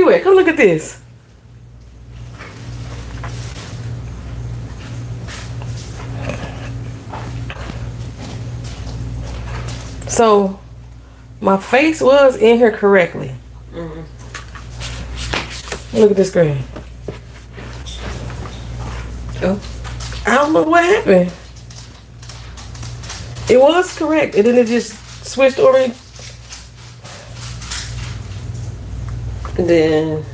you at? Come look at this. So, my face was in here correctly. Look at this screen. Oh. I don't know what happened. It was correct. And then it just switched over. And then...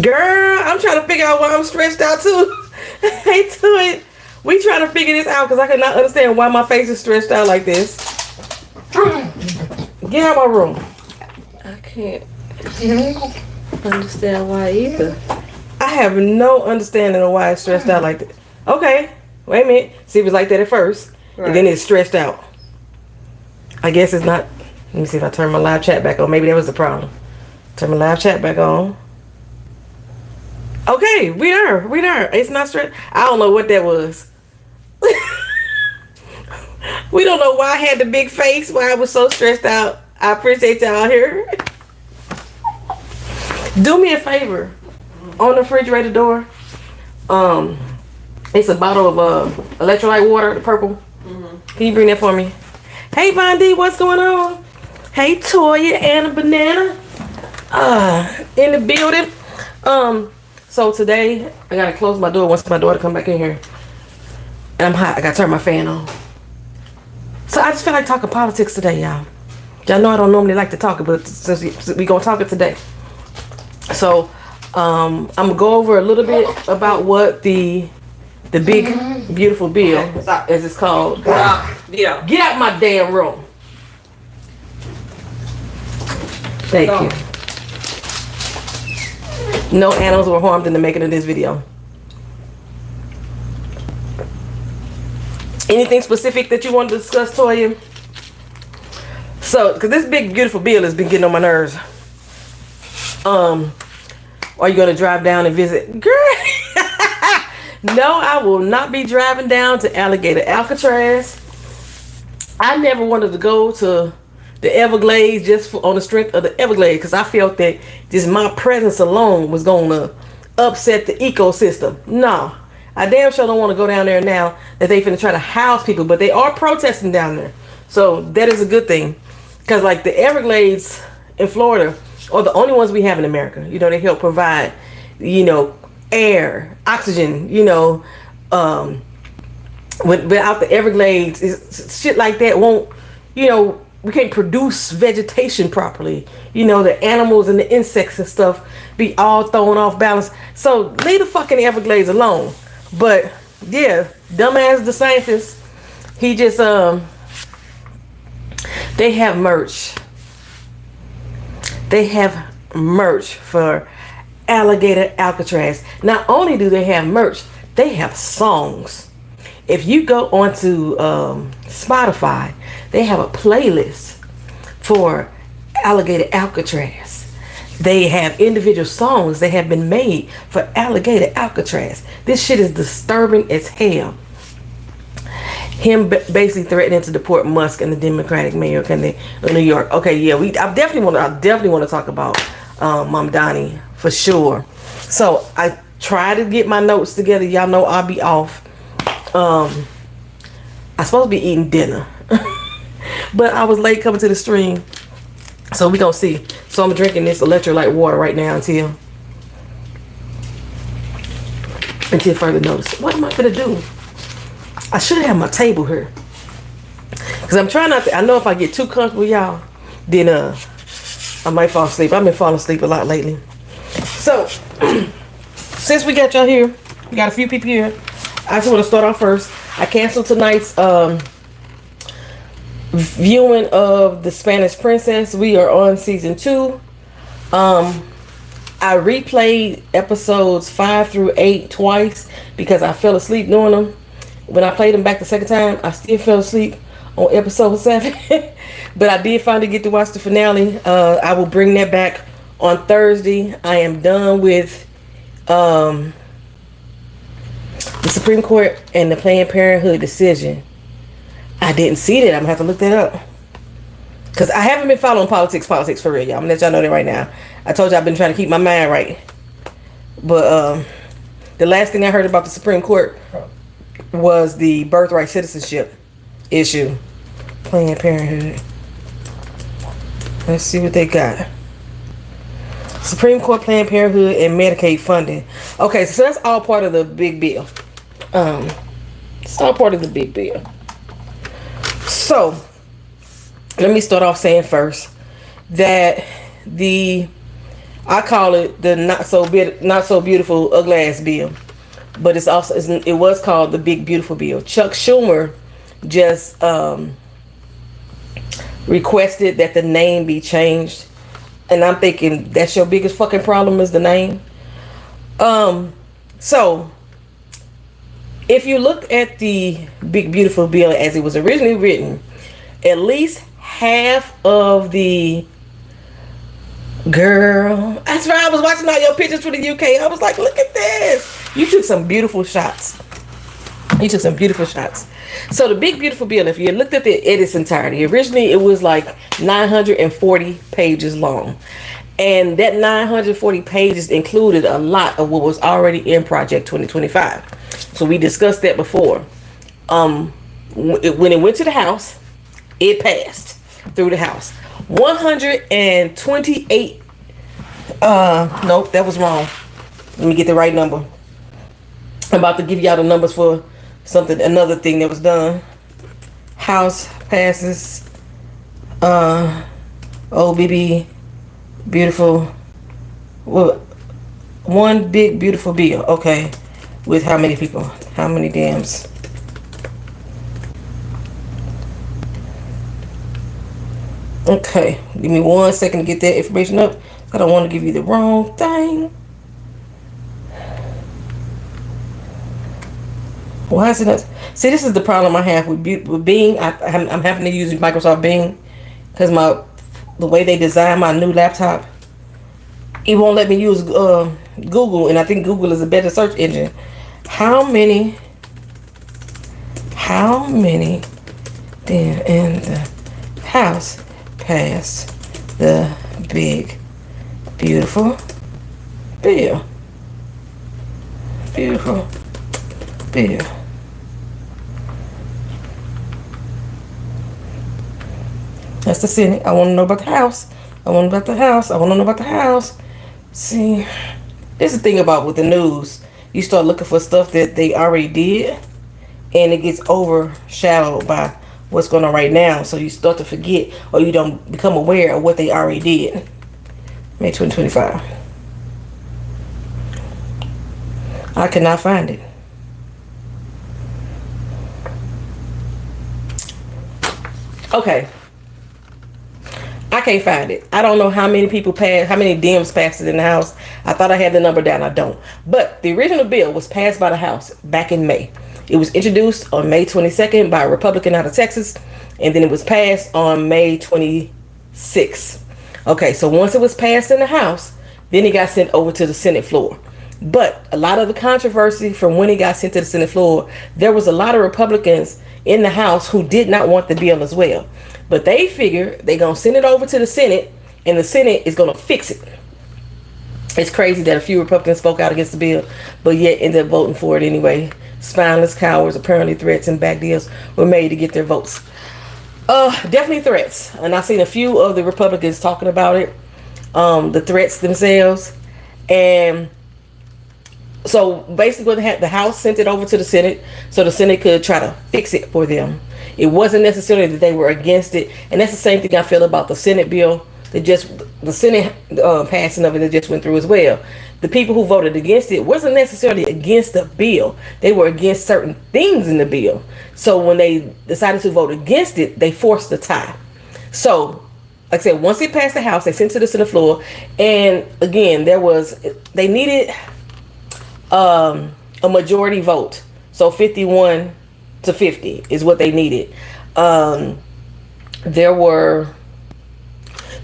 Girl, I'm trying to figure out why I'm stressed out too. Hey, to it. We trying to figure this out because I cannot understand why my face is stretched out like this. Get out of my room. I can't understand why either. I have no understanding of why it's stressed out like that. Okay, wait a minute. See, it was like that at first, right. And then it's stressed out. I guess it's not. Let me see if I turn my live chat back on. Maybe that was the problem. Turn my live chat back on. Okay, we there. It's not stressed. I don't know what that was. We don't know why I had the big face, why I was so stressed out. I appreciate y'all here. Do me a favor. On the refrigerator door, it's a bottle of electrolyte water, the purple. Can you bring that for me? Hey, Von D, what's going on? Hey, Toya and a banana. In the building. So today, I gotta close my door once my daughter come back in here. And I'm hot. I gotta turn my fan on. So I just feel like talking politics today, y'all. Y'all know I don't normally like to talk it, but since we gonna talk it today. So I'm gonna go over a little bit about what the big beautiful bill, as it's called. Get out my damn room. Thank you. No animals were harmed in the making of this video. Anything specific that you want to discuss, Toya? So, because this big beautiful bill has been getting on my nerves. Are you going to drive down and visit? Girl. No, I will not be driving down to Alligator Alcatraz. I never wanted to go to the Everglades just on the strength of the Everglades because I felt that just my presence alone was going to upset the ecosystem. No, I damn sure don't want to go down there now that they finna try to house people, but they are protesting down there. So that is a good thing because like the Everglades in Florida are the only ones we have in America. You know, they help provide, you know, air, oxygen, you know, without the Everglades, shit like that won't, you know, we can't produce vegetation properly. You know, the animals and the insects and stuff be all thrown off balance. So leave the fucking Everglades alone. But yeah, dumbass DeSantis, he just they have merch. They have merch for Alligator Alcatraz. Not only do they have merch, they have songs. If you go onto Spotify, they have a playlist for Alligator Alcatraz. They have individual songs that have been made for Alligator Alcatraz. This shit is disturbing as hell. Him basically threatening to deport Musk and the Democratic mayor of New York. Okay, yeah, I definitely want to talk about Mamdani for sure. So I try to get my notes together. Y'all know I'll be off. I'm supposed to be eating dinner, but I was late coming to the stream, so we gonna see. So I'm drinking this electrolyte water right now until further notice. What am I gonna do? I should have my table here because I'm trying not to. I know if I get too comfortable, y'all, then I might fall asleep. I've been falling asleep a lot lately. So since we got y'all here, we got a few people here. I just want to start off first. I canceled tonight's viewing of The Spanish Princess. We are on season 2. I replayed episodes 5 through 8 twice because I fell asleep doing them. When I played them back the second time, I still fell asleep on episode 7. But I did finally get to watch the finale. I will bring that back on Thursday. I am done with the Supreme Court and the Planned Parenthood decision. I didn't see that. I'm gonna have to look that up. Because I haven't been following politics for real, y'all. I'm gonna let y'all know that right now. I told you I've been trying to keep my mind right. But the last thing I heard about the Supreme Court was the birthright citizenship issue. Planned Parenthood. Let's see what they got. Supreme Court, Planned Parenthood, and Medicaid funding. Okay, so that's all part of the big bill. It's all part of the big bill. So, let me start off saying first that I call it the not so beautiful ugly ass bill, but it was called the big beautiful bill. Chuck Schumer just requested that the name be changed, and I'm thinking that's your biggest fucking problem is the name. So if you look at the big beautiful bill as it was originally written, at least half of the girl. That's right. I was watching all your pictures from the UK. I was like, look at this. You took some beautiful shots. So the big beautiful bill, if you looked at it in its entirety, originally it was like 940 pages long. And that 940 pages included a lot of what was already in Project 2025. So we discussed that before. When it went to the House, it passed through the House. 128. Nope, that was wrong. Let me get the right number. I'm about to give y'all the numbers for another thing that was done. House passes. OBB, beautiful. Well, one big beautiful bill. Okay, with how many people? How many dams? Okay, give me 1 second to get that information up. I don't want to give you the wrong thing. Why is it not? See, this is the problem I have with Bing. I'm having to use Microsoft Bing because the way they design my new laptop, it won't let me use Google, and I think Google is a better search engine. How many then in the House passed the big beautiful bill? Beautiful bill. That's the Senate. I want to know about the House. I want to know about the House. See, this is the thing about with the news. You start looking for stuff that they already did, and it gets overshadowed by what's going on right now. So you start to forget, or you don't become aware of what they already did. May 2025. I cannot find it. Okay. I can't find it. I don't know how many people passed, how many Dems passed it in the House. I thought I had the number down. I don't. But the original bill was passed by the House back in May. It was introduced on May 22nd by a Republican out of Texas, and then it was passed on May 26th. Okay, so once it was passed in the House, then it got sent over to the Senate floor. But a lot of the controversy from when it got sent to the Senate floor, there was a lot of Republicans in the House who did not want the bill as well. But they figure they're going to send it over to the Senate, and the Senate is going to fix it. It's crazy that a few Republicans spoke out against the bill, but yet ended up voting for it anyway. Spineless cowards. Apparently threats and back deals were made to get their votes. Definitely threats. And I've seen a few of the Republicans talking about it. The threats themselves. And so basically the House sent it over to the Senate so the Senate could try to fix it for them. It wasn't necessarily that they were against it. And that's the same thing I feel about the Senate bill. The Senate passing of it that just went through as well. The people who voted against it wasn't necessarily against the bill. They were against certain things in the bill. So when they decided to vote against it, they forced the tie. So, like I said, once it passed the House, they sent it to the Senate floor. And again, they needed a majority vote. So 51 to 50 is what they needed.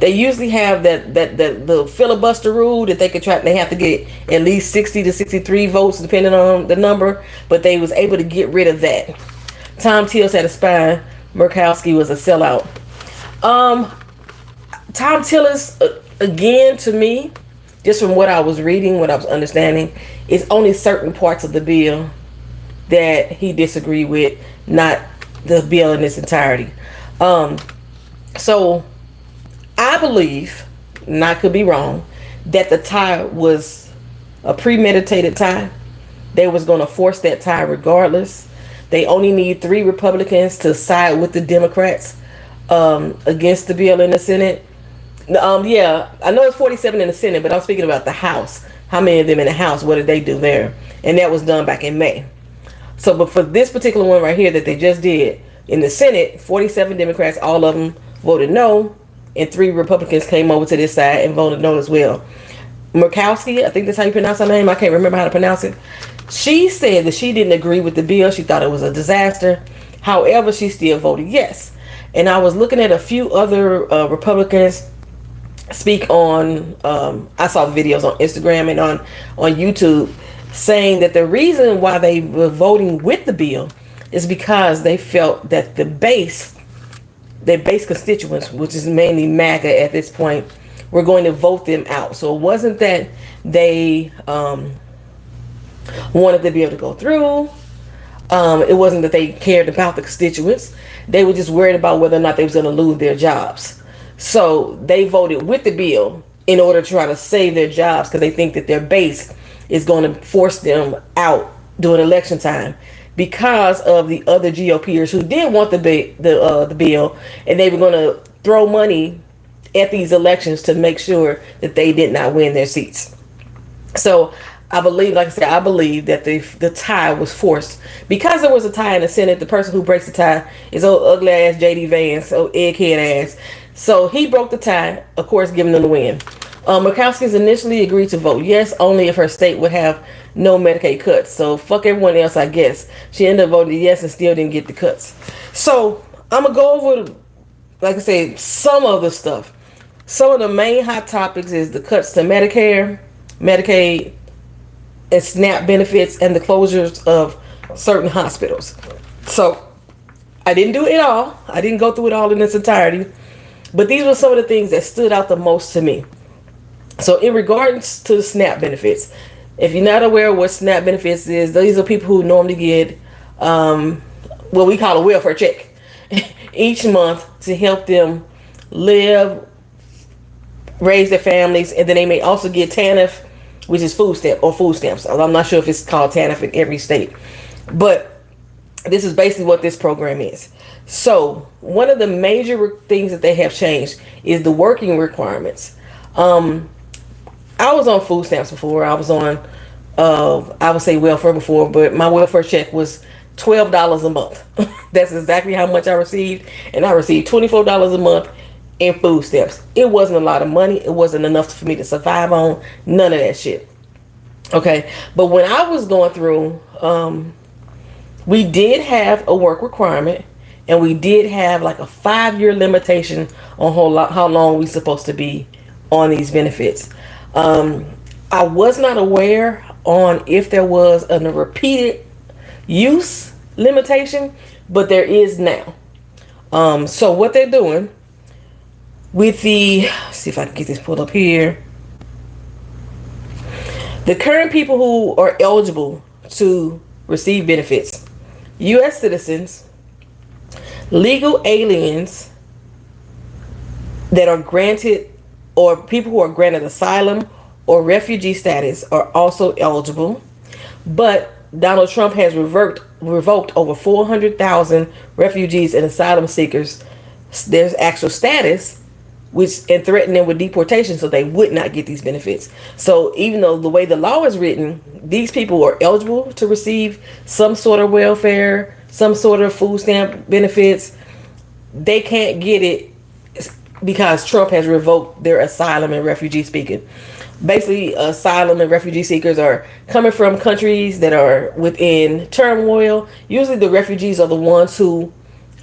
They usually have the filibuster rule that they have to get at least 60 to 63 votes depending on the number, but they was able to get rid of that. Tom Tillis had a spine. Murkowski was a sellout. Tom Tillis, again, to me, just from what I was reading, what I was understanding, is only certain parts of the bill that he disagreed with, not the bill in its entirety. So I believe, and I could be wrong, that the tie was a premeditated tie. They was going to force that tie regardless. They only need 3 Republicans to side with the Democrats against the bill in the Senate. Yeah, I know it's 47 in the Senate, but I'm speaking about the House. How many of them in the House? What did they do there? And that was done back in May. So, but for this particular one right here that they just did in the Senate, 47 Democrats, all of them voted no, and 3 Republicans came over to this side and voted no as well. Murkowski, I think that's how you pronounce her name. I can't remember how to pronounce it. She said that she didn't agree with the bill. She thought it was a disaster. However, she still voted yes. And I was looking at a few other Republicans speak on, I saw videos on Instagram and on YouTube saying that the reason why they were voting with the bill is because they felt that their base constituents, which is mainly MAGA at this point, were going to vote them out. So it wasn't that they wanted the bill to go through. It wasn't that they cared about the constituents. They were just worried about whether or not they was going to lose their jobs. So they voted with the bill in order to try to save their jobs because they think that their base is going to force them out during election time because of the other GOPers who did want the bill, and they were going to throw money at these elections to make sure that they did not win their seats. So I believe, like I said, I believe that the tie was forced. Because there was a tie in the Senate, the person who breaks the tie is old ugly ass J.D. Vance, old egghead ass. So he broke the tie, of course, giving them the win. Murkowski's initially agreed to vote yes only if her state would have no Medicaid cuts. So fuck everyone else, I guess. She ended up voting yes and still didn't get the cuts. So I'm going to go over, like I said, some of the stuff. Some of the main hot topics is the cuts to Medicare, Medicaid, and SNAP benefits, and the closures of certain hospitals. So I didn't do it all. I didn't go through it all in its entirety. But these were some of the things that stood out the most to me. So in regards to the SNAP benefits, if you're not aware of what SNAP benefits is, these are people who normally get what we call a welfare check each month to help them live, raise their families, and then they may also get TANF, which is food stamps. I'm not sure if it's called TANF in every state, but this is basically what this program is. So one of the major things that they have changed is the working requirements. I was on food stamps before. I was on, I would say welfare before, but my welfare check was $12 a month. That's exactly how much I received, and I received $24 a month in food stamps. It wasn't a lot of money. It wasn't enough for me to survive on. None of that shit. Okay, but when I was going through, we did have a work requirement, and we did have like a 5-year limitation on how long we supposed to be on these benefits. I was not aware on if there was a repeated use limitation, but there is now. So what they're doing with let's see if I can get this pulled up here. The current people who are eligible to receive benefits: U.S. citizens, legal aliens that are granted, or people who are granted asylum or refugee status are also eligible. But Donald Trump has revoked over 400,000 refugees and asylum seekers their actual status, and threatened them with deportation, so they would not get these benefits. So even though the way the law is written, these people are eligible to receive some sort of welfare, some sort of food stamp benefits, they can't get it because Trump has revoked their asylum and refugee seekers. Basically, asylum and refugee seekers are coming from countries that are within turmoil. Usually the refugees are the ones who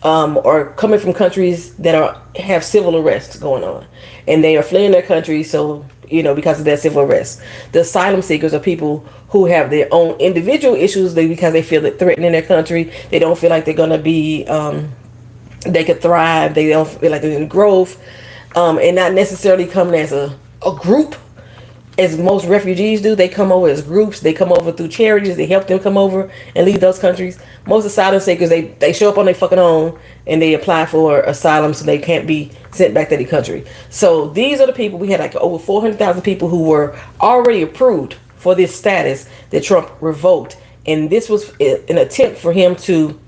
are coming from countries that have civil arrests going on, and they are fleeing their country, so because of that civil arrest. The asylum seekers are people who have their own individual issues because they feel that threatening their country. They don't feel like they're going to be they could thrive. They don't feel like they're in growth. and not necessarily coming as a group, as most refugees do. They come over as groups. They come over through charities. They help them come over and leave those countries. Most asylum seekers, they show up on their fucking own and they apply for asylum, so they can't be sent back to the country. So these are the people. We had like over 400,000 people who were already approved for this status that Trump revoked, and this was an attempt for him to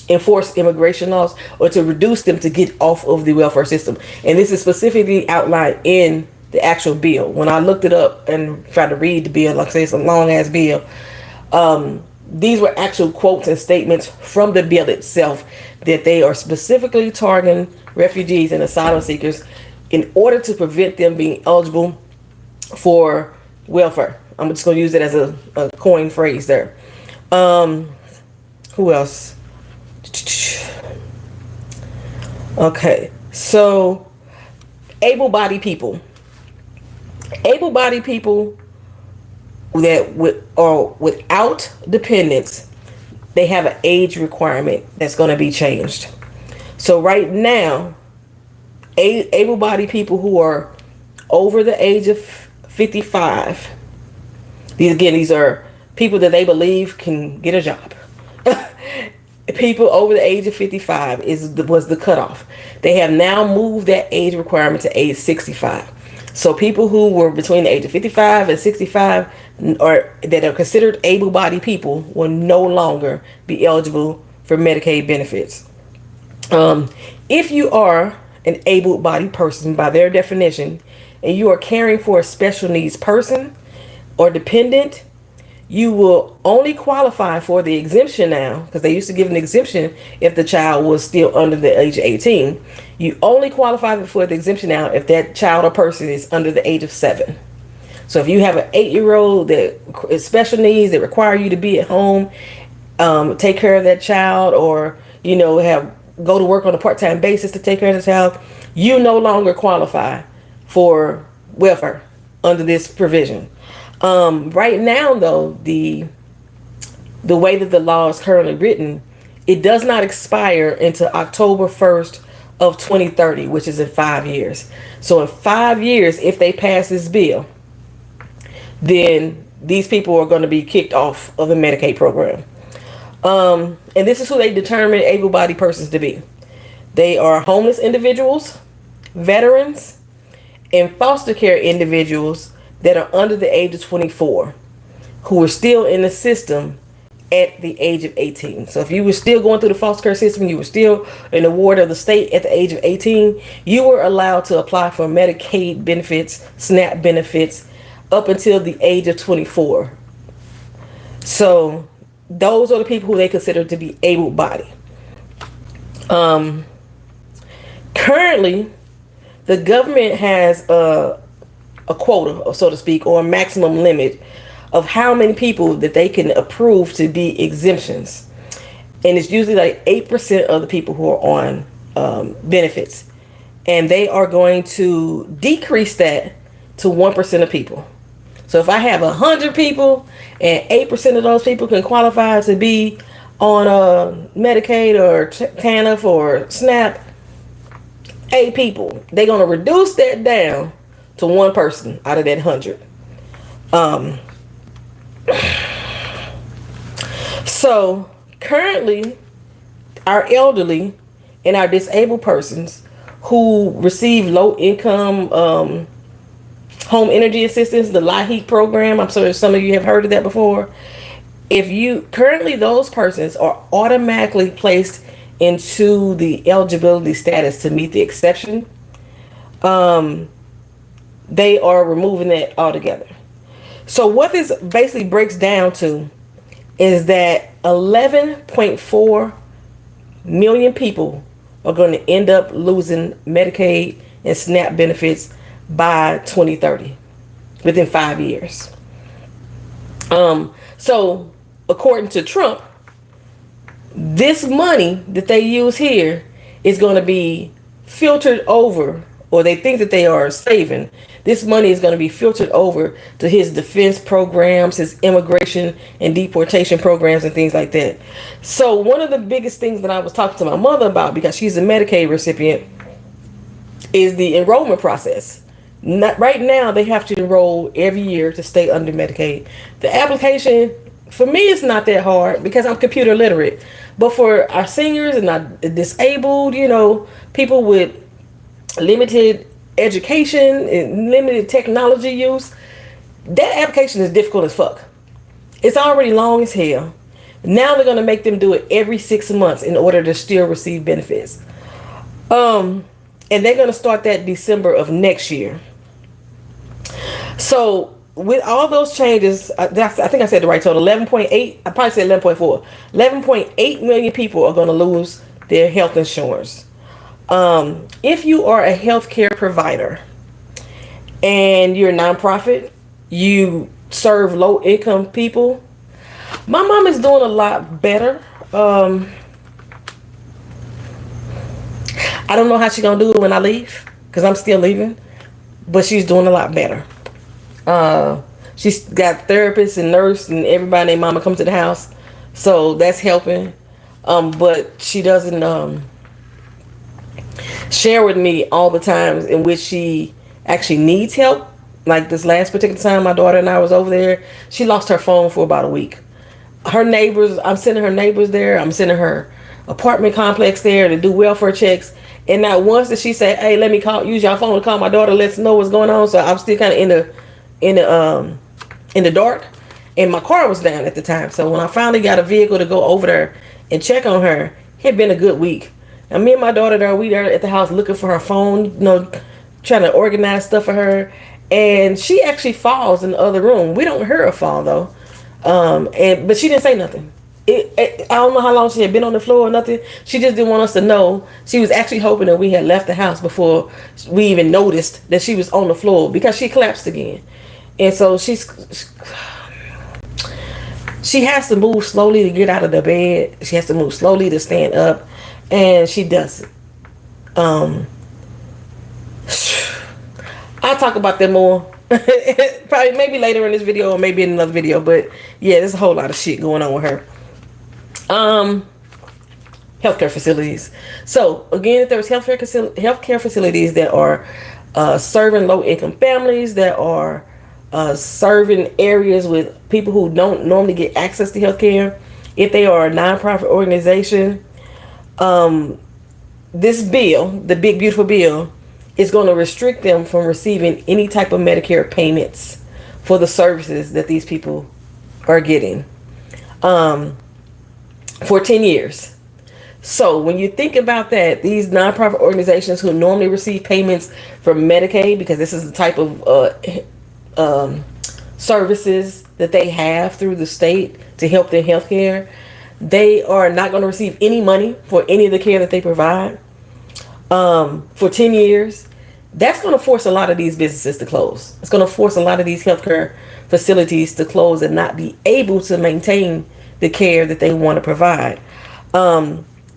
enforce immigration laws, or to reduce them to get off of the welfare system. And this is specifically outlined in the actual bill. When I looked it up and tried to read the bill, like I say, it's a long ass bill. These were actual quotes and statements from the bill itself, that they are specifically targeting refugees and asylum seekers in order to prevent them being eligible for welfare. I'm just going to use it as a coin phrase there. Who else? Okay, so able-bodied people. Able-bodied people that are without dependents, they have an age requirement that's going to be changed. So right now, able-bodied people who are over the age of 55, these are people that they believe can get a job. People over the age of 55 was the cutoff. They have now moved that age requirement to age 65. So people who were between the age of 55 and 65, or that are considered able-bodied people, will no longer be eligible for Medicaid benefits. If you are an able-bodied person by their definition, and you are caring for a special needs person or dependent, you will only qualify for the exemption now, because they used to give an exemption if the child was still under the age of 18. You only qualify for the exemption now if that child or person is under the age of 7. So if you have an 8-year-old that is special needs, that require you to be at home, take care of that child, or go to work on a part-time basis to take care of the child, you no longer qualify for welfare under this provision. Right now, though, the way that the law is currently written, it does not expire until October 1st of 2030, which is in 5 years. So in 5 years, if they pass this bill, then these people are going to be kicked off of the Medicaid program. And this is who they determine able-bodied persons to be. They are homeless individuals, veterans, and foster care individuals that are under the age of 24, who are still in the system at the age of 18. So if you were still going through the foster care system, you were still in the ward of the state at the age of 18, you were allowed to apply for Medicaid benefits, Snap benefits, up until the age of 24. So those are the people who they consider to be able-bodied. Currently, the government has a quota, so to speak, or a maximum limit of how many people that they can approve to be exemptions. And it's usually like 8% of the people who are on benefits. And they are going to decrease that to 1% of people. So if I have 100 people and 8% of those people can qualify to be on Medicaid or TANF or SNAP, 8 people, they're going to reduce that down to 1 person out of that 100. So currently, our elderly and our disabled persons who receive low income home energy assistance, the LIHEAP program, I'm sure some of you have heard of that before. Currently those persons are automatically placed into the eligibility status to meet the exception. They are removing that altogether. So what this basically breaks down to is that 11.4 million people are going to end up losing Medicaid and SNAP benefits by 2030, within 5 years. So according to Trump, this money that they use here is going to be filtered over, or they think that they are saving. This money is going to be filtered over to his defense programs, his immigration and deportation programs and things like that. So one of the biggest things that I was talking to my mother about, because she's a Medicaid recipient, is the enrollment process. Not, right now, they have to enroll every year to stay under Medicaid. The application, for me, it's not that hard because I'm computer literate. But for our seniors and our disabled, people with limited education and limited technology use, that application is difficult as fuck. It's already long as hell. Now they're going to make them do it every 6 months in order to still receive benefits. And they're going to start that December of next year. So with all those changes, I think I said the right total, 11.8, I probably said 11.4. 11.8 million people are going to lose their health insurance. If you are a healthcare provider and you're a nonprofit, you serve low income people, my mom is doing a lot better. I don't know how she's gonna do it when I leave, because I'm still leaving, but she's doing a lot better. She's got therapists and nurse and everybody and their mama come to the house, so that's helping. But she doesn't share with me all the times in which she actually needs help. Like this last particular time my daughter and I was over there, she lost her phone for about a week. Her neighbors, I'm sending her neighbors there, I'm sending her apartment complex there to do welfare checks, and not once did she say, hey, let me use your phone to call my daughter, let's know what's going on. So I'm still kind of in the dark, and my car was down at the time. So when I finally got a vehicle to go over there and check on her, it had been a good week. And me and my daughter we there at the house looking for her phone, trying to organize stuff for her. And she actually falls in the other room. We don't hear her fall though. But she didn't say nothing. I don't know how long she had been on the floor or nothing. She just didn't want us to know. She was actually hoping that we had left the house before we even noticed that she was on the floor, because she collapsed again. And so she has to move slowly to get out of the bed. She has to move slowly to stand up, and she doesn't. I'll talk about that more probably maybe later in this video or maybe in another video. But yeah, there's a whole lot of shit going on with her. Healthcare facilities. So again, if there's healthcare facilities that are serving low income families, that are serving areas with people who don't normally get access to healthcare, if they are a nonprofit organization, this bill, the big beautiful bill, is going to restrict them from receiving any type of Medicare payments for the services that these people are getting for 10 years. So when you think about that, these nonprofit organizations who normally receive payments from Medicaid, because this is the type of services that they have through the state to help their health care, they are not going to receive any money for any of the care that they provide for 10 years. That's going to force a lot of these businesses to close. It's going to force a lot of these healthcare facilities to close and not be able to maintain the care that they want to provide.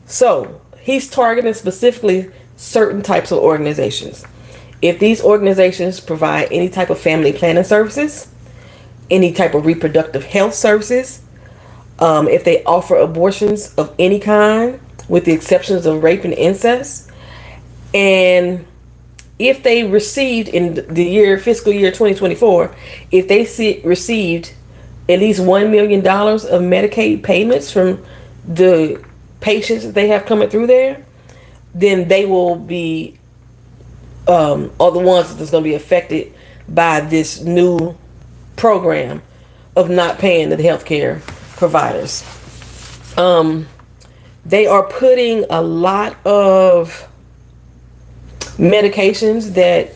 So he's targeting specifically certain types of organizations. If these organizations provide any type of family planning services, any type of reproductive health services, if they offer abortions of any kind, with the exceptions of rape and incest, and if they received in the fiscal year 2024, if they received at least $1 million of Medicaid payments from the patients that they have coming through there, then they will be are the ones that's going to be affected by this new program of not paying the healthcare providers. They are putting a lot of medications that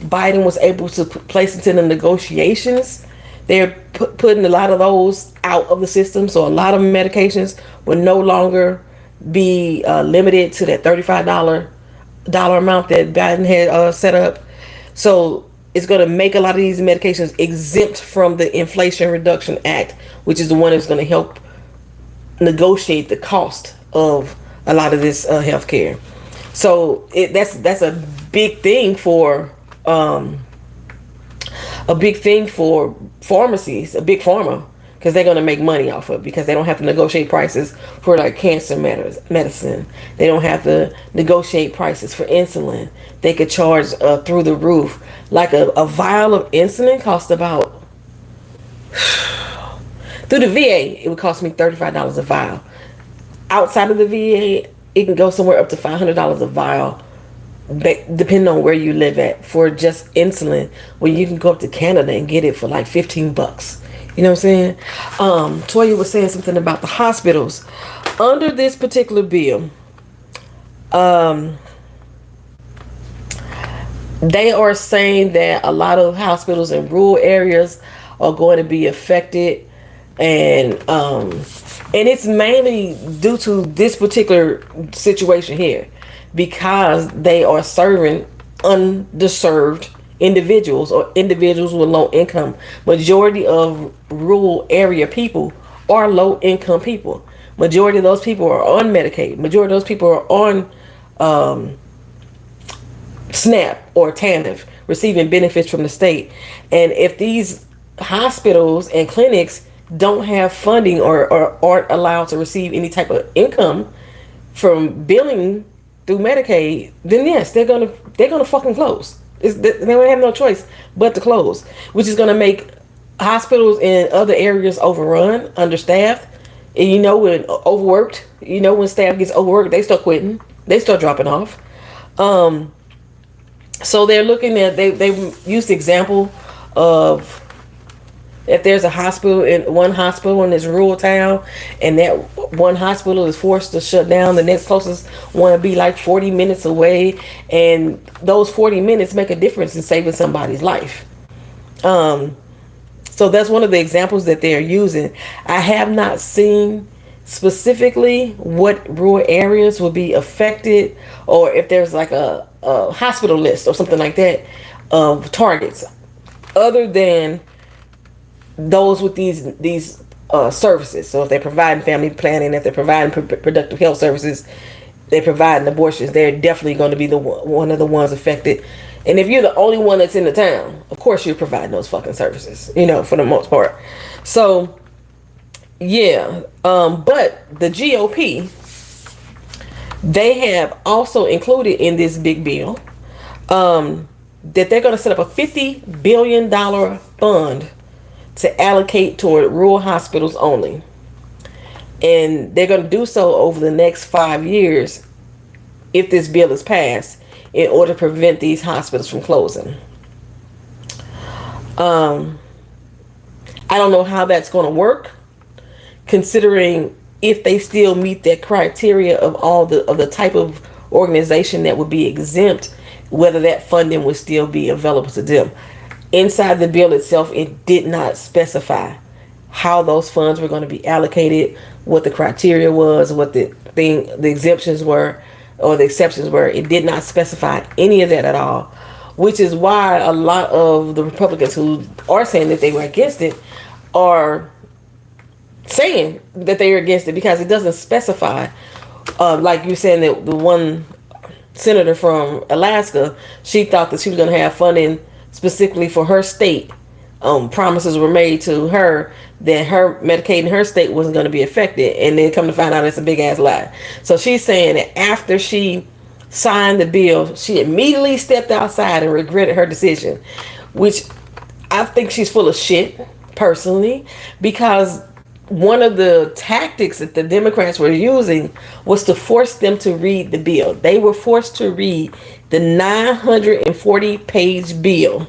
Biden was able to place into the negotiations. They're putting a lot of those out of the system. So a lot of medications will no longer be limited to that $35 amount that Biden had set up. So it's going to make a lot of these medications exempt from the Inflation Reduction Act, which is the one that's going to help negotiate the cost of a lot of this health care. So that's a big thing for pharmacies, a big pharma, because they're going to make money off of it, because they don't have to negotiate prices for like cancer medicine. They don't have to negotiate prices for insulin. They could charge through the roof. Like a vial of insulin costs about, through the VA, it would cost me $35 a vial. Outside of the VA, it can go somewhere up to $500 a vial, depending on where you live at, for just insulin, where you can go up to Canada and get it for like $15. You know what I'm saying? Toya was saying something about the hospitals. Under this particular bill, they are saying that a lot of hospitals in rural areas are going to be affected, and it's mainly due to this particular situation here, because they are serving underserved individuals or individuals with low income. Majority of rural area people are low income people. Majority of those people are on Medicaid. Majority of those people are on Snap or TANF, receiving benefits from the state. And if these hospitals and clinics don't have funding or aren't allowed to receive any type of income from billing through Medicaid, then yes, they're gonna fucking close. They don't have no choice but to close, which is gonna make hospitals in other areas overrun, understaffed. And when overworked, when staff gets overworked, they start quitting, they start dropping off. So they're looking at, they used the example of, if there's a hospital in this rural town, and that one hospital is forced to shut down, the next closest one to be like 40 minutes away, and those 40 minutes make a difference in saving somebody's life. So that's one of the examples that they're using. I have not seen specifically what rural areas will be affected, or if there's like a hospital list or something like that of targets, other than those with these services. So if they're providing family planning, if they're providing reproductive health services, they're providing abortions, they're definitely going to be one of the ones affected. And if you're the only one that's in the town, of course you're providing those fucking services, for the most part. So yeah, but the GOP, they have also included in this big bill that they're going to set up a $50 billion fund to allocate toward rural hospitals only. And they're going to do so over the next 5 years if this bill is passed, in order to prevent these hospitals from closing. I don't know how that's going to work, considering if they still meet that criteria of all of the type of organization that would be exempt, whether that funding would still be available to them. Inside the bill itself, it did not specify how those funds were going to be allocated, what the criteria was, what the exemptions were, or the exceptions were. It did not specify any of that at all, which is why a lot of the Republicans who are saying that they were against it are saying that they are against it, because it doesn't specify. Like you're saying, that the one senator from Alaska, she thought that she was going to have funding specifically for her state. Promises were made to her that her Medicaid in her state wasn't going to be affected, and then come to find out it's a big ass lie. So she's saying that after she signed the bill, she immediately stepped outside and regretted her decision, which I think she's full of shit, personally, because one of the tactics that the Democrats were using was to force them to read the bill. They were forced to read the 940-page bill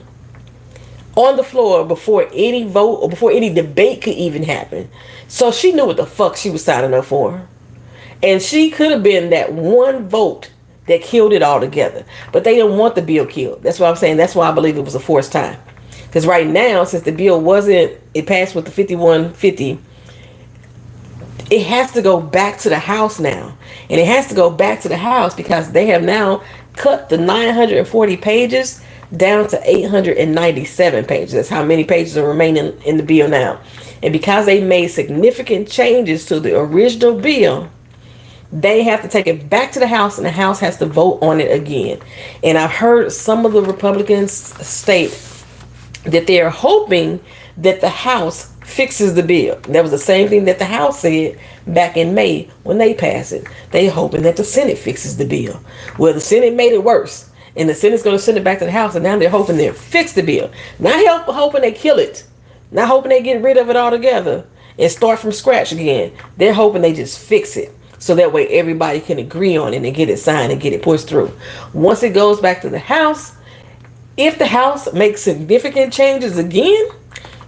on the floor before any vote or before any debate could even happen. So she knew what the fuck she was signing up for. And she could have been that one vote that killed it all together. But they didn't want the bill killed. That's what I'm saying. That's why I believe it was a forced tie. Because right now, since the bill it passed with the 5150, it has to go back to the House now. And it has to go back to the House because they have now cut the 940 pages down to 897 pages. That's how many pages are remaining in the bill now. And because they made significant changes to the original bill, they have to take it back to the House, and the House has to vote on it again. And I've heard some of the Republicans state that they are hoping that the House fixes the bill. That was the same thing that the House said back in May when they passed it. They hoping that the Senate fixes the bill. Well, the Senate made it worse, and the Senate's going to send it back to the House, and now they're hoping they fix the bill. Not hoping they kill it. Not hoping they get rid of it altogether and start from scratch again. They're hoping they just fix it, so that way everybody can agree on it and get it signed and get it pushed through. Once it goes back to the House, if the House makes significant changes again,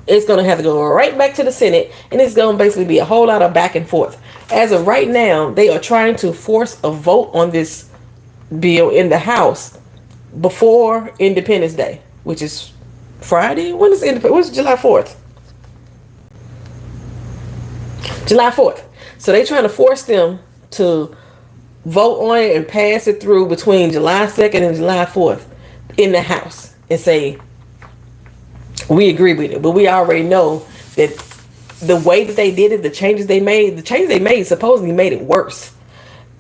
it's going to have to go right back to the Senate, and it's going to basically be a whole lot of back and forth. As of right now, they are trying to force a vote on this bill in the House before Independence Day, which is Friday. When is July 4th? July 4th. So they're trying to force them to vote on it and pass it through between July 2nd and July 4th in the House and say, we agree with it. But we already know that the way that they did it, the changes they made supposedly made it worse.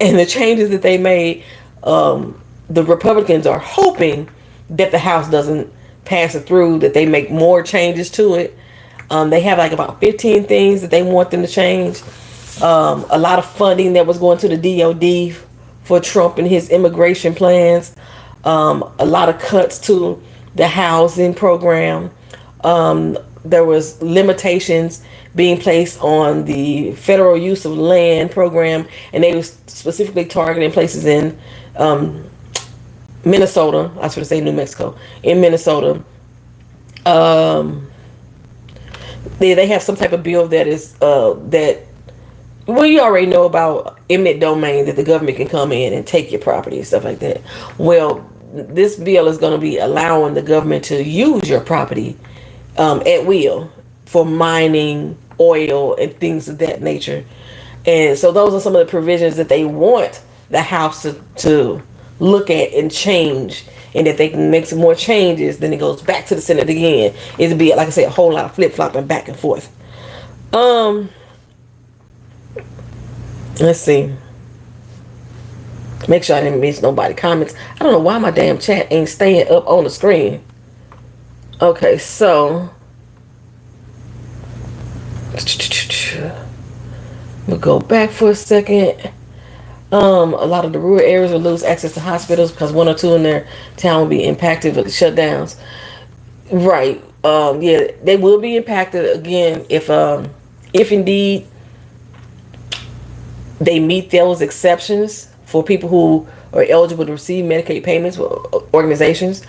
And the changes that they made, the Republicans are hoping that the House doesn't pass it through, that they make more changes to it. They have like about 15 things that they want them to change. A lot of funding that was going to the DOD for Trump and his immigration plans. A lot of cuts to the housing program. There was limitations being placed on the federal use of land program, and they were specifically targeting places in Minnesota. I was going to say New Mexico. In Minnesota, they have some type of bill that is well, you already know about eminent domain, that the government can come in and take your property and stuff like that. Well, this bill is going to be allowing the government to use your property at will for mining, oil, and things of that nature. And so those are some of the provisions that they want the House to look at and change, and that they can make some more changes. Then it goes back to the Senate again. It'll be, like I said, a whole lot of flip-flopping back and forth. Let's see. Make sure I didn't miss nobody comments. I don't know why my damn chat ain't staying up on the screen. Okay, so we'll go back for a second. A lot of the rural areas will lose access to hospitals because 1 or 2 in their town will be impacted with the shutdowns. Right. Yeah, they will be impacted again if indeed they meet those exceptions for people who are eligible to receive Medicaid payments for organizations,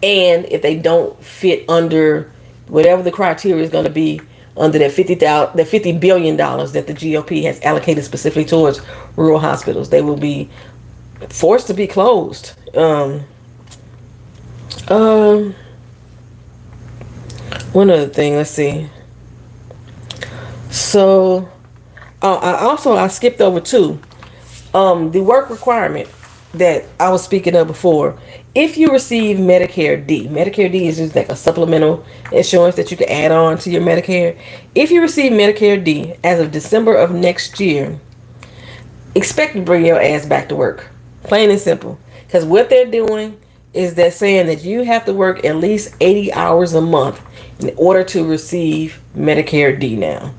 and if they don't fit under whatever the criteria is going to be under that $50 billion that the GOP has allocated specifically towards rural hospitals, they will be forced to be closed. One other thing, let's see. So I skipped over too. The work requirement that I was speaking of before. If you receive Medicare D is just like a supplemental insurance that you can add on to your Medicare. If you receive Medicare D as of December of next year, expect to bring your ass back to work. Plain and simple. Because what they're doing is they're saying that you have to work at least 80 hours a month in order to receive Medicare D now.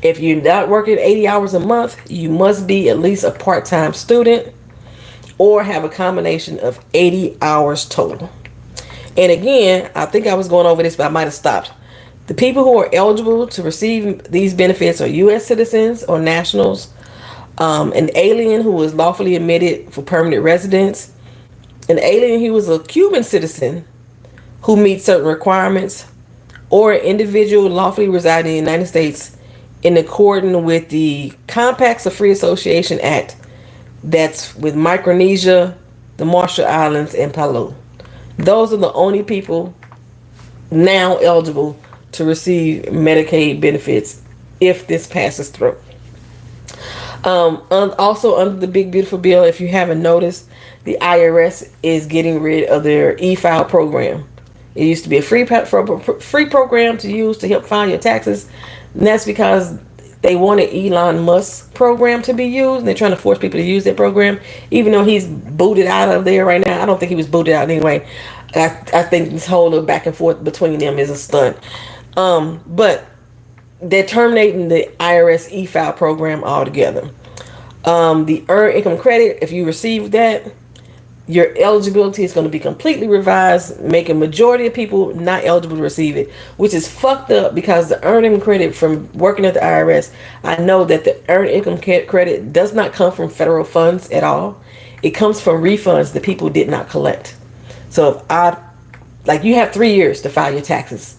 If you're not working 80 hours a month, you must be at least a part-time student or have a combination of 80 hours total. And again, I think I was going over this, but I might have stopped. The people who are eligible to receive these benefits are U.S. citizens or nationals, an alien who was lawfully admitted for permanent residence, an alien who was a Cuban citizen who meets certain requirements, or an individual lawfully residing in the United States in accordance with the Compacts of Free Association Act that's with Micronesia, the Marshall Islands, and Palau. Those are the only people now eligible to receive Medicaid benefits if this passes through. Also, under the Big Beautiful Bill, if you haven't noticed, the IRS is getting rid of their efile program. It used to be a free program to use to help file your taxes. And that's because they wanted Elon Musk's program to be used. They're trying to force people to use that program, even though he's booted out of there right now. I don't think he was booted out anyway. I think this whole back and forth between them is a stunt. But they're terminating the IRS efile program altogether. The earned income credit, if you receive that, your eligibility is going to be completely revised, making majority of people not eligible to receive it, which is fucked up because the earned income credit from working at the IRS, I know that the earned income credit does not come from federal funds at all. It comes from refunds that people did not collect. So if you have 3 years to file your taxes.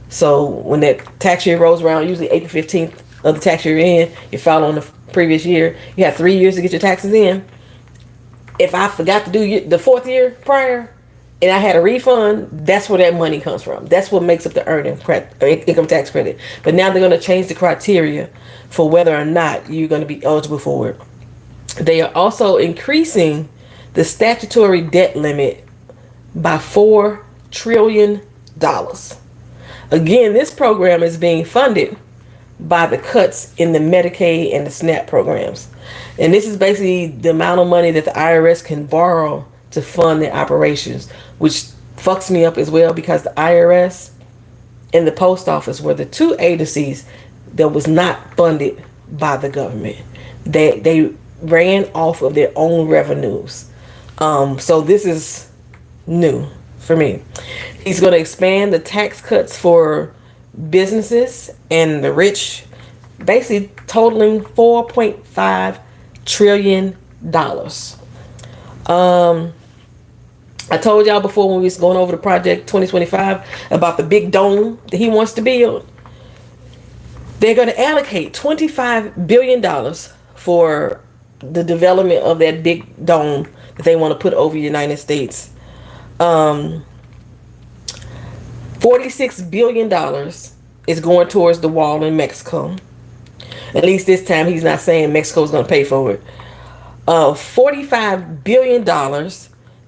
So when that tax year rolls around, usually April 15th of the tax year in, you file on the previous year. You have 3 years to get your taxes in. If I forgot to do the 4th year prior and I had a refund, that's where that money comes from. That's what makes up the earned income tax credit. But now they're going to change the criteria for whether or not you're going to be eligible for it. They are also increasing the statutory debt limit by $4 trillion. Again, this program is being funded by the cuts in the Medicaid and the Snap programs. And this is basically the amount of money that the IRS can borrow to fund their operations, which fucks me up as well because the IRS and the post office were the two agencies that was not funded by the government. They ran off of their own revenues. So this is new for me. He's going to expand the tax cuts for businesses and the rich, basically totaling $4.5 trillion. I told y'all before when we was going over the Project 2025 about the big dome that he wants to build. They're going to allocate $25 billion for the development of that big dome that they want to put over the United States. $46 billion is going towards the wall in Mexico. At least this time he's not saying Mexico's going to pay for it. $45 billion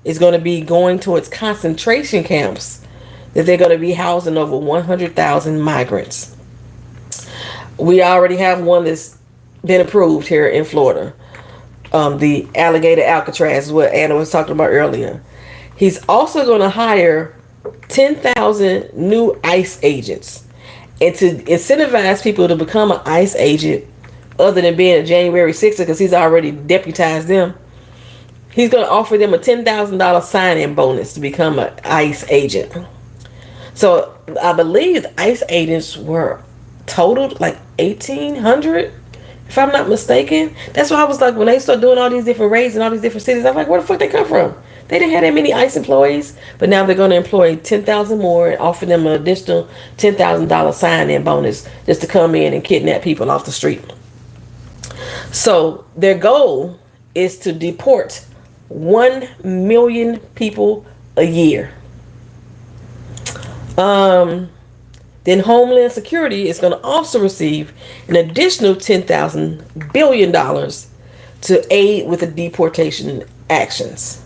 is going to be going towards concentration camps that they're going to be housing over 100,000 migrants. We already have one that's been approved here in Florida. The Alligator Alcatraz is what Anna was talking about earlier. He's also going to hire 10,000 new ICE agents. And to incentivize people to become an ICE agent, other than being a January 6th, because he's already deputized them, he's going to offer them a $10,000 sign-in bonus to become an ICE agent. So I believe the ICE agents were totaled like 1,800, if I'm not mistaken. That's why I was like, when they start doing all these different raids in all these different cities, I'm like, where the fuck they come from? They didn't have that many ICE employees, but now they're going to employ 10,000 more and offer them an additional $10,000 sign-in bonus just to come in and kidnap people off the street. So their goal is to deport 1 million people a year. Then Homeland Security is going to also receive an additional $10,000 billion to aid with the deportation actions.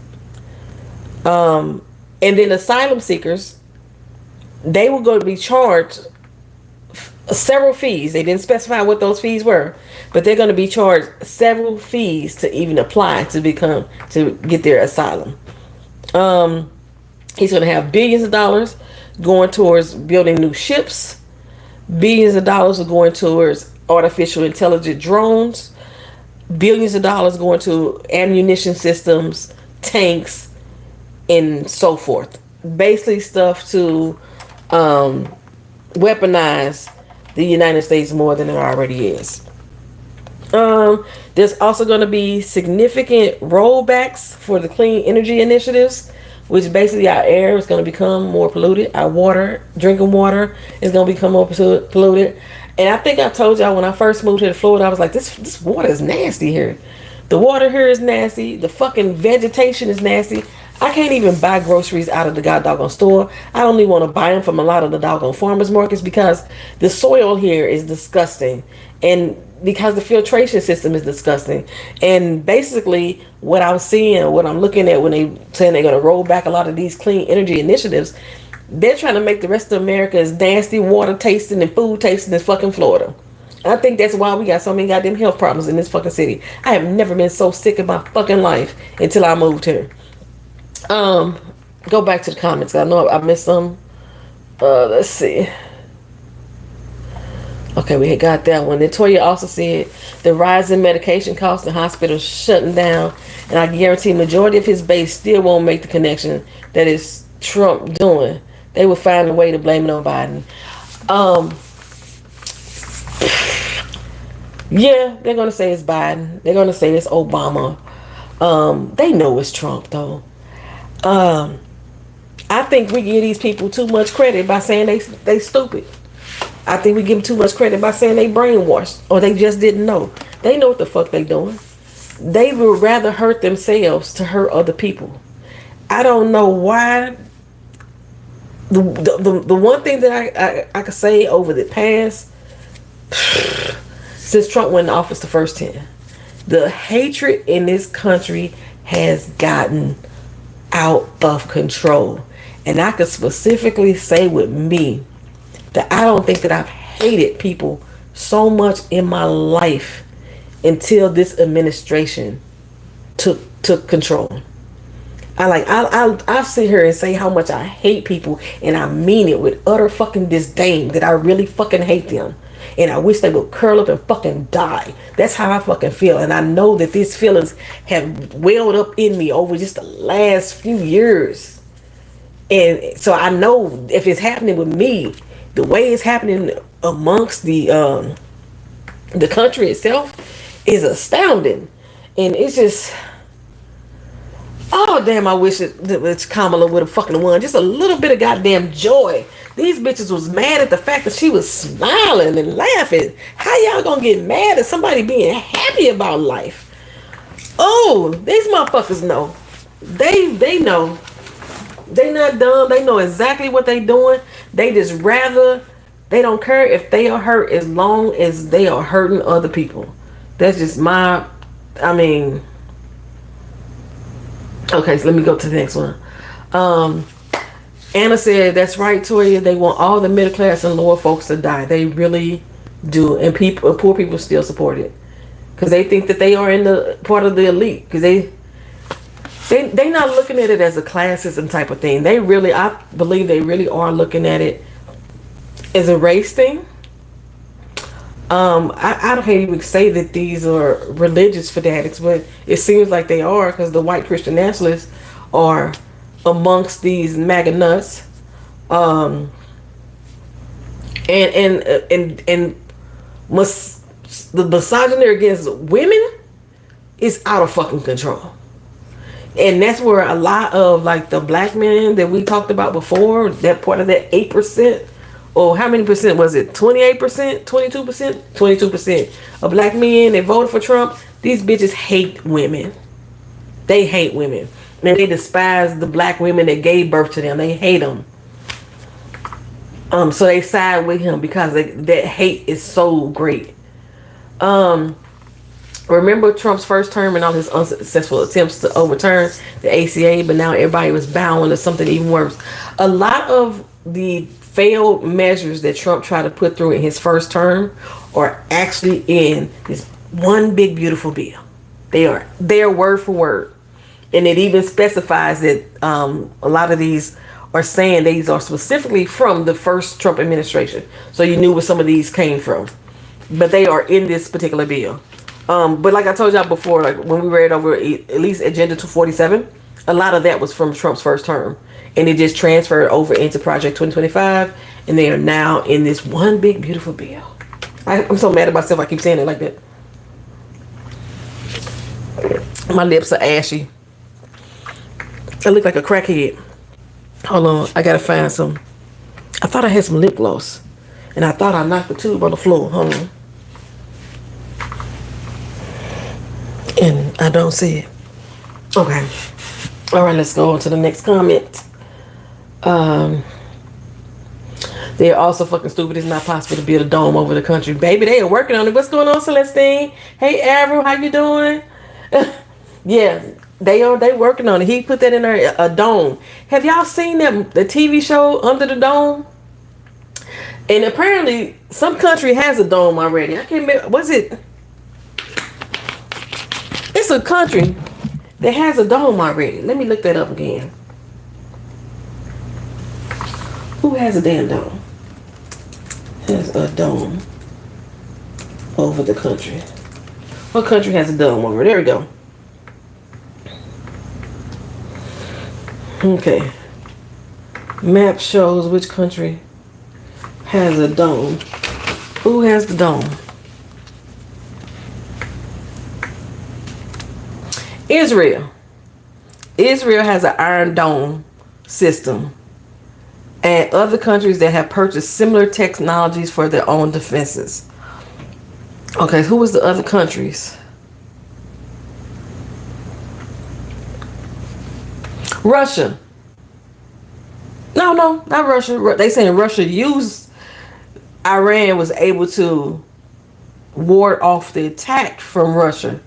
And then asylum seekers, they were going to be charged several fees. They didn't specify what those fees were, but they're going to be charged several fees to even apply to get their asylum. He's going to have billions of dollars going towards building new ships. Billions of dollars are going towards artificial intelligent drones. Billions of dollars going to ammunition systems, tanks, and so forth. Basically stuff to weaponize the United States more than it already is. There's also going to be significant rollbacks for the clean energy initiatives, which basically our air is going to become more polluted. Our water, drinking water, is going to become more polluted. And I think I told y'all when I first moved here to Florida, I was like, this water is nasty here. The water here is nasty. The fucking vegetation is nasty. I can't even buy groceries out of the goddamn store. I only want to buy them from a lot of the doggone farmers markets because the soil here is disgusting. And because the filtration system is disgusting. And basically what I'm seeing, what I'm looking at when they saying they're going to roll back a lot of these clean energy initiatives, they're trying to make the rest of America as nasty water tasting and food tasting as fucking Florida. I think that's why we got so many goddamn health problems in this fucking city. I have never been so sick in my fucking life until I moved here. Go back to the comments. I know I missed some. Let's see. Okay, we had got that one. Then Toya also said the rise in medication costs and hospitals shutting down, and I guarantee majority of his base still won't make the connection that it's Trump doing. They will find a way to blame it on Biden. Yeah, they're gonna say it's Biden. They're gonna say it's Obama. They know it's Trump though. I think we give these people too much credit by saying they stupid. I think we give them too much credit by saying they brainwashed or they just didn't know. They know what the fuck they doing. They would rather hurt themselves to hurt other people. I don't know why. The one thing that I could say over the past since Trump went in office the first 10, the hatred in this country has gotten out of control. And I could specifically say with me that I don't think that I've hated people so much in my life until this administration took control. I'll sit here and say how much I hate people, and I mean it with utter fucking disdain that I really fucking hate them. And I wish they would curl up and fucking die. That's how I fucking feel. And I know that these feelings have welled up in me over just the last few years. And so I know if it's happening with me, the way it's happening amongst the country itself is astounding. And it's just, oh damn, I wish that Kamala would have fucking won. Just a little bit of goddamn joy. These bitches was mad at the fact that she was smiling and laughing. How y'all gonna get mad at somebody being happy about life? Oh, these motherfuckers know. They know. They not dumb. They know exactly what they doing. They just rather, they don't care if they are hurt as long as they are hurting other people. That's just my, okay, so let me go to the next one. Anna said, that's right, Toya. They want all the middle class and lower folks to die. They really do. And poor people still support it. Because they think that they are in the part of the elite. Because they not looking at it as a classism type of thing. They really, I believe they really are looking at it as a race thing. I don't even say that these are religious fanatics, but it seems like they are, because the white Christian nationalists are amongst these MAGA nuts, the misogyny against women is out of fucking control. And that's where a lot of like the black men that we talked about before, that part of that 8%, or how many percent was it? 28%, 22%, 22% of black men that voted for Trump. These bitches hate women. They hate women. And they despise the black women that gave birth to them. They hate them. So they side with him because that hate is so great. Remember Trump's first term and all his unsuccessful attempts to overturn the ACA, but now everybody was bound to something even worse. A lot of the failed measures that Trump tried to put through in his first term are actually in this one big beautiful bill. They are word for word. And it even specifies that a lot of these are saying these are specifically from the first Trump administration. So you knew where some of these came from. But they are in this particular bill. But like I told y'all before, like when we read over at least Agenda 247, a lot of that was from Trump's first term. And it just transferred over into Project 2025. And they are now in this one big beautiful bill. I'm so mad at myself I keep saying it like that. My lips are ashy. I look like a crackhead. Hold on, I gotta find some. I thought I had some lip gloss. And I thought I knocked the tube on the floor. Hold on. And I don't see it. Okay. Alright, let's go on to the next comment. They're also fucking stupid. It's not possible to build a dome over the country. Baby, they are working on it. What's going on, Celestine? Hey, Avril, how you doing? Yeah, they working on it. He put that in there, a dome. Have y'all seen the TV show Under the Dome? And apparently, some country has a dome already. I can't remember. Was it? It's a country that has a dome already. Let me look that up again. Who has a damn dome? Has a dome. over the country. What country has a dome over? There we go. Okay. Map shows which country has a dome. Who has the dome? Israel. Israel has an iron dome system. And other countries that have purchased similar technologies for their own defenses. Okay, who was the other countries? Russia. No, not Russia. They saying Russia used Iran was able to ward off the attack from Russia.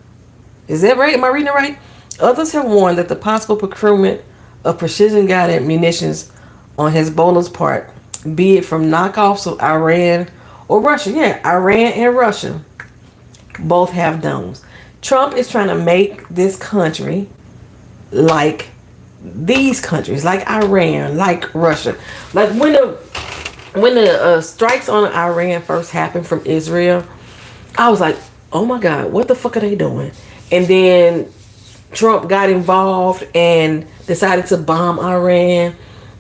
Is that right? Am I reading it right? Others have warned that the possible procurement of precision-guided munitions on Hezbollah's part, be it from knockoffs of Iran or Russia. Yeah, Iran and Russia both have domes. Trump is trying to make this country like these countries, like Iran, like Russia. Like when the strikes on Iran first happened from Israel, I was like, oh my God, what the fuck are they doing? And then Trump got involved and decided to bomb Iran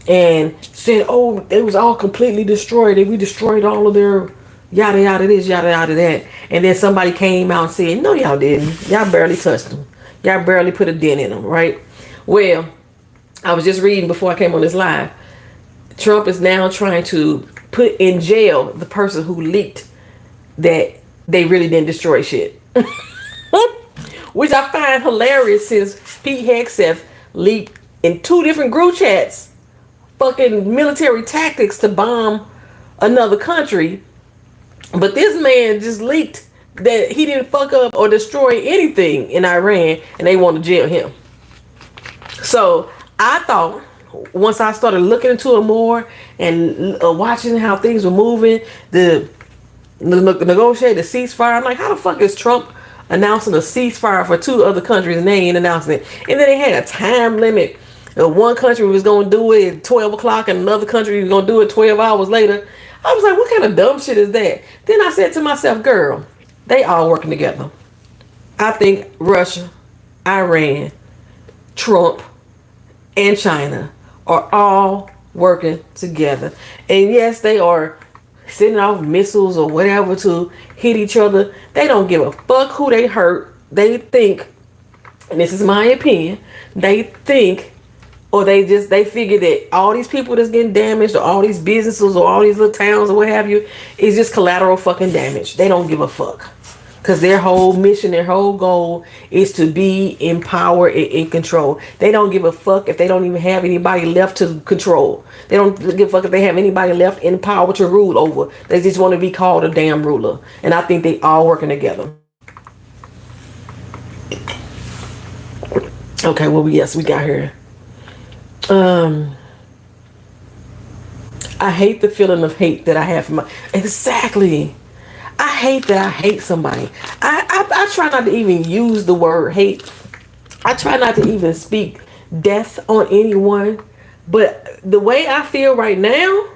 and said, oh, it was all completely destroyed. And we destroyed all of their yada yada this, yada yada that. And then somebody came out and said, no, y'all didn't. Y'all barely touched them. Y'all barely put a dent in them, right? Well, I was just reading before I came on this live. Trump is now trying to put in jail the person who leaked that they really didn't destroy shit. Which I find hilarious since Pete Hegseth leaked in 2 different group chats fucking military tactics to bomb another country. But this man just leaked that he didn't fuck up or destroy anything in Iran and they want to jail him. So I thought once I started looking into it more and watching how things were moving, the negotiate the ceasefire, I'm like, how the fuck is Trump announcing a ceasefire for 2 other countries and they ain't announcing it? And then they had a time limit. One country was going to do it at 12 o'clock and another country was going to do it 12 hours later. I was like, what kind of dumb shit is that? Then I said to myself, girl, they all working together. I think Russia, Iran, Trump, and China are all working together. And yes, they are sending off missiles or whatever to hit each other. They don't give a fuck who they hurt. They think, and this is my opinion, they think, or they figure that all these people that's getting damaged or all these businesses or all these little towns or what have you is just collateral fucking damage. They don't give a fuck. Because their whole mission, their whole goal is to be in power and in control. They don't give a fuck if they don't even have anybody left to control. They don't give a fuck if they have anybody left in power to rule over. They just want to be called a damn ruler. And I think they all working together. Okay, well, we got here. I hate the feeling of hate that I have for my... Exactly. I hate that I hate somebody. I try not to even use the word hate. I try not to even speak death on anyone. But the way I feel right now,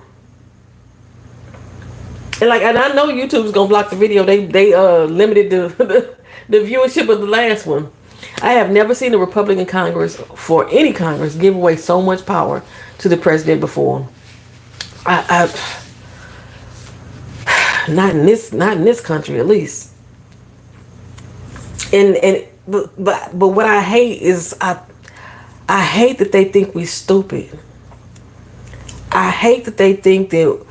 and I know YouTube's gonna block the video. They limited the viewership of the last one. I have never seen a Republican Congress, for any Congress, give away so much power to the president before. Not in this country, at least. But what I hate is I hate that they think we stupid. I hate that they think that,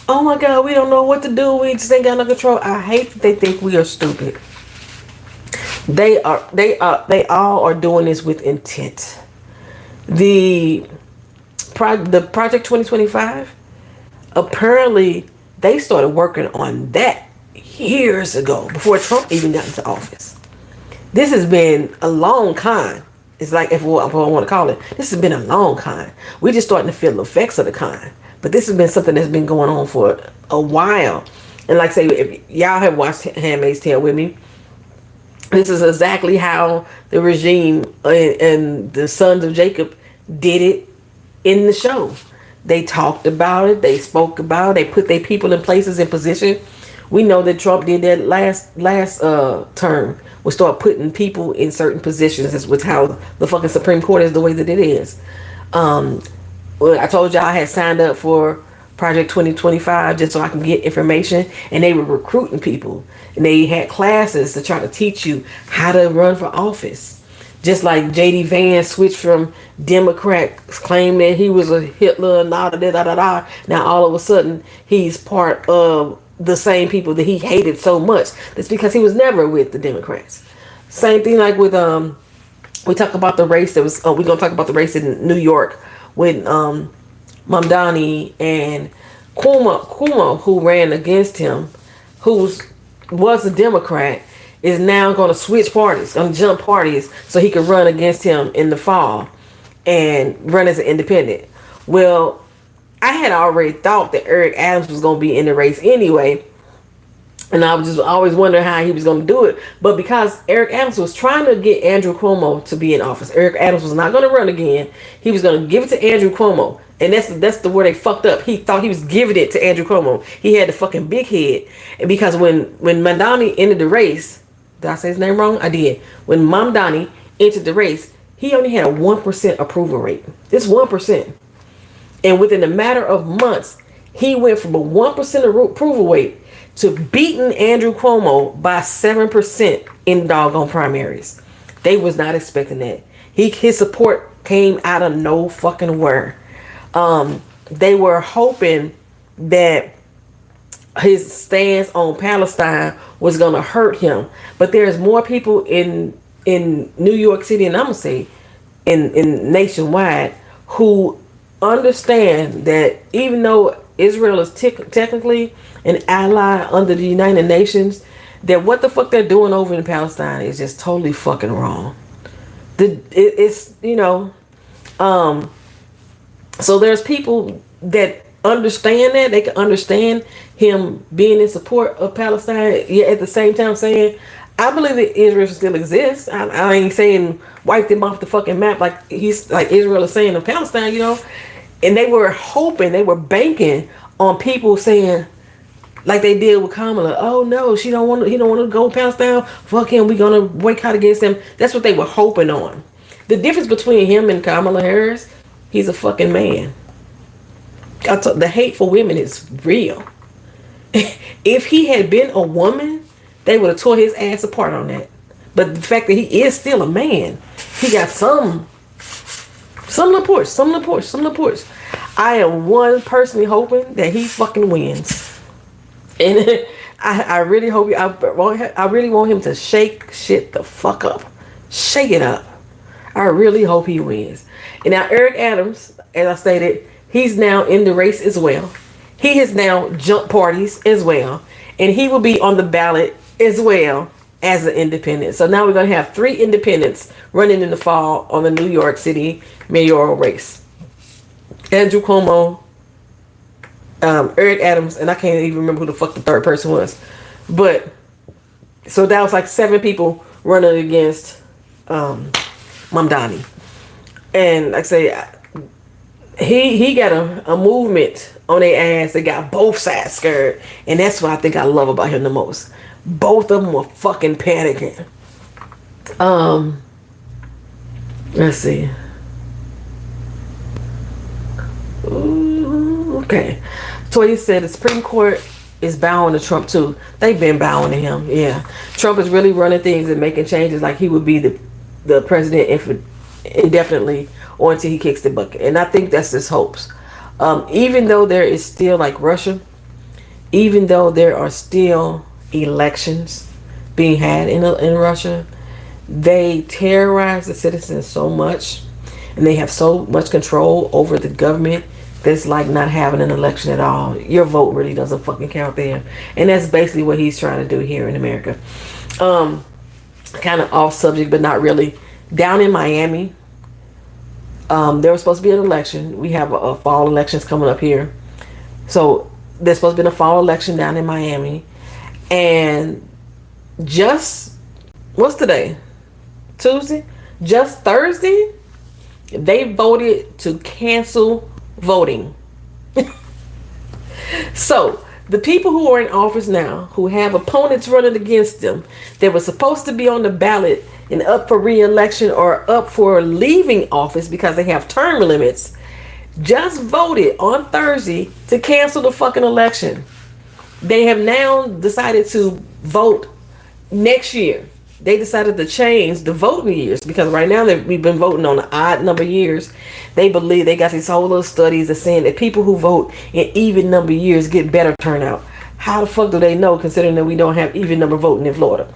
oh my God, we don't know what to do. We just ain't got no control. I hate that they think we are stupid. They all are doing this with intent. The Project 2025, apparently they started working on that years ago, before Trump even got into office. This has been a long con. It's like, if I want to call it, this has been a long con. We're just starting to feel the effects of the con. But this has been something that's been going on for a while. And like I say, if y'all have watched Handmaid's Tale with me, this is exactly how the regime and the sons of Jacob did it in the show. They talked about it. They spoke about it. They put their people in places in position We know that Trump did that last term. We start putting people in certain positions. That's with how the fucking Supreme Court is the way that it is. Well, I told y'all I had signed up for Project 2025 just so I can get information, and they were recruiting people, and they had classes to try to teach you how to run for office. Just like J.D. Vance switched from Democrat, claimed that he was a Hitler and da da da da da. Now all of a sudden he's part of the same people that he hated so much. That's because he was never with the Democrats. Same thing like with we talk about the race that was. We're gonna talk about the race in New York with Mamdani and Cuomo, who ran against him, who was a Democrat, is now going to switch parties, going to jump parties so he could run against him in the fall and run as an independent. Well, I had already thought that Eric Adams was going to be in the race anyway, and I was just always wondering how he was going to do it. But because Eric Adams was trying to get Andrew Cuomo to be in office, Eric Adams was not going to run again. He was going to give it to Andrew Cuomo. And that's the where they fucked up. He thought he was giving it to Andrew Cuomo. He had the fucking big head. And because when Mamdani entered the race, did I say his name wrong? I did. When Mamdani entered the race, he only had a 1% approval rate. It's 1%. And within a matter of months, he went from a 1% approval rate to beating Andrew Cuomo by 7% in doggone primaries. They was not expecting that. His support came out of no fucking where. They were hoping that his stance on Palestine was going to hurt him. But there's more people in New York City, and I'm going to say in nationwide, who understand that even though Israel is technically an ally under the United Nations, that what the fuck they're doing over in Palestine is just totally fucking wrong. It's, so there's people that understand that. They can understand him being in support of Palestine, yet at the same time saying, I believe that Israel still exists. I ain't saying wipe them off the fucking map like Israel is saying in Palestine, And they were hoping, they were banking on people saying, like they did with Kamala, oh no, he don't want to go to Palestine. Fuck him, we're gonna boycott against him. That's what they were hoping on. The difference between him and Kamala Harris, he's a fucking man. The hate for women is real. If he had been a woman, they would have tore his ass apart on that. But the fact that he is still a man, he got some reports. I am personally hoping that he fucking wins. And I really hope, I really want him to shake shit the fuck up. Shake it up. I really hope he wins. And now Eric Adams, as I stated, he's now in the race as well. He has now jumped parties as well. And he will be on the ballot as well as an independent. So now we're going to have 3 independents running in the fall on the New York City mayoral race. Andrew Cuomo, Eric Adams, and I can't even remember who the fuck the third person was. But, so that was like 7 people running against Mamdani. And like I say, he got a movement on their ass that got both sides scared. And that's what I think I love about him the most. Both of them were fucking panicking. Let's see. Ooh, okay. Toya said the Supreme Court is bowing to Trump too. They've been bowing to him. Yeah. Trump is really running things and making changes like he would be the president indefinitely or until he kicks the bucket. And I think that's his hopes. Even though there is still like Russia, even though there are still elections being had in Russia, they terrorize the citizens so much and they have so much control over the government that's like not having an election at all. Your vote really doesn't fucking count there. And that's basically what he's trying to do here in America. Kind of off subject, but not really. Down in Miami, there was supposed to be an election. We have a fall elections coming up here. So there's supposed to be a fall election down in Miami. And just, what's today? Tuesday? Just Thursday, they voted to cancel voting. So The people who are in office now, who have opponents running against them, that were supposed to be on the ballot and up for re-election or up for leaving office because they have term limits, just voted on Thursday to cancel the fucking election. They have now decided to vote next year. They decided to change the voting years because right now we've been voting on an odd number of years. They believe they got these whole little studies that saying that people who vote in even number years get better turnout. How the fuck do they know, considering that we don't have even number voting in Florida?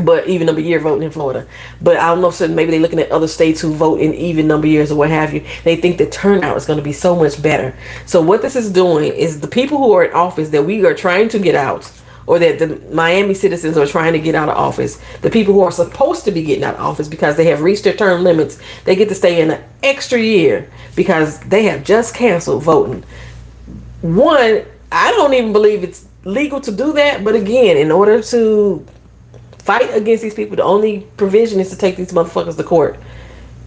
But even number year voting in Florida. But I don't know if maybe they're looking at other states who vote in even number years or what have you. They think the turnout is going to be so much better. So what this is doing is the people who are in office that we are trying to get out, or that the Miami citizens are trying to get out of office, the people who are supposed to be getting out of office because they have reached their term limits, they get to stay in an extra year because they have just canceled voting. One, I don't even believe it's legal to do that. But again, in order to fight against these people, the only provision is to take these motherfuckers to court.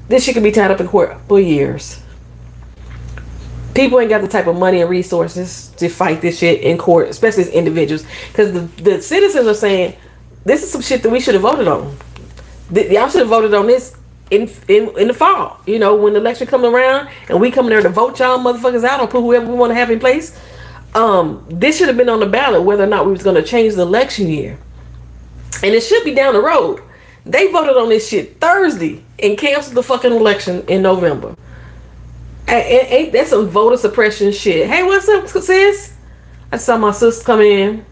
This shit can be tied up in court for years. People ain't got the type of money and resources to fight this shit in court, especially as individuals, because the citizens are saying this is some shit that we should have voted on. Y'all should have voted on this in the fall. You know, when the election come around and we come there to vote y'all motherfuckers out or put whoever we want to have in place. This should have been on the ballot whether or not we was going to change the election year, and it should be down the road. They voted on this shit Thursday and canceled the fucking election in November. Ain't that some voter suppression shit? Hey, what's up, sis? I saw my sister come in.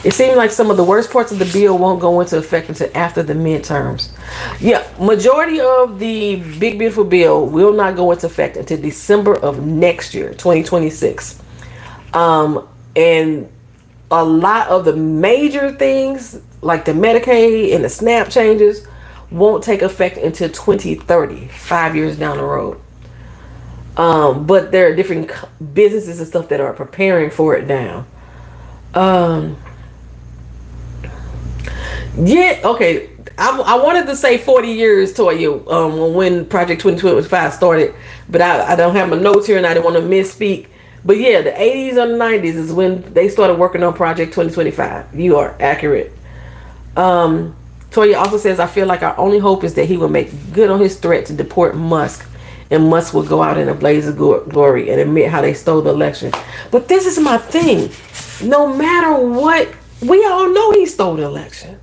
It seems like some of the worst parts of the bill won't go into effect until after the midterms. Yeah, majority of the big beautiful bill will not go into effect until December of next year, 2026. And a lot of the major things like the Medicaid and the Snap changes won't take effect until 2030, 5 years down the road. But there are different businesses and stuff that are preparing for it now. Yeah, okay. I wanted to say 40 years, Toya, when Project 2025 started, but I don't have my notes here and I didn't want to misspeak. But yeah, the 80s or the 90s is when they started working on Project 2025. You are accurate. Toya also says, I feel like our only hope is that he will make good on his threat to deport Musk, and Musk will go out in a blaze of glory and admit how they stole the election. But this is my thing. No matter what, we all know he stole the election.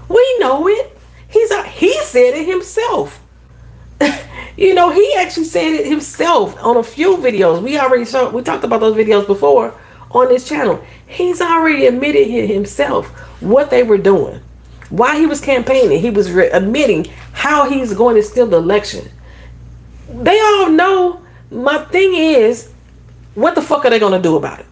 We know it. He said it himself. You know, he actually said it himself on a few videos. We talked about those videos before on this channel. He's already admitted himself what they were doing. While he was campaigning, he was admitting how he's going to steal the election. They all know. My thing is, what the fuck are they going to do about it?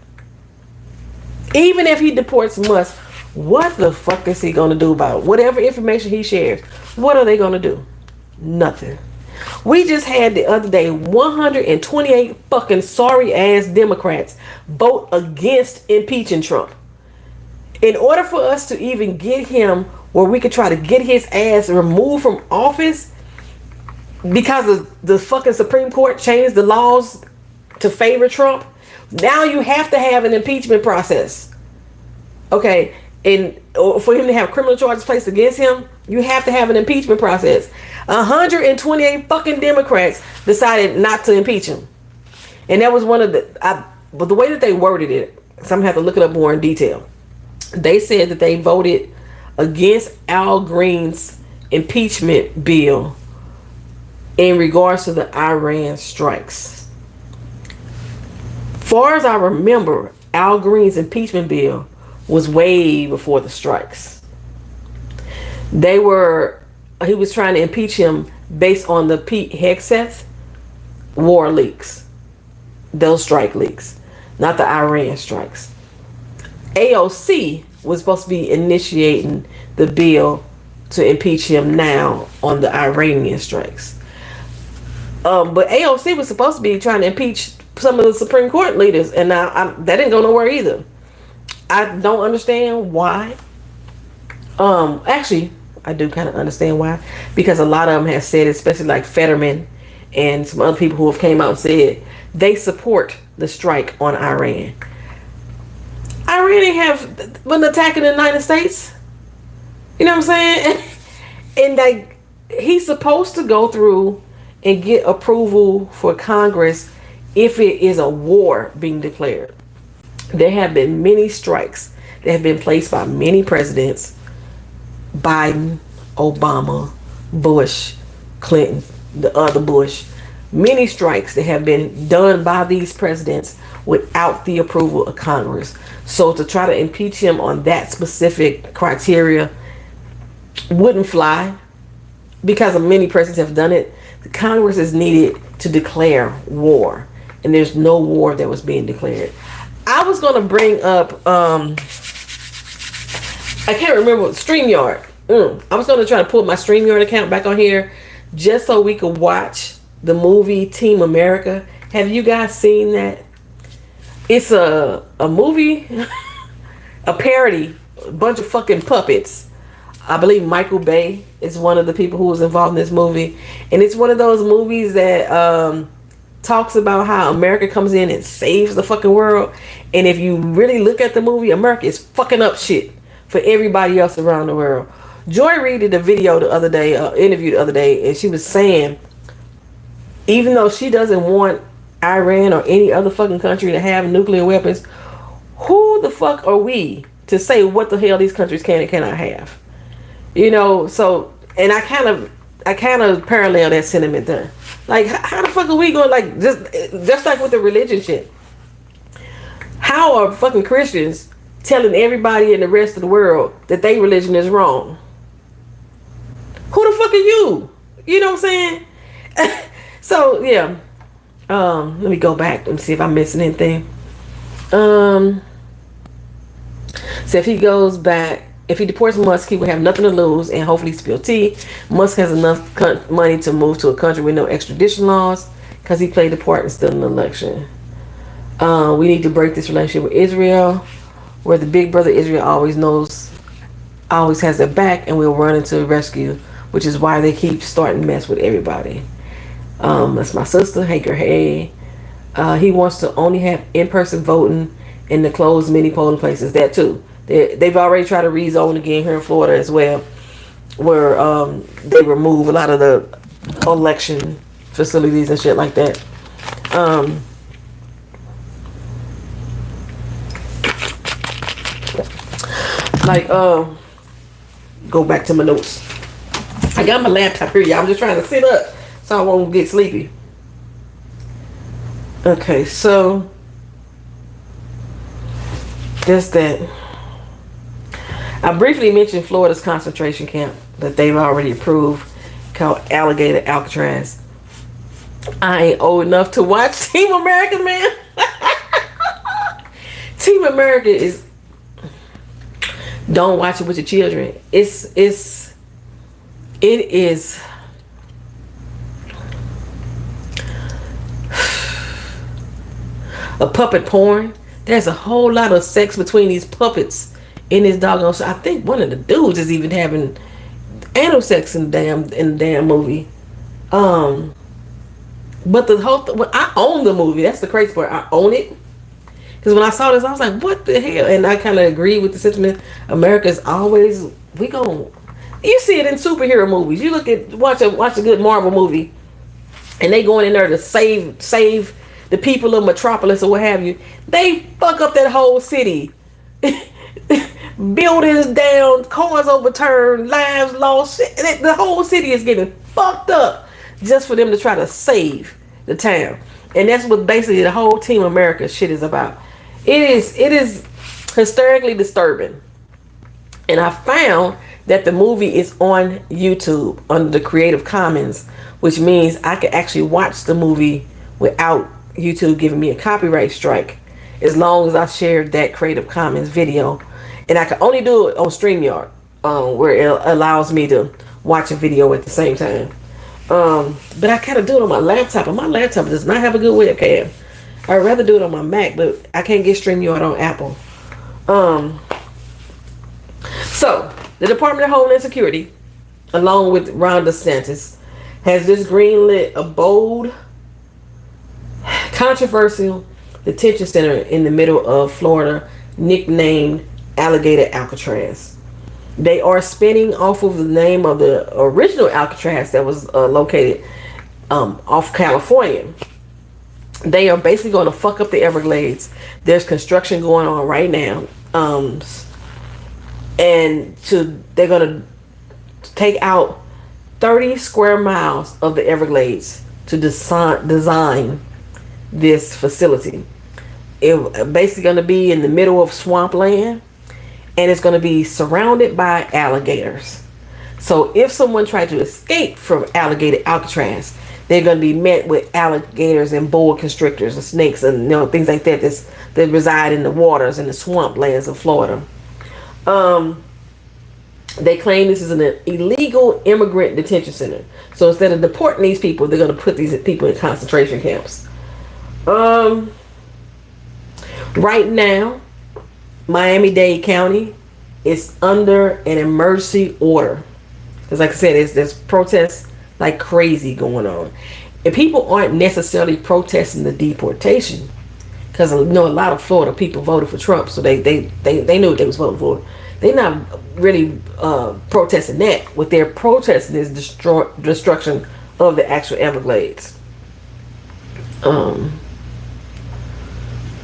Even if he deports Musk, what the fuck is he going to do about it? Whatever information he shares, what are they going to do? Nothing. We just had the other day 128 fucking sorry ass Democrats vote against impeaching Trump. In order for us to even get him where we could try to get his ass removed from office, because of the fucking Supreme Court changed the laws to favor Trump, now you have to have an impeachment process. Okay, and for him to have criminal charges placed against him, you have to have an impeachment process. 128 fucking Democrats decided not to impeach him. And that was one of but the way that they worded it, so I'm gonna have to look it up more in detail. They said that they voted against Al Green's impeachment bill in regards to the Iran strikes. Far as I remember, Al Green's impeachment bill was way before the strikes. He was trying to impeach him based on the Pete Hegseth war leaks, those strike leaks, not the Iran strikes. AOC was supposed to be initiating the bill to impeach him now on the Iranian strikes. But AOC was supposed to be trying to impeach some of the Supreme Court leaders, and that didn't go nowhere either. I don't understand why. Actually, I do kind of understand why, because a lot of them have said, especially like Fetterman and some other people who have came out and said they support the strike on Iran. Iran ain't have been attacking the United States. You know what I'm saying? And like, he's supposed to go through and get approval for Congress if it is a war being declared. There have been many strikes that have been placed by many presidents: Biden, Obama, Bush, Clinton, the other Bush. Many strikes that have been done by these presidents without the approval of Congress. So to try to impeach him on that specific criteria wouldn't fly, because many presidents have done it. The Congress is needed to declare war, and there's no war that was being declared. I was going to bring up, I can't remember, StreamYard. I was going to try to pull my StreamYard account back on here just so we could watch the movie Team America. Have you guys seen that? It's a movie, a parody, a bunch of fucking puppets. I believe Michael Bay is one of the people who was involved in this movie. And it's one of those movies that talks about how America comes in and saves the fucking world. And if you really look at the movie, America is fucking up shit for everybody else around the world. Joy Reid did a video the other day, interview the other day, and she was saying, even though she doesn't want Iran or any other fucking country to have nuclear weapons, who the fuck are we to say what the hell these countries can and cannot have? You know, so, and I kind of parallel that sentiment there. Like, how the fuck are we going, like, just like with the religion shit? How are fucking Christians telling everybody in the rest of the world that their religion is wrong? Who the fuck are you? You know what I'm saying? So, yeah. Let me go back and see if I'm missing anything. So if he goes back, if he deports Musk, he will have nothing to lose and hopefully spill tea. Musk has enough money to move to a country with no extradition laws because he played the part and still in the election. We need to break this relationship with Israel, where the big brother Israel always has their back and will run into rescue, which is why they keep starting to mess with everybody. That's my sister. Hey girl, hey. He wants to only have in-person voting in the closed mini polling places. That too. They've already tried to rezone again here in Florida as well, where they remove a lot of the election facilities and shit like that. Go back to my notes. I got my laptop here, y'all. I'm just trying to sit up so I won't get sleepy. Okay, so just that. I briefly mentioned Florida's concentration camp that they've already approved, called Alligator Alcatraz. I ain't old enough to watch Team America, man. Team America is, don't watch it with your children. It is a puppet porn. There's a whole lot of sex between these puppets in this doggone show. I think one of the dudes is even having anal sex in the damn movie. But the whole I own the movie. That's the crazy part. I own it. Because when I saw this, I was like, what the hell? And I kind of agree with the sentiment. America's always, you see it in superhero movies. You watch a good Marvel movie, and they going in there to save the people of Metropolis or what have you. They fuck up that whole city. Buildings down, cars overturned, lives lost. The whole city is getting fucked up just for them to try to save the town. And that's what basically the whole Team America shit is about. It is hysterically disturbing. And I found that the movie is on YouTube under the Creative Commons, which means I can actually watch the movie without YouTube giving me a copyright strike, as long as I shared that Creative Commons video. And I can only do it on StreamYard, where it allows me to watch a video at the same time. But I kind of do it on my laptop, and my laptop does not have a good webcam. I'd rather do it on my Mac, but I can't get StreamYard on Apple. So, the Department of Homeland Security, along with Ron DeSantis, has just greenlit a bold controversial detention center in the middle of Florida, nicknamed Alligator Alcatraz. They are spinning off of the name of the original Alcatraz that was located off California. They are basically going to fuck up the Everglades. There's construction going on right now, and they're going to take out 30 square miles of the Everglades to design this facility. It's basically going to be in the middle of swampland, and it's going to be surrounded by alligators. So if someone tried to escape from Alligator Alcatraz, they're going to be met with alligators and boa constrictors and snakes and things like that that reside in the waters and the swamplands of Florida. They claim this is an illegal immigrant detention center. So instead of deporting these people, they're going to put these people in concentration camps. Right now, Miami-Dade County is under an emergency order. Because like I said, there's protests like crazy going on. And people aren't necessarily protesting the deportation. Because a lot of Florida people voted for Trump, so they knew what they was voting for. They're not really protesting that. What they're protesting is destruction of the actual Everglades.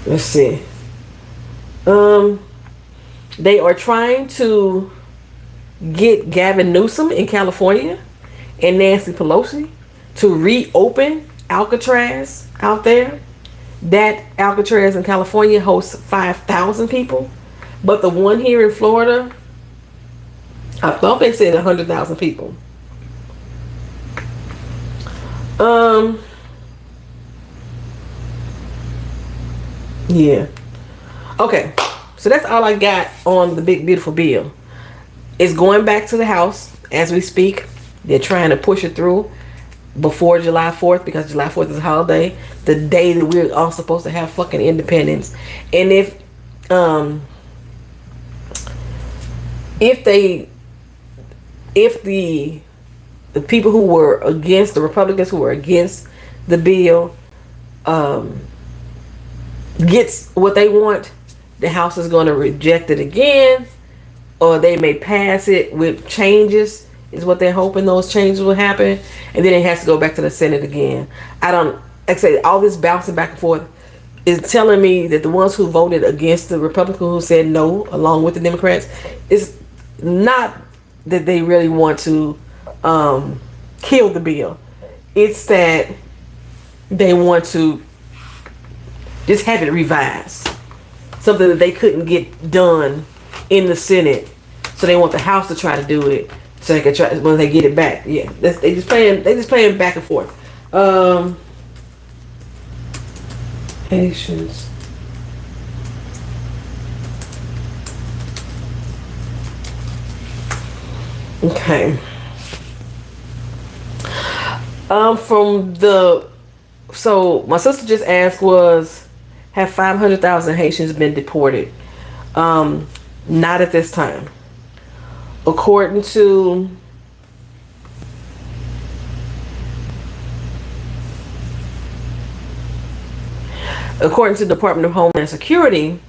Let's see. They are trying to get Gavin Newsom in California and Nancy Pelosi to reopen Alcatraz out there. That Alcatraz in California hosts 5,000 people. But the one here in Florida, I thought they said 100,000 people. Yeah. Okay. So that's all I got on the big beautiful bill. It's going back to the House as we speak. They're trying to push it through before July 4th because July 4th is a holiday, the day that we're all supposed to have fucking independence. And if the people who were against, the Republicans who were against the bill gets what they want, the House is going to reject it again, or they may pass it with changes, is what they're hoping those changes will happen, and then it has to go back to the Senate again. Like I say, all this bouncing back and forth is telling me that the ones who voted against the Republican who said no, along with the Democrats, is not that they really want to kill the bill. It's that they want to just have it revised. Something that they couldn't get done in the Senate. So they want the House to try to do it so they can try when they get it back. Yeah. They just playing back and forth. Haitians. Okay. So my sister just asked have 500,000 Haitians been deported? Not at this time. According to the Department of Homeland Security,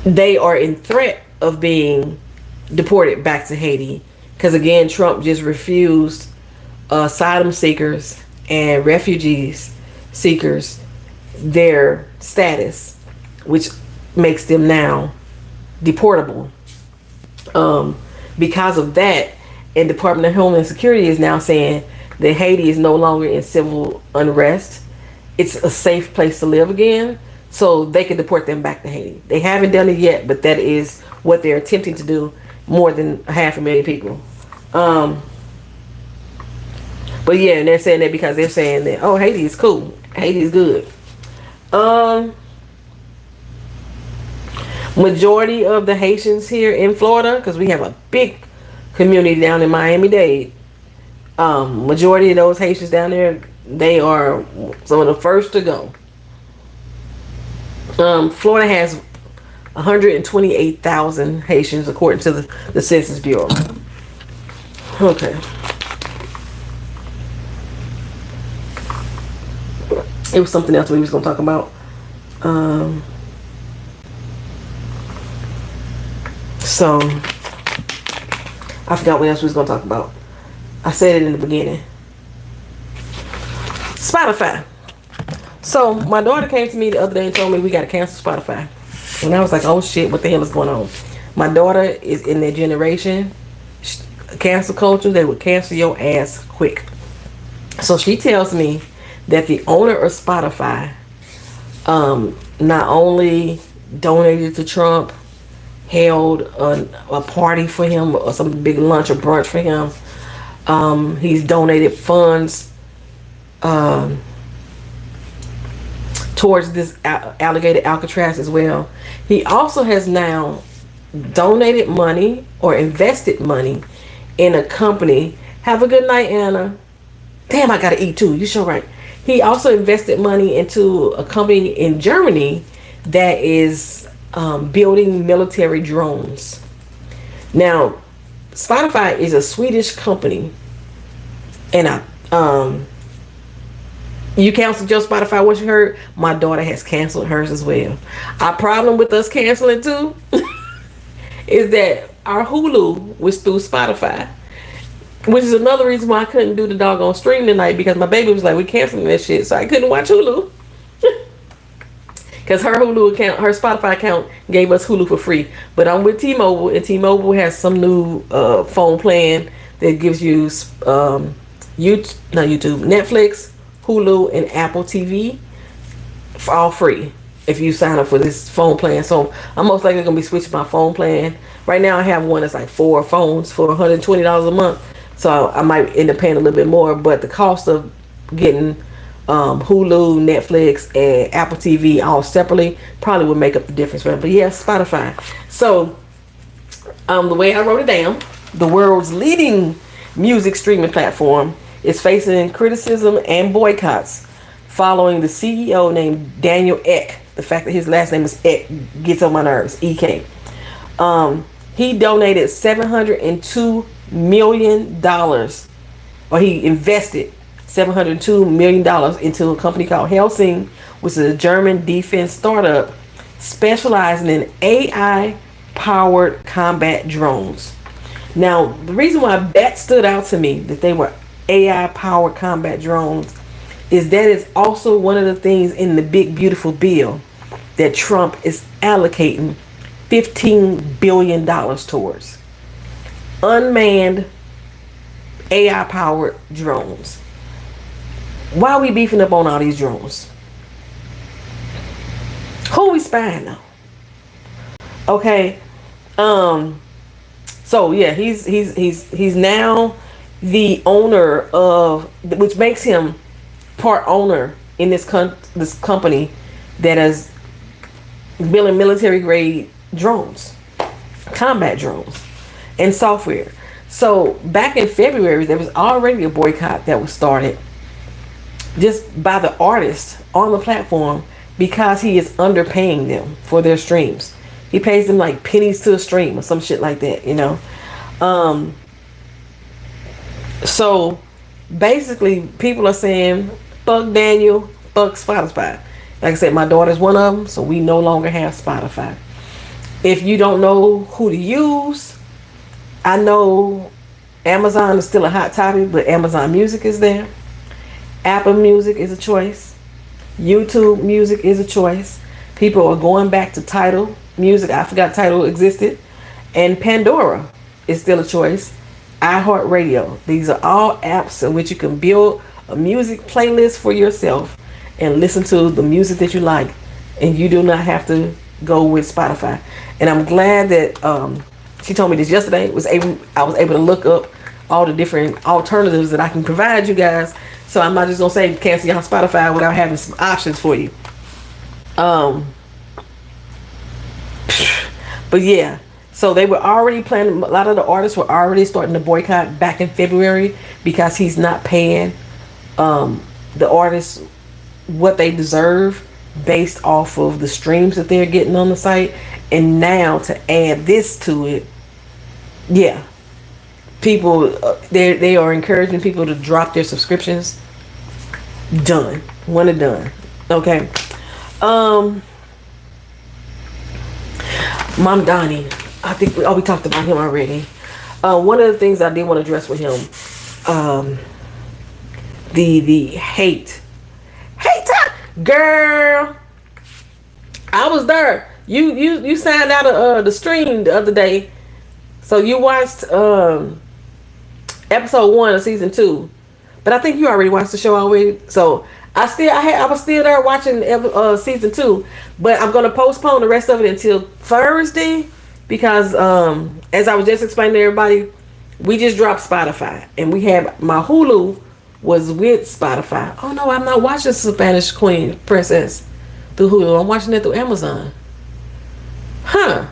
they are in threat of being deported back to Haiti because again Trump just refused asylum seekers and refugees seekers their status, which makes them now deportable. Because of that, and Department of Homeland Security is now saying that Haiti is no longer in civil unrest. It's a safe place to live again, so they can deport them back to Haiti. They haven't done it yet, but that is what they're attempting to do. More than 500,000 people. But yeah, and they're saying that because they're saying that, oh, Haiti is cool. Haiti is good. Majority of the Haitians here in Florida, because we have a big community down in Miami-Dade. Majority of those Haitians down there, they are some of the first to go. Florida has 128,000 Haitians according to the Census Bureau. Okay. It was something else we was gonna talk about. So I forgot what else we was gonna talk about. I said it in the beginning. Spotify. So my daughter came to me the other day and told me we gotta cancel Spotify. And I was like, oh shit, what the hell is going on? My daughter is in their generation. Cancel culture, they would cancel your ass quick. So she tells me that the owner of Spotify not only donated to Trump, held a party for him or some big lunch or brunch for him. He's donated funds towards this Alligator Alcatraz as well. He also has now donated money or invested money in a company. Have a good night, Anna. Damn, I gotta eat too. You sure right. He also invested money into a company in Germany that is building military drones. Now, Spotify is a Swedish company, and you canceled your Spotify. What you heard? My daughter has canceled hers as well. Our problem with us canceling too is that our Hulu was through Spotify, which is another reason why I couldn't do the doggone stream tonight, because my baby was like, we canceling that shit, so I couldn't watch Hulu. Because her Hulu account, her Spotify account gave us Hulu for free. But I'm with T-Mobile, and T-Mobile has some new phone plan that gives you Netflix, Hulu, and Apple TV for all free if you sign up for this phone plan. So I'm most likely going to be switching my phone plan. Right now I have one that's like 4 phones for $120 a month. So I might end up paying a little bit more, but the cost of getting Hulu, Netflix, and Apple TV all separately probably would make up the difference for them. But yeah, Spotify. So the way I wrote it down, the world's leading music streaming platform is facing criticism and boycotts following the CEO named Daniel Ek. The fact that his last name is Ek gets on my nerves. EK. He donated $702 million, or he invested $702 million into a company called Helsing, which is a German defense startup specializing in AI-powered combat drones. Now, the reason why that stood out to me, that they were AI-powered combat drones, is that is also one of the things in the big, beautiful bill that Trump is allocating $15 billion towards. Unmanned AI-powered drones. Why are we beefing up on all these drones? Who we spying on? Okay. So yeah, he's now the owner of, which makes him part owner in this company that is building military grade drones, combat drones, and software. So back in February, there was already a boycott that was started just by the artists on the platform because he is underpaying them for their streams. He pays them like pennies to a stream or some shit like that, you know. So basically people are saying, fuck Daniel, fuck Spotify. Like I said, my daughter's one of them, so we no longer have Spotify. If you don't know who to use, I know Amazon is still a hot topic, but Amazon Music is there. Apple Music is a choice. YouTube Music is a choice. People are going back to Tidal Music. I forgot Tidal existed. And Pandora is still a choice. iHeartRadio. These are all apps in which you can build a music playlist for yourself and listen to the music that you like. And you do not have to go with Spotify. And I'm glad that she told me this yesterday. I was able to look up all the different alternatives that I can provide you guys. So I'm not just gonna say cancel your Spotify without having some options for you. But yeah, so they were already planning. A lot of the artists were already starting to boycott back in February because he's not paying the artists what they deserve based off of the streams that they're getting on the site. And now to add this to it, yeah, people they are encouraging people to drop their subscriptions. Done. One and done. Okay. Mamdani. I think we talked about him already. One of the things I did want to address with him, the hate, girl. I was there. You signed out of the stream the other day, so you watched episode 1 of season 2, but I think you already watched the show already. So I was still there watching season 2, but I'm gonna postpone the rest of it until Thursday because as I was just explaining to everybody, we just dropped Spotify and we have my Hulu was with Spotify. Oh no, I'm not watching Spanish Queen Princess through Hulu. I'm watching it through Amazon. Huh.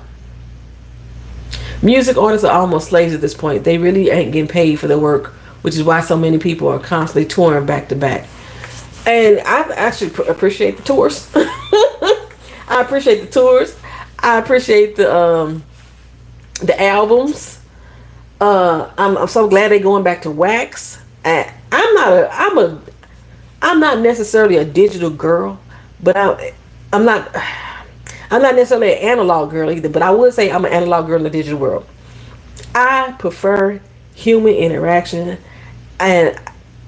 Music artists are almost slaves at this point. They really ain't getting paid for their work, which is why so many people are constantly touring back to back. And I actually appreciate the tours. I appreciate the tours. I appreciate the albums. I'm so glad they're going back to wax. I'm not necessarily a digital girl, but I'm not necessarily an analog girl either, but I would say I'm an analog girl in the digital world. I prefer human interaction, and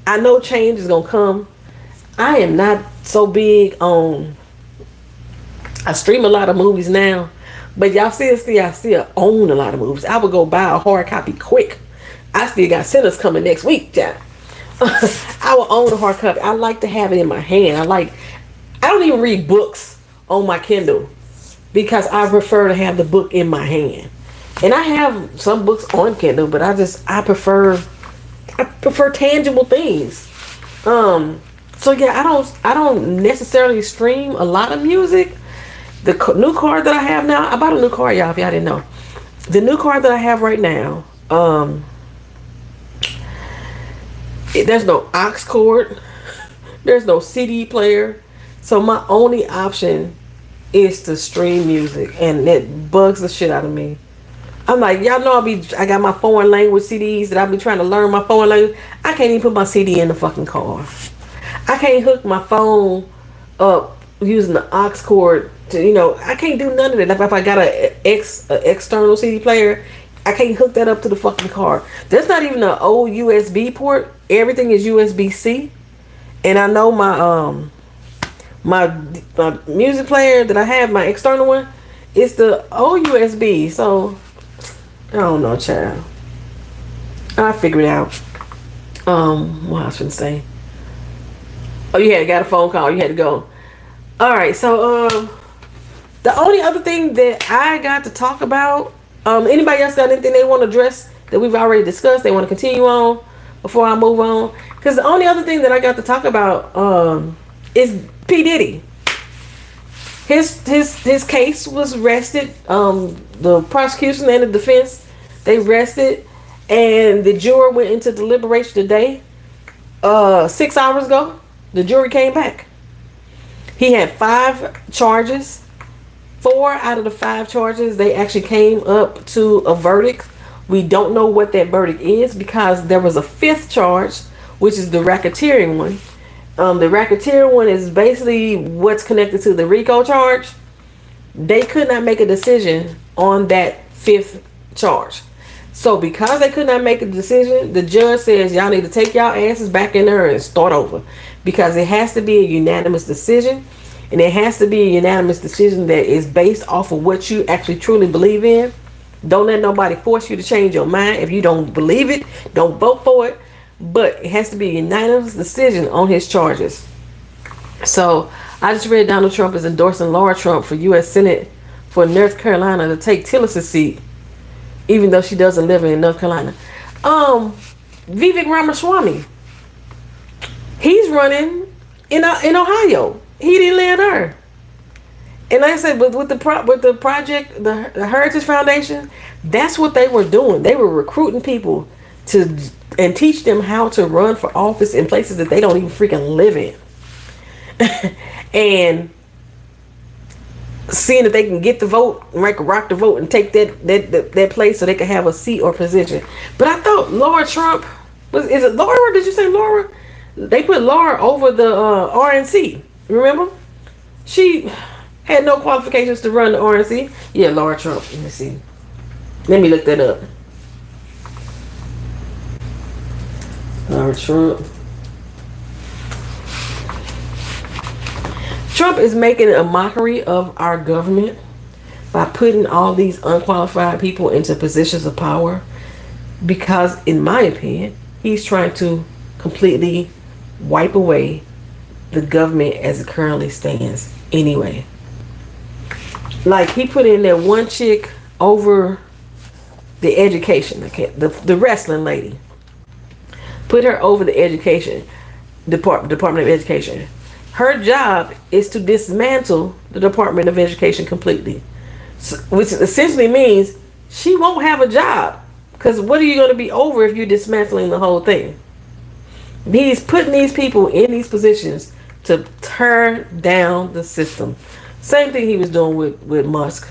I know change is gonna come. I am not so big on. I stream a lot of movies now, but y'all see, I still own a lot of movies. I would go buy a hard copy quick. I still got Sinners coming next week, Jack. I will own a hard copy. I like to have it in my hand. I don't even read books on my Kindle because I prefer to have the book in my hand. And I have some books on Kindle, but I prefer tangible things. So yeah, I don't necessarily stream a lot of music. The new car that I have now, I bought a new car, y'all, if y'all didn't know. The new car that I have right now, there's no aux cord, there's no CD player, so my only option is to stream music, and it bugs the shit out of me. I'm like, y'all know I got my foreign language CDs that I've been trying to learn my foreign language. I can't even put my CD in the fucking car. I can't hook my phone up using the aux cord to, I can't do none of that. Like if I got a external CD player, I can't hook that up to the fucking car. There's not even an old USB port. Everything is USB-C. And I know my music player that I have, my external one, it's the old USB. So I don't know, child. I figured it out. What I was gonna say. Oh, you had got a phone call. You had to go. All right. So, the only other thing that I got to talk about, anybody else got anything they want to address that we've already discussed? They want to continue on before I move on? Because the only other thing that I got to talk about is P. Diddy. His case was rested. The prosecution and the defense, they rested, and the jury went into deliberation today. 6 hours ago. The jury came back. He had 5 charges. 4 out of the 5 charges, they actually came up to a verdict. We don't know what that verdict is because there was a 5th charge, which is the racketeering one. The racketeering one is basically what's connected to the RICO charge. They could not make a decision on that 5th charge. So because they could not make a decision, the judge says y'all need to take y'all asses back in there and start over. Because it has to be a unanimous decision. And it has to be a unanimous decision that is based off of what you actually truly believe in. Don't let nobody force you to change your mind. If you don't believe it, don't vote for it. But it has to be a unanimous decision on his charges. So I just read Donald Trump is endorsing Lara Trump for U.S. Senate for North Carolina to take Tillis' seat, even though she doesn't live in North Carolina. Vivek Ramaswamy, he's running in Ohio. He didn't live there. And like I said, with the project, the Heritage Foundation, that's what they were doing. They were recruiting people and teach them how to run for office in places that they don't even freaking live in. And seeing if they can get the vote, rock the vote, and take that place so they can have a seat or position. But I thought Lara Trump is it Laura? Did you say Laura? They put Lara over the RNC. Remember? She had no qualifications to run the RNC. Yeah, Lara Trump. Let me see. Let me look that up. Lara Trump. Trump is making a mockery of our government by putting all these unqualified people into positions of power because, in my opinion, he's trying to completely wipe away the government as it currently stands anyway. Like, he put in there one chick over the education, the wrestling lady. Put her over the education, Department of Education. Her job is to dismantle the Department of Education completely. So, which essentially means she won't have a job. Because what are you going to be over if you're dismantling the whole thing? He's putting these people in these positions to turn down the system. Same thing he was doing with Musk.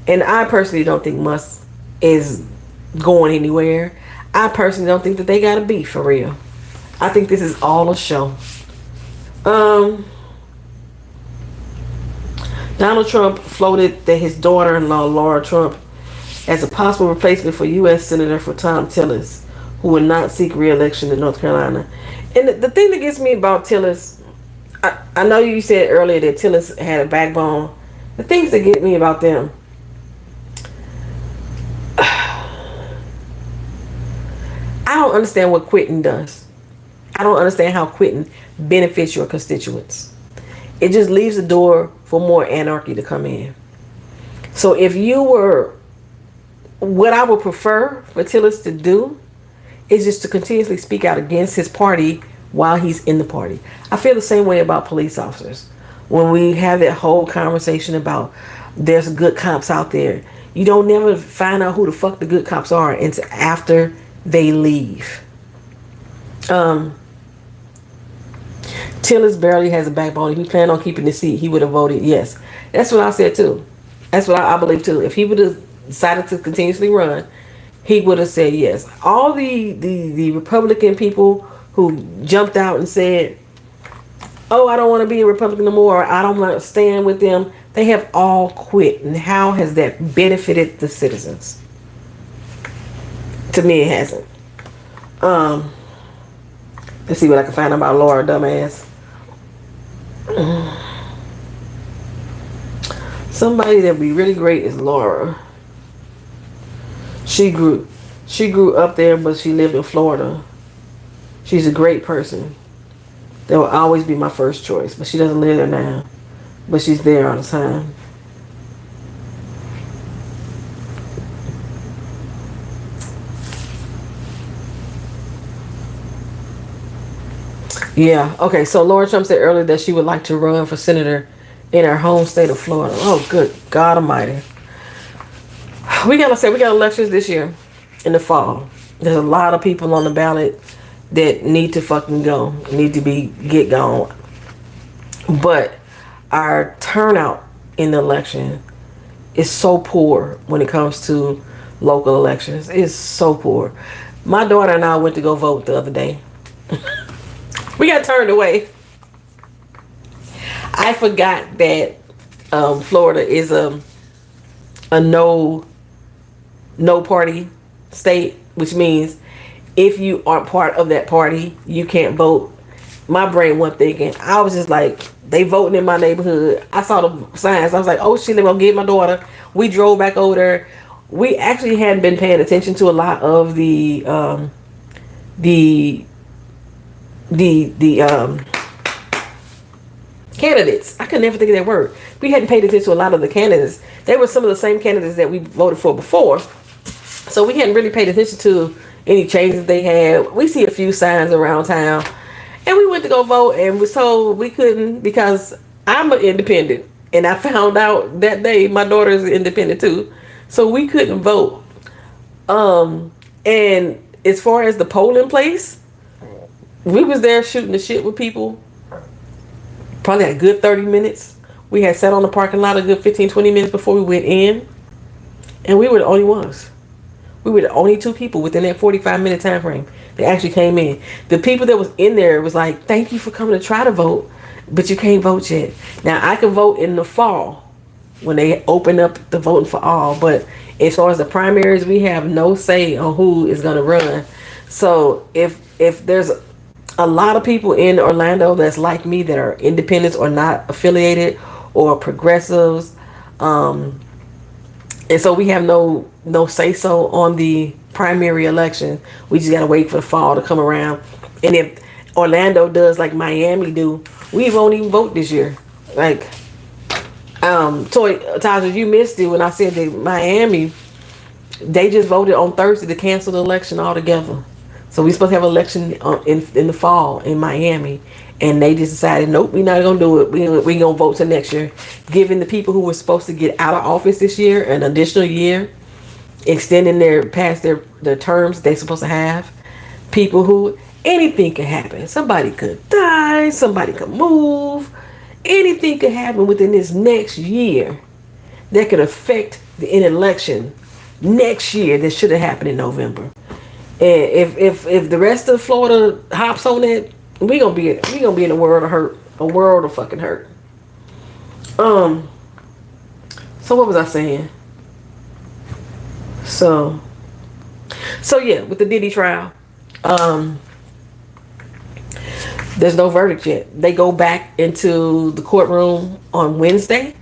And I personally don't think Musk is going anywhere. I personally don't think that they got a beef for real. I think this is all a show. Donald Trump floated that his daughter-in-law, Lara Trump, as a possible replacement for U.S. Senator for Tom Tillis, who would not seek re-election in North Carolina. And the thing that gets me about Tillis, I know you said earlier that Tillis had a backbone. The things that get me about them, I don't understand what quitting does. I don't understand how quitting benefits your constituents. It just leaves the door for more anarchy to come in. So if you were, what I would prefer for Tillis to do is just to continuously speak out against his party while he's in the party. I feel the same way about police officers. When we have that whole conversation about there's good cops out there, you don't never find out who the fuck the good cops are until after they leave. Tillis barely has a backbone. If he planned on keeping the seat, he would have voted yes. That's what I said too. That's what I believe too. If he would have decided to continuously run, he would have said yes. All the Republican people who jumped out and said, oh, I don't want to be a Republican no more, or I don't want to stand with them, they have all quit. And how has that benefited the citizens? To me, it hasn't. Let's see what I can find about Lara, dumbass. Somebody that'd be really great is Lara. She grew up there, but she lived in Florida. She's a great person. That will always be my first choice, but she doesn't live there now. But she's there all the time. Yeah, okay, so Lara Trump said earlier that she would like to run for senator in her home state of Florida. Oh, good God almighty. We got elections this year in the fall. There's a lot of people on the ballot that need to fucking go, need to get gone. But our turnout in the election is so poor when it comes to local elections. It's so poor. My daughter and I went to go vote the other day. We got turned away. I forgot that Florida is a no party state, which means if you aren't part of that party, you can't vote. My brain wasn't thinking. I was just like, they voting in my neighborhood. I saw the signs. I was like, oh shit, they're gonna get my daughter. We drove back over there. We actually hadn't been paying attention to a lot of the candidates. I could never think of that word. We hadn't paid attention to a lot of the candidates. They were some of the same candidates that we voted for before. So we hadn't really paid attention to any changes they had. We see a few signs around town. And we went to go vote and was told we couldn't because I'm an independent. And I found out that day my daughter is independent too. So we couldn't vote. And as far as the polling place, we was there shooting the shit with people. Probably a good 30 minutes. We had sat on the parking lot a good 15, 20 minutes before we went in. And we were the only ones. We were the only 2 people within that 45-minute time frame that actually came in. The people that was in there was like, thank you for coming to try to vote, but you can't vote yet. Now, I can vote in the fall when they open up the voting for all, but as far as the primaries, we have no say on who is going to run. So if there's a lot of people in Orlando that's like me, that are independents or not affiliated or progressives, and so we have no say so on the primary election. We just gotta wait for the fall to come around. And if Orlando does like Miami do, we won't even vote this year. Like, Tasha, you missed it when I said that Miami, they just voted on Thursday to cancel the election altogether. So we supposed to have an election in the fall in Miami, and they just decided, nope, we're not gonna do it. We gonna vote till next year, giving the people who were supposed to get out of office this year an additional year, extending past their terms they're supposed to have. People who, anything could happen. Somebody could die. Somebody could move. Anything could happen within this next year that could affect an election next year that should have happened in November. And if the rest of Florida hops on that, we gonna be in a world of hurt, a world of fucking hurt. So what was I saying? So yeah, with the Diddy trial, there's no verdict yet. They go back into the courtroom on Wednesday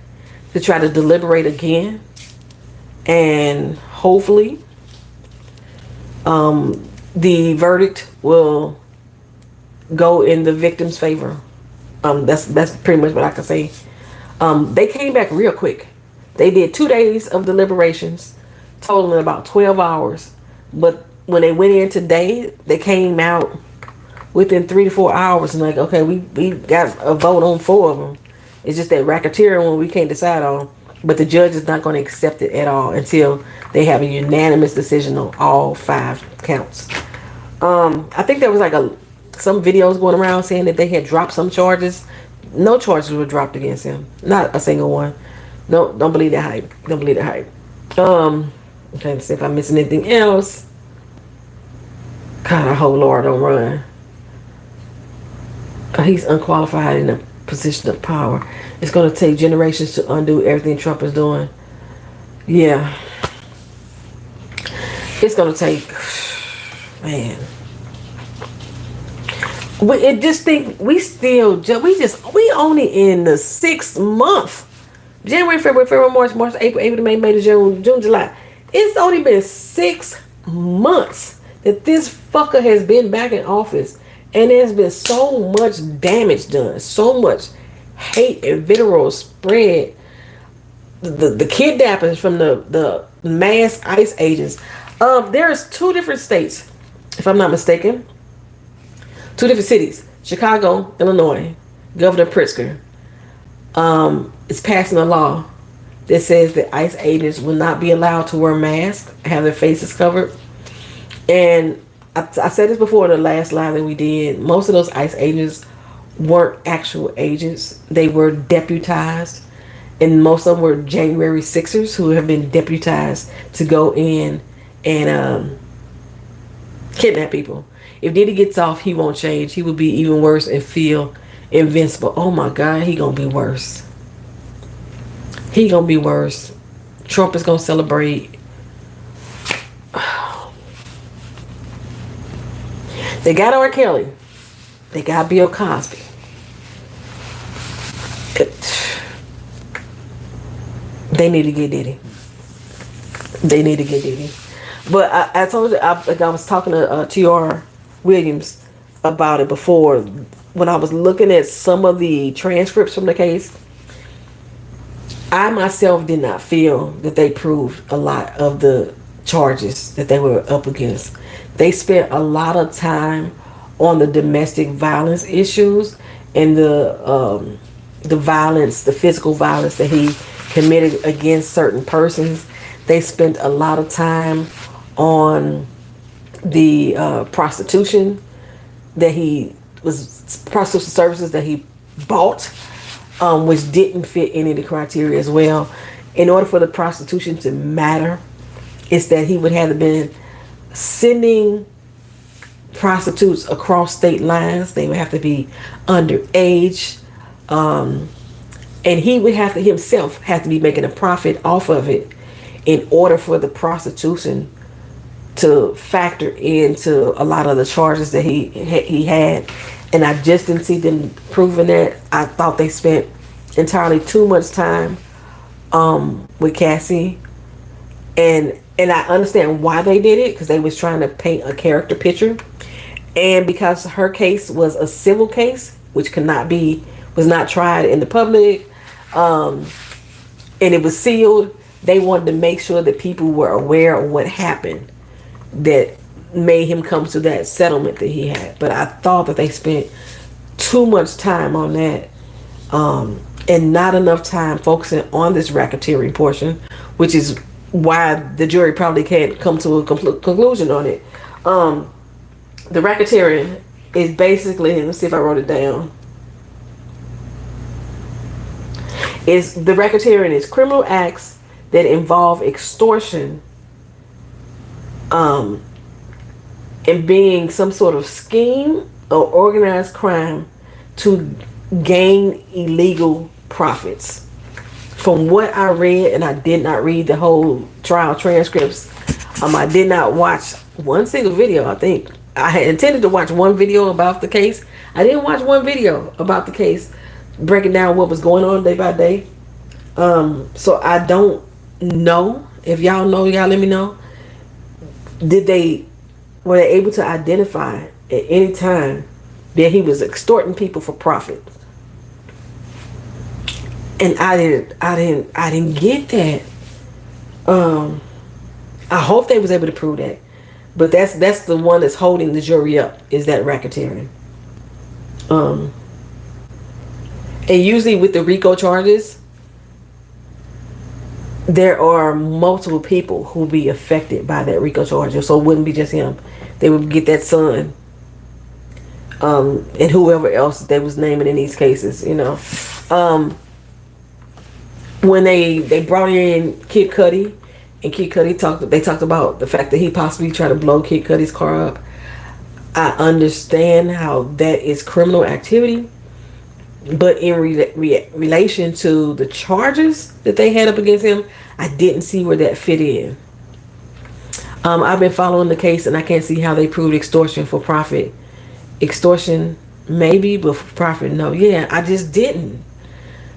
to try to deliberate again, and hopefully the verdict will go in the victim's favor. That's pretty much what I can say. They came back real quick. They did 2 days of deliberations, totaling about 12 hours. But when they went in today, they came out within 3 to 4 hours and like, okay, we got a vote on 4 of them. It's just that racketeering one we can't decide on. But the judge is not going to accept it at all until they have a unanimous decision on all 5 counts. I think there was like some videos going around saying that they had dropped some charges. No charges were dropped against him. Not a single one. No, don't believe that hype. Don't believe that hype. I'm trying to see if I'm missing anything else. God, I hope Laura don't run. He's unqualified in a position of power. It's going to take generations to undo everything Trump is doing. Yeah. It's going to take, man. We only in the 6th month. January, February, March, April, May, June, July. It's only been 6 months that this fucker has been back in office. And there's been so much damage done. So much hate and vitriol spread. The kidnappings from the mass ICE agents. There's 2 different states, if I'm not mistaken. 2 different cities. Chicago, Illinois. Governor Pritzker is passing a law that says that ICE agents will not be allowed to wear masks, have their faces covered. And I said this before in the last live that we did. Most of those ICE agents weren't actual agents. They were deputized. And most of them were January 6ers who have been deputized to go in and kidnap people. If Diddy gets off, he won't change. He will be even worse and feel invincible. Oh my God, he gonna be worse. He gonna be worse. Trump is gonna celebrate. They got R. Kelly. They got Bill Cosby. They need to get Diddy. They need to get Diddy. But I told you, I was talking to T.R. Williams about it before. When I was looking at some of the transcripts from the case, I myself did not feel that they proved a lot of the charges that they were up against. They spent a lot of time on the domestic violence issues and the violence, the physical violence that he committed against certain persons. They spent a lot of time on the prostitution services that he bought, which didn't fit any of the criteria as well. In order for the prostitution to matter, is that he would have been sending prostitutes across state lines. They would have to be underage, and he would have to himself have to be making a profit off of it in order for the prostitution to factor into a lot of the charges that he had. And I just didn't see them proving that. I thought they spent entirely too much time with Cassie, and I understand why they did it, because they was trying to paint a character picture, and because her case was a civil case, which was not tried in the public, and it was sealed. They wanted to make sure that people were aware of what happened that made him come to that settlement that he had. But I thought that they spent too much time on that, and not enough time focusing on this racketeering portion, which is why the jury probably can't come to a conclusion on it. The racketeering is basically, let's see if I wrote it down. The racketeering is criminal acts that involve extortion, and being some sort of scheme or organized crime to gain illegal profits. From what I read, and I did not read the whole trial transcripts, I did not watch one single video. I think I had intended to watch one video about the case. I didn't watch one video about the case, breaking down what was going on day by day. So I don't know. If y'all know, y'all let me know. Were they able to identify at any time that he was extorting people for profit? And I didn't get that. I hope they was able to prove that. But that's the one that's holding the jury up, is that racketeering. And usually with the RICO charges, there are multiple people who will be affected by that RICO charge. So it wouldn't be just him. They would get that son, and whoever else they was naming in these cases, when they brought in Kid Cudi, and Kid Cudi talked about the fact that he possibly tried to blow Kid Cudi's car up. I understand how that is criminal activity, but in relation to the charges that they had up against him, I didn't see where that fit in. I've been following the case, and I can't see how they proved extortion for profit. Extortion, maybe, but for profit, no. Yeah, I just didn't.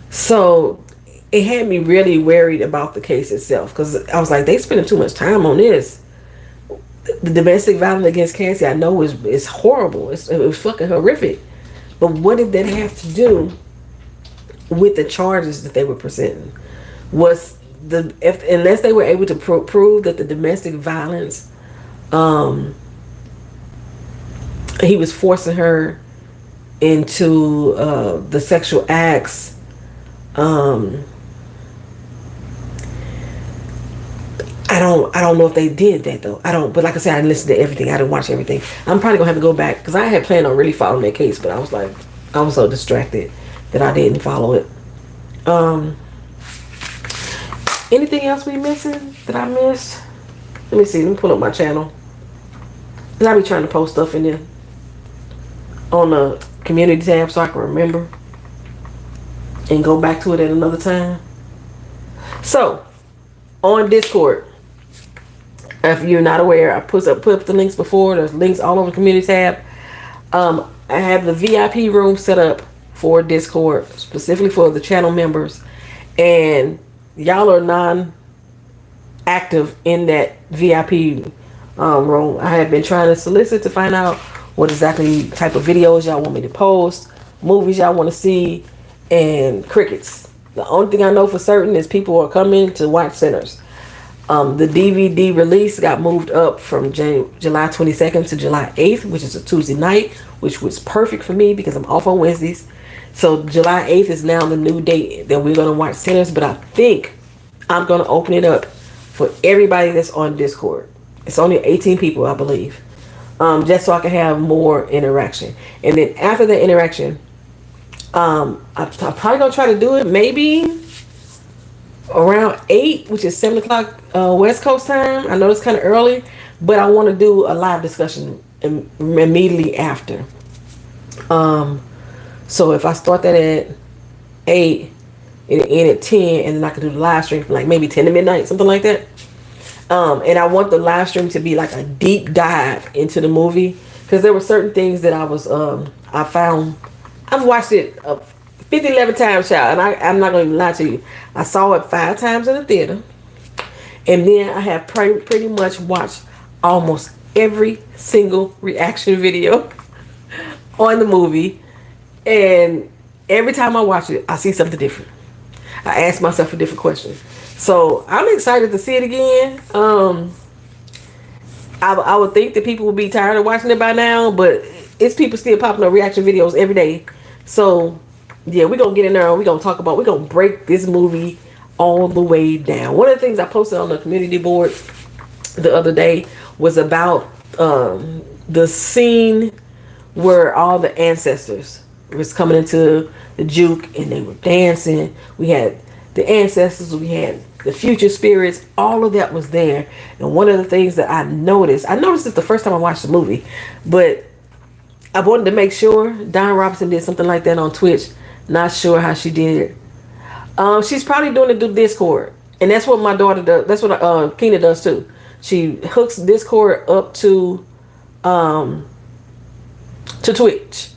So it had me really worried about the case itself, because I was like, they spending too much time on this. The domestic violence against Cassie, I know is horrible. It was fucking horrific. But what did that have to do with the charges that they were presenting? Unless they were able to prove that the domestic violence, he was forcing her into the sexual acts, I don't know if they did that though. But like I said, I didn't listen to everything. I didn't watch everything. I'm probably gonna have to go back, because I had planned on really following that case, but I was so distracted that I didn't follow it. Anything else we missing that I missed? Let me see. Let me pull up my channel. Cause I be trying to post stuff in there on the community tab so I can remember and go back to it at another time. So on Discord, if you're not aware, I put up the links before. There's links all over the community tab. I have the VIP room set up for Discord, specifically for the channel members, and y'all are non-active in that VIP room. I have been trying to solicit to find out what exactly type of videos y'all want me to post, movies y'all want to see, and crickets. The only thing I know for certain is people are coming to watch Sinners. The DVD release got moved up from July 22nd to July 8th, which is a Tuesday night, which was perfect for me because I'm off on Wednesdays. So July 8th is now the new date that we're going to watch Sinners, but I think I'm going to open it up for everybody that's on Discord. It's only 18 people, I believe, just so I can have more interaction. And then after the interaction, I'm probably going to try to do it maybe around 8, which is 7 o'clock West Coast time. I know it's kind of early, but I want to do a live discussion immediately after. So if I start that at 8, it'll end at 10, and then I can do the live stream from like maybe 10 to midnight, something like that. And I want the live stream to be like a deep dive into the movie, because there were certain things that I found. I've watched it 11 times, child, and I'm not going to lie to you. I saw it 5 times in the theater, and then I have pretty much watched almost every single reaction video on the movie, and every time I watch it, I see something different. I ask myself a different question. So I'm excited to see it again. I would think that people would be tired of watching it by now, but it's people still popping up reaction videos every day. So yeah, we're gonna get in there and we're gonna break this movie all the way down. One of the things I posted on the community board the other day was about the scene where all the ancestors was coming into the juke and they were dancing. We had the ancestors, we had the future spirits, all of that was there. And one of the things that I noticed it the first time I watched the movie, but I wanted to make sure. Don Robinson did something like that on Twitch. Not sure how she did it. She's probably doing it through Discord, and that's what my daughter does. That's what Keena does too. She hooks Discord up to Twitch,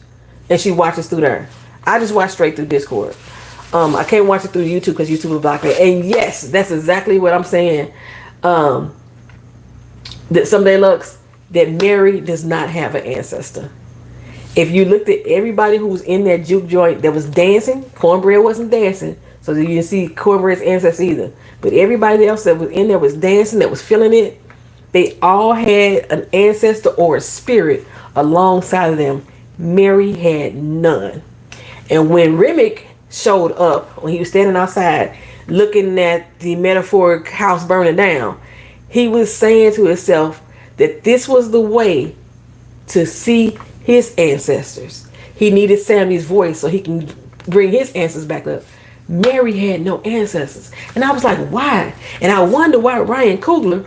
and she watches through there. I just watch straight through Discord. I can't watch it through YouTube because YouTube will block it. And yes, that's exactly what I'm saying. That Someday Lux, that Mary does not have an ancestor. If you looked at everybody who was in that juke joint that was dancing, Cornbread wasn't dancing, so you didn't see Cornbread's ancestor either. But everybody else that was in there was dancing, that was feeling it. They all had an ancestor or a spirit alongside of them. Mary had none. And when Remick showed up, when he was standing outside looking at the metaphoric house burning down, he was saying to himself that this was the way to see his ancestors. He needed Sammy's voice so he can bring his ancestors back up. Mary had no ancestors. And I was like, why? And I wonder why Ryan Coogler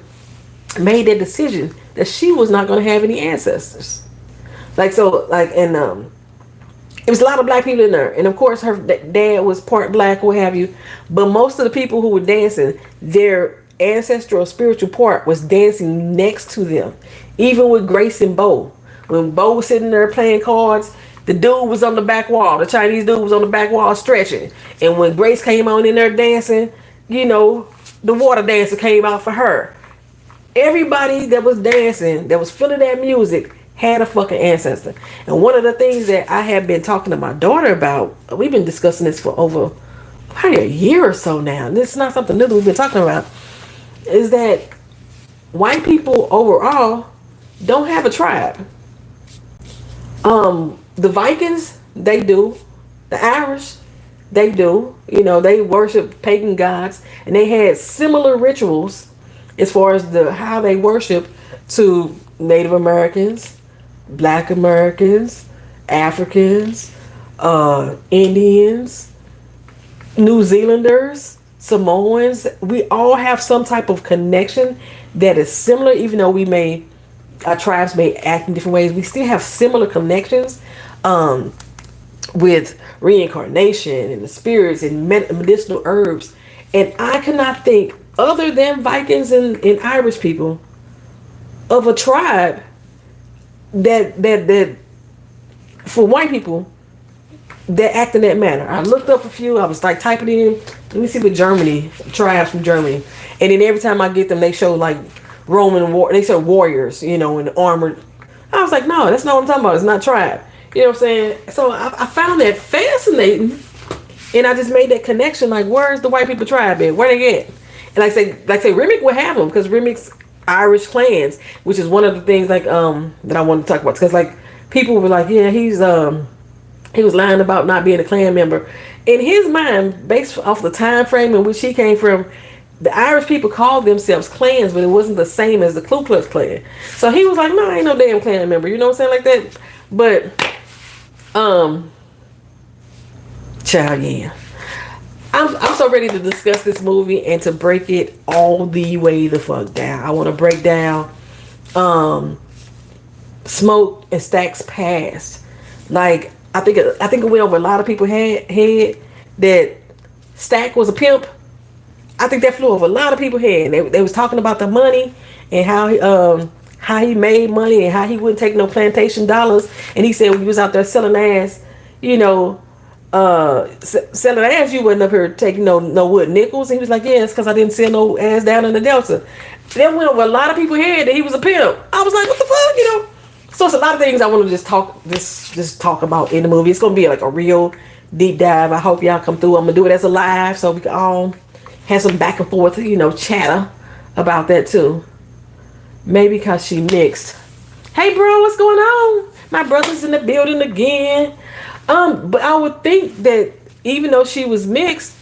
made that decision that she was not going to have any ancestors. It was a lot of black people in there. And of course, her dad was part black, what have you. But most of the people who were dancing, their ancestral spiritual part was dancing next to them. Even with Grace and Bo. When Bo was sitting there playing cards, the dude was on the back wall. The Chinese dude was on the back wall stretching. And when Grace came on in there dancing, the water dancer came out for her. Everybody that was dancing, that was feeling that music, had a fucking ancestor. And one of the things that I have been talking to my daughter about, we've been discussing this for over probably a year or so now. This is not something new that we've been talking about. Is that white people overall don't have a tribe. The Vikings, they do. The Irish, they do. They worship pagan gods, and they had similar rituals as far as how they worship to Native Americans, Black Americans, Africans, Indians, New Zealanders, Samoans. We all have some type of connection that is similar, even though our tribes may act in different ways. We still have similar connections with reincarnation and the spirits and medicinal herbs. And I cannot think, other than Vikings and Irish people, of a tribe that for white people that act in that manner. I looked up a few. I was like typing in. Let me see what tribes from Germany. And then every time I get them, they show like they show warriors, in armored. I was like, no, that's not what I'm talking about. It's not tribe. You know what I'm saying? So I found that fascinating, and I just made that connection. Like, where's the white people tribe at? Where they at? And like I say, Remick would have them because Remick's Irish clans, which is one of the things that I wanted to talk about. Because people were like, yeah, he was lying about not being a clan member. In his mind, based off the time frame in which he came from, the Irish people called themselves clans, but it wasn't the same as the Ku Klux Klan. So he was like, no, I ain't no damn clan member. You know what I'm saying? Like that. But, child, yeah. I'm so ready to discuss this movie and to break it all the way the fuck down. I want to break down Smoke and Stack's past. Like I think it went over a lot of people's head that Stack was a pimp. I think that flew over a lot of people's head. They was talking about the money and how he made money and how he wouldn't take no plantation dollars. And he said when he was out there selling ass, you know, selling ass, you wasn't up here taking no wood nickels. And he was like, yeah, it's because I didn't sell no ass down in the Delta. That went over a lot of people's head that he was a pimp. I was like, what the fuck, you know? So it's a lot of things I want to just talk about in the movie. It's gonna be like a real deep dive. I hope y'all come through. I'm gonna do it as a live so we can all have some back and forth, you know, chatter about that too. Maybe because she mixed. Hey bro, what's going on? My brother's in the building again. But I would think that even though she was mixed,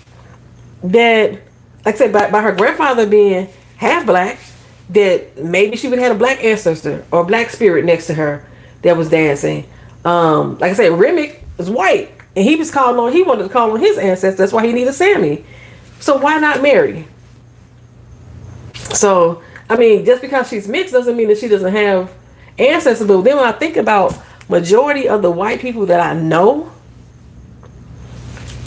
that like I said, by her grandfather being half black, that maybe she would have had a black ancestor or a black spirit next to her that was dancing. Like I said, Remick is white, and he wanted to call on his ancestors. That's why he needed Sammy. So why not Mary? So I mean, just because she's mixed doesn't mean that she doesn't have ancestors. But then when I think about majority of the white people that I know,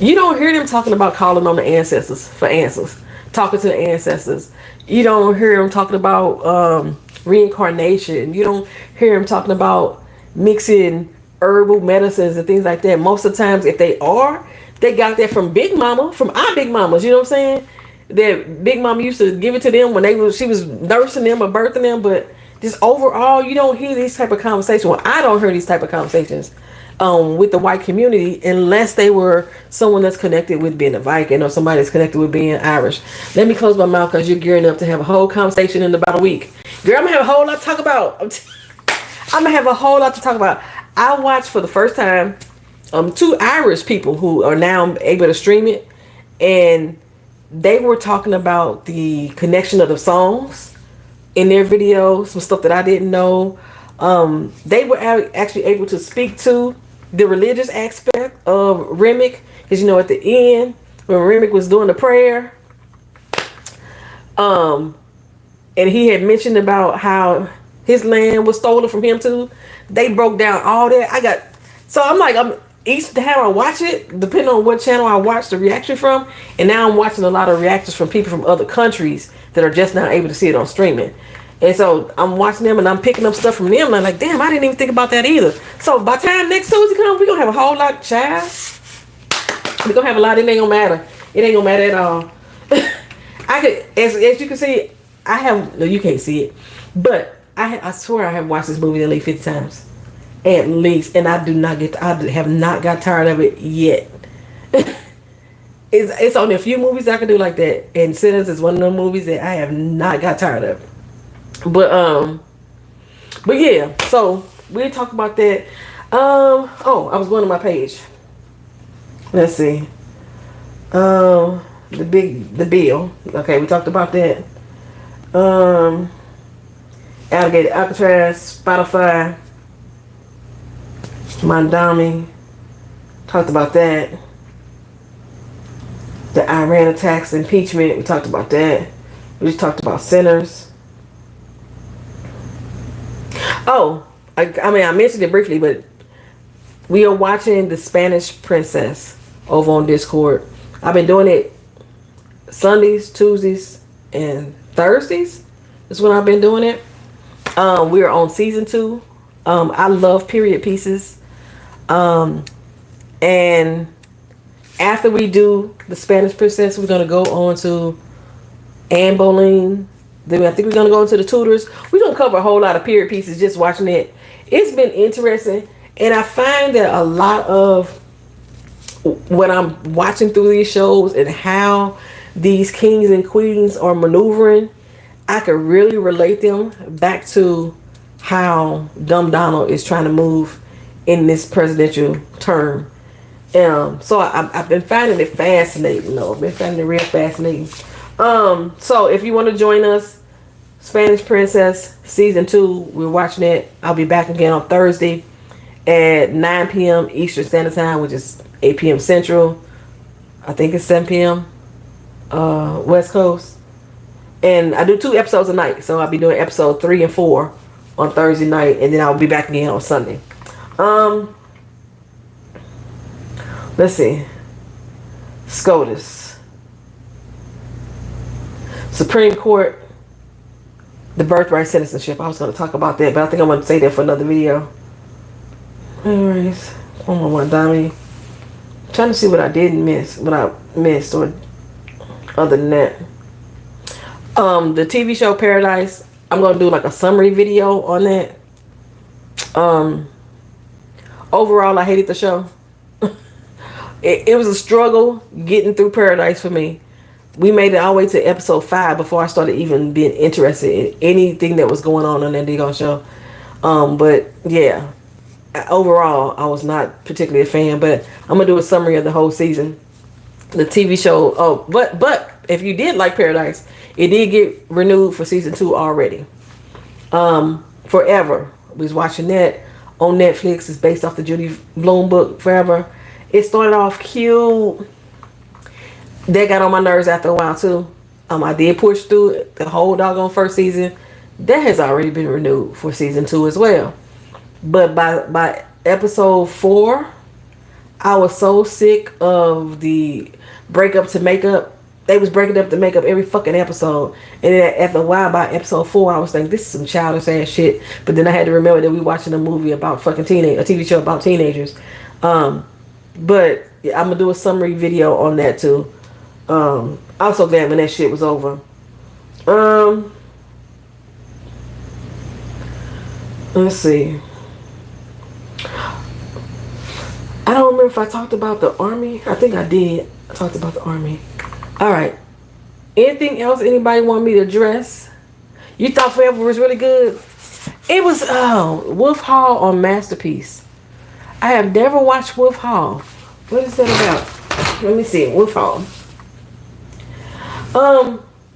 you don't hear them talking about calling on the ancestors for answers, talking to the ancestors. You don't hear them talking about reincarnation. You don't hear them talking about mixing herbal medicines and things like that. Most of the times, if they are, they got that from Big Mama, from our Big Mamas. You know what I'm saying? That Big Mama used to give it to them when she was nursing them or birthing them. But just overall, you don't hear these type of conversations. Well, I don't hear these type of conversations with the white community unless they were someone that's connected with being a Viking or somebody that's connected with being Irish. Let me close my mouth because you're gearing up to have a whole conversation in about a week. Girl, I'm gonna have a whole lot to talk about. I'm gonna have a whole lot to talk about. I watched for the first time 2 Irish people who are now able to stream it, and they were talking about the connection of the songs in their videos, some stuff that I didn't know. They were actually able to speak to the religious aspect of Remick, because you know at the end when Remick was doing the prayer, and he had mentioned about how his land was stolen from him too. They broke down all that. I'm each time I watch it, depending on what channel I watch the reaction from, and now I'm watching a lot of reactions from people from other countries that are just now able to see it on streaming. And so I'm watching them and I'm picking up stuff from them and I'm like, damn, I didn't even think about that either. So by the time next Tuesday comes, we're gonna have a whole lot, child. We're gonna have a lot. It ain't gonna matter. It ain't gonna matter at all. I could, as you can see, you can't see it, but I swear I have watched this movie at least 50 times. At least, and I have not got tired of it yet. It's only a few movies I can do like that, and Sinners is one of those movies that I have not got tired of. But yeah, so we talked about that. I was going to my page. Let's see. The bill. Okay, we talked about that. Alligator Alcatraz, Spotify, Mamdani. Talked about that. The Iran attacks, impeachment. We talked about that. We just talked about Sinners. Oh, I mentioned it briefly, but we are watching The Spanish Princess over on Discord. I've been doing it Sundays, Tuesdays, and Thursdays. That's when I've been doing it. We are on season 2. I love period pieces. And after we do The Spanish Princess, we're going to go on to Anne Boleyn. Then I think we're going to go into The Tudors. We're going to cover a whole lot of period pieces just watching it. It's been interesting. And I find that a lot of what I'm watching through these shows and how these kings and queens are maneuvering, I could really relate them back to how Dumb Donald is trying to move in this presidential term. So I've been finding it fascinating, though. I've been finding it real fascinating. So if you want to join us, Spanish Princess season 2, we're watching it. I'll be back again on Thursday at 9 p.m. Eastern Standard Time, which is 8 p.m. Central. I think it's 7 p.m. West Coast. And I do 2 episodes a night. So I'll be doing episode 3 and 4 on Thursday night. And then I'll be back again on Sunday. Let's see. SCOTUS. Supreme Court. The birthright citizenship. I was going to talk about that, but I think I'm going to say that for another video. Anyways. One more Mamdani. Trying to see what I didn't miss. What I missed or other than that. The TV show Paradise. I'm going to do like a summary video on that. Overall, I hated the show. It was a struggle getting through Paradise for me. We made it all the way to episode 5 before I started even being interested in anything that was going on that Digo show. But yeah, overall, I was not particularly a fan. But I'm gonna do a summary of the whole season, the TV show. Oh, but if you did like Paradise, it did get renewed for season 2 already. Forever. We was watching that on Netflix. It's based off the Judy Blume book, Forever. It started off cute. That got on my nerves after a while too. I did push through the whole doggone first season. That has already been renewed for season 2 as well. But by episode 4, I was so sick of the breakup to makeup. They was breaking up to make up every fucking episode. And then after a while, by episode 4, I was thinking, this is some childish ass shit. But then I had to remember that we watching a movie about fucking a TV show about teenagers. But yeah, I'm gonna do a summary video on that too. I was so glad when that shit was over. Let's see. I don't remember if I talked about the Army. I think I did. I talked about the Army. Alright. Anything else anybody want me to address? You thought Forever was really good? It was Wolf Hall on Masterpiece. I have never watched Wolf Hall. What is that about? Let me see. Wolf Hall.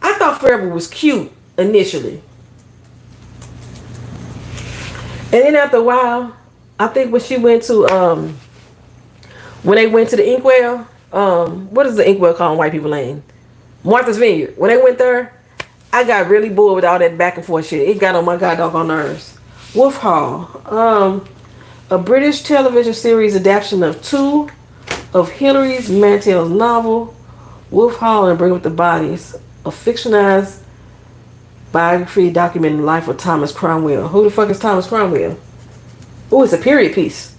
I thought Forever was cute initially. And then after a while, I think when she went to when they went to the Inkwell, what is the Inkwell called in White People Lane? Martha's Vineyard. When they went there, I got really bored with all that back and forth shit. It got on my goddamn nerves. Wolf Hall. A British television series adaptation of 2 of Hilary Mantel's novel, Wolf Hall and Bring Up the Bodies, a fictionalized biography documenting the life of Thomas Cromwell. Who the fuck is Thomas Cromwell? Oh, it's a period piece.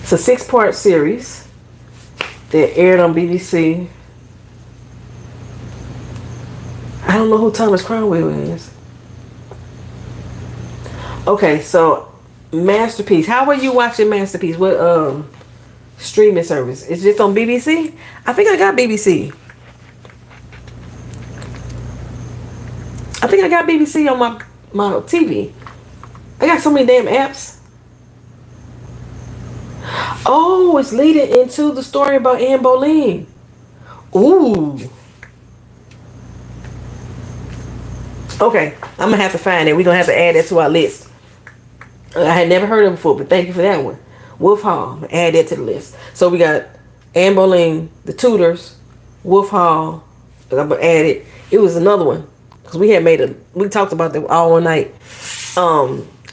It's a 6-part series that aired on BBC. I don't know who Thomas Cromwell is. Okay, so Masterpiece. How are you watching Masterpiece? What streaming service? Is this on BBC? I think I got BBC. I think I got BBC on my TV. I got so many damn apps. Oh, it's leading into the story about Anne Boleyn. Ooh. Okay, I'm gonna have to find it. We're gonna have to add that to our list. I had never heard of it before, but thank you for that one. Wolf Hall. Add that to the list. So we got Anne Boleyn, The Tudors, Wolf Hall. I'm gonna add it. It was another one because we talked about that all one night.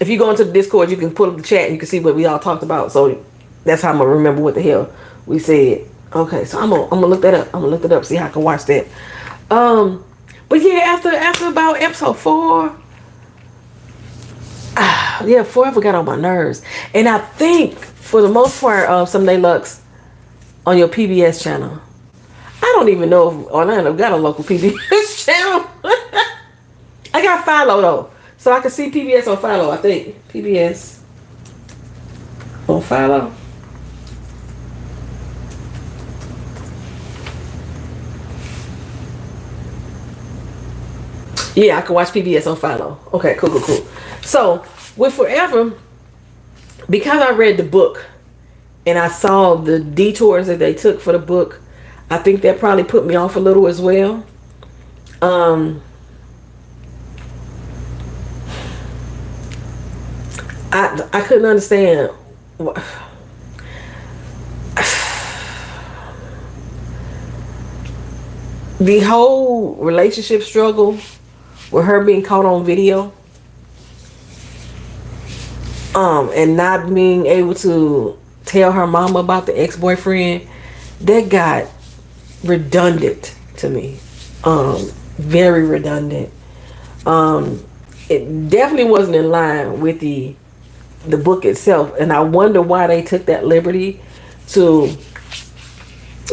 If you go into the Discord, you can pull up the chat and you can see what we all talked about. So that's how I'm gonna remember what the hell we said. Okay, so I'm gonna look that up. I'm gonna look it up, see how I can watch that. But yeah, after about episode 4. Yeah, Forever got on my nerves. And I think, for the most part, Someday Lux on your PBS channel. I don't even know if Orlando got a local PBS channel. I got Philo, though. So I can see PBS on Philo, I think. PBS on Philo. Yeah, I can watch PBS on Philo. Okay, cool. So, with Forever, because I read the book and I saw the detours that they took for the book, I think that probably put me off a little as well. I couldn't understand. the whole relationship struggle with her being caught on video, and not being able to tell her mama about the ex-boyfriend, that got redundant to me. Very redundant. It definitely wasn't in line with the book itself, and I wonder why they took that liberty to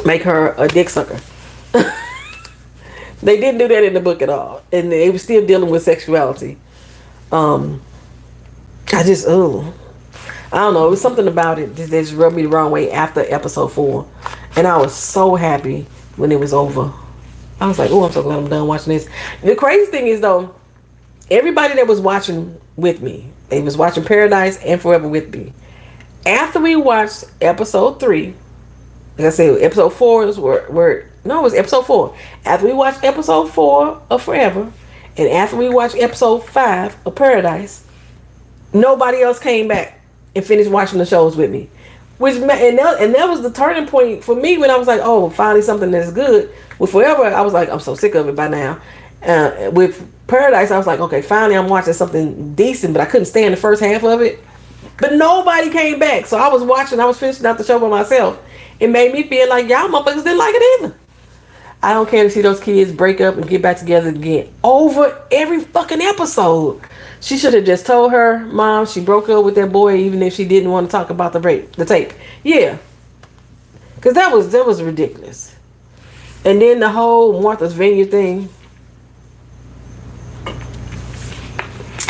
make her a dick sucker. They didn't do that in the book at all, and they were still dealing with sexuality. I don't know. It was something about it that just rubbed me the wrong way after episode 4, and I was so happy when it was over. I was like, "Oh, I'm so glad I'm done watching this." The crazy thing is, though, everybody that was watching with me, they was watching Paradise and Forever with me. After we watched episode 3, like I said, episode 4 is it was episode 4. After we watched episode 4 of Forever, and after we watched episode 5 of Paradise, nobody else came back and finished watching the shows with me. That was the turning point for me when I was like, oh, finally something that's good. With Forever, I was like, I'm so sick of it by now. With Paradise, I was like, okay, finally I'm watching something decent, but I couldn't stand the first half of it. But nobody came back. So I was finishing out the show by myself. It made me feel like y'all motherfuckers didn't like it either. I don't care to see those kids break up and get back together again over every fucking episode. She should have just told her mom she broke up with that boy, even if she didn't want to talk about the tape. Yeah, because that was ridiculous. And then the whole Martha's Vineyard thing,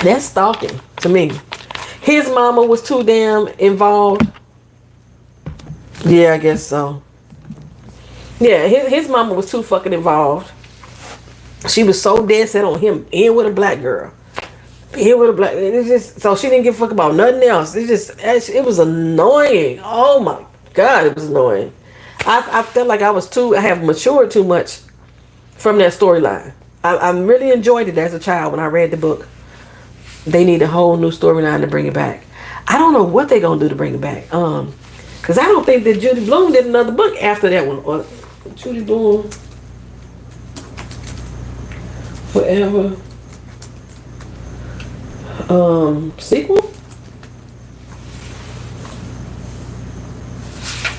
that's stalking to me. His mama was too damn involved. Yeah, I guess so. Yeah, his mama was too fucking involved. She was so dead set on him in with a black girl. It's just, so she didn't give a fuck about nothing else. It was annoying. Oh my God, it was annoying. I felt like I have matured too much from that storyline. I really enjoyed it as a child when I read the book. They need a whole new storyline to bring it back. I don't know what they're gonna do to bring it back. Because I don't think that Judy Blume did another book after that one. Or Judy Blume Forever sequel.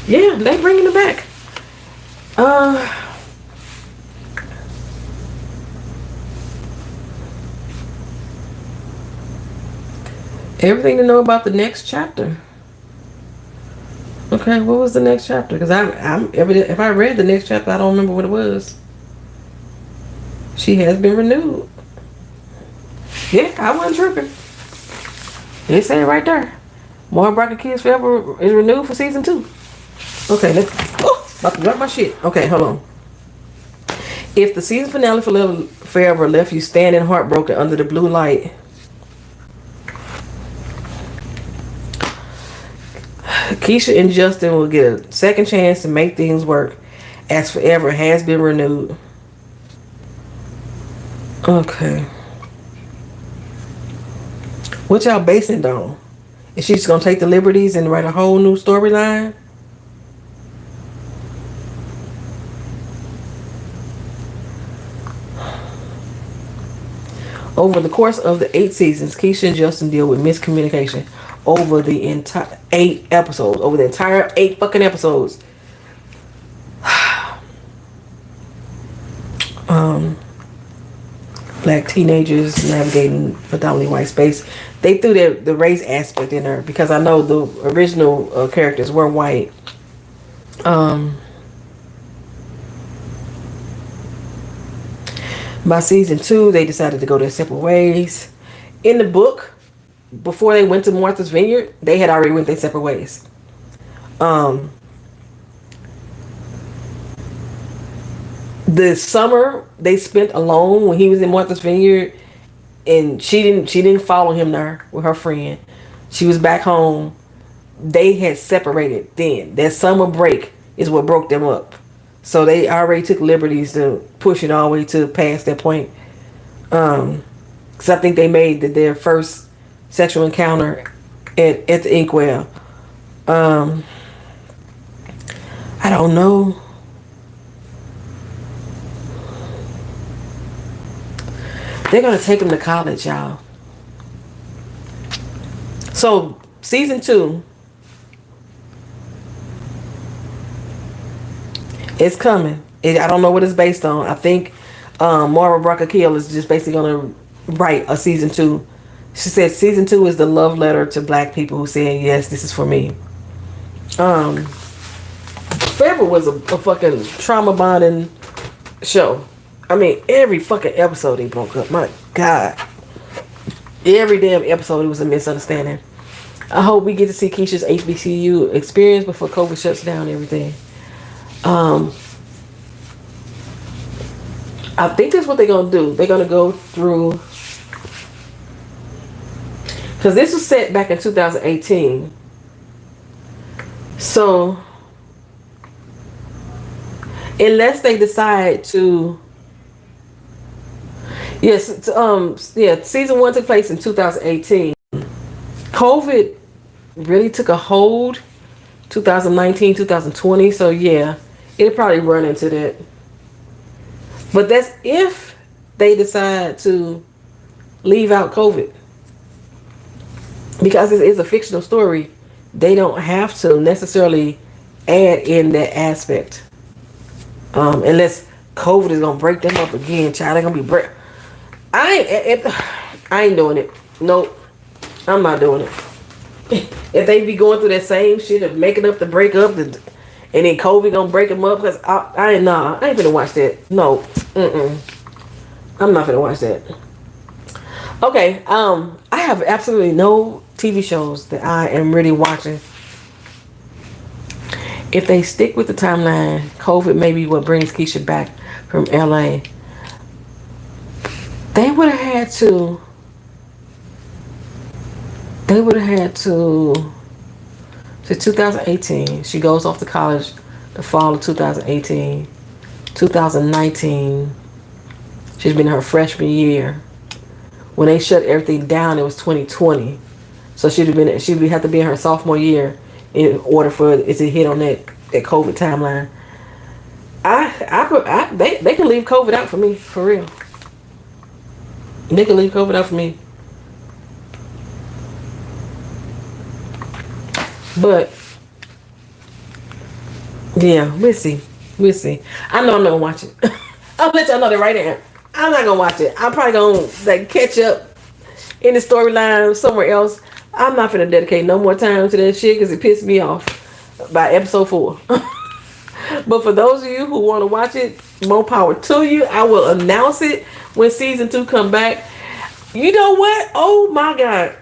Yeah, they bringing it back. Everything to know about the next chapter. Okay, what was the next chapter? Because if I read the next chapter, I don't remember what it was. She has been renewed. Yeah, I wasn't tripping. They say it right there. More Bracket Kids Forever is renewed for season 2. Okay, about to drop my shit. Okay, hold on. If the season finale for Forever left you standing heartbroken under the blue light, Keisha and Justin will get a second chance to make things work, as Forever has been renewed. Okay. What y'all basing it on? Is she just gonna take the liberties and write a whole new storyline? Over the course of the 8 seasons, Keisha and Justin deal with miscommunication over the entire 8 episodes. Over the entire 8 fucking episodes. Black teenagers navigating predominantly white space. They threw the race aspect in there because I know the original characters were white. By season 2, they decided to go their separate ways. In the book, before they went to Martha's Vineyard, they had already went their separate ways. The summer they spent alone when he was in Martha's Vineyard, and she didn't follow him there with her friend. She was back home. They had separated then. That summer break is what broke them up. So they already took liberties to push it all the way to past that point. Because I think they made their first sexual encounter at the inkwell. I don't know. They're gonna take them to college, y'all. So season 2 is coming. I don't know what it's based on. I think Mara Brucker Keel is just basically gonna write a season 2. She said season 2 is the love letter to black people who said, yes, this is for me. Forever was a fucking trauma bonding show. I mean, every fucking episode they broke up. My God. Every damn episode it was a misunderstanding. I hope we get to see Keisha's HBCU experience before COVID shuts down everything. I think that's what they're going to do. They're going to go through... Because this was set back in 2018. So... Unless they decide to... Yes, season 1 took place in 2018. COVID really took a hold 2019, 2020. So yeah, it'll probably run into that. But that's if they decide to leave out COVID. Because it is a fictional story, they don't have to necessarily add in that aspect. Unless COVID is gonna break them up again, child. They're gonna be I ain't doing it. Nope. I'm not doing it. If they be going through that same shit of making up the breakup, and then COVID gonna break them up, because I ain't finna watch that. No. I'm not finna watch that. Okay. I have absolutely no TV shows that I am really watching. If they stick with the timeline, COVID may be what brings Keisha back from LA. They would have had to. So 2018, she goes off to college the fall of 2018. 2019, she's been in her freshman year. When they shut everything down, it was 2020. So she'd have to be in her sophomore year in order for it to hit on that COVID timeline. They can leave COVID out for me, for real. They can leave COVID out for me. But yeah, we'll see. I know I'm not gonna watch it. I'll let y'all know that right now. I'm not gonna watch it. I'm probably gonna catch up in the storyline somewhere else. I'm not gonna dedicate no more time to that shit because it pissed me off by episode 4. But for those of you who want to watch it, more power to you. I will announce it when season 2 come back. You know what? Oh my God.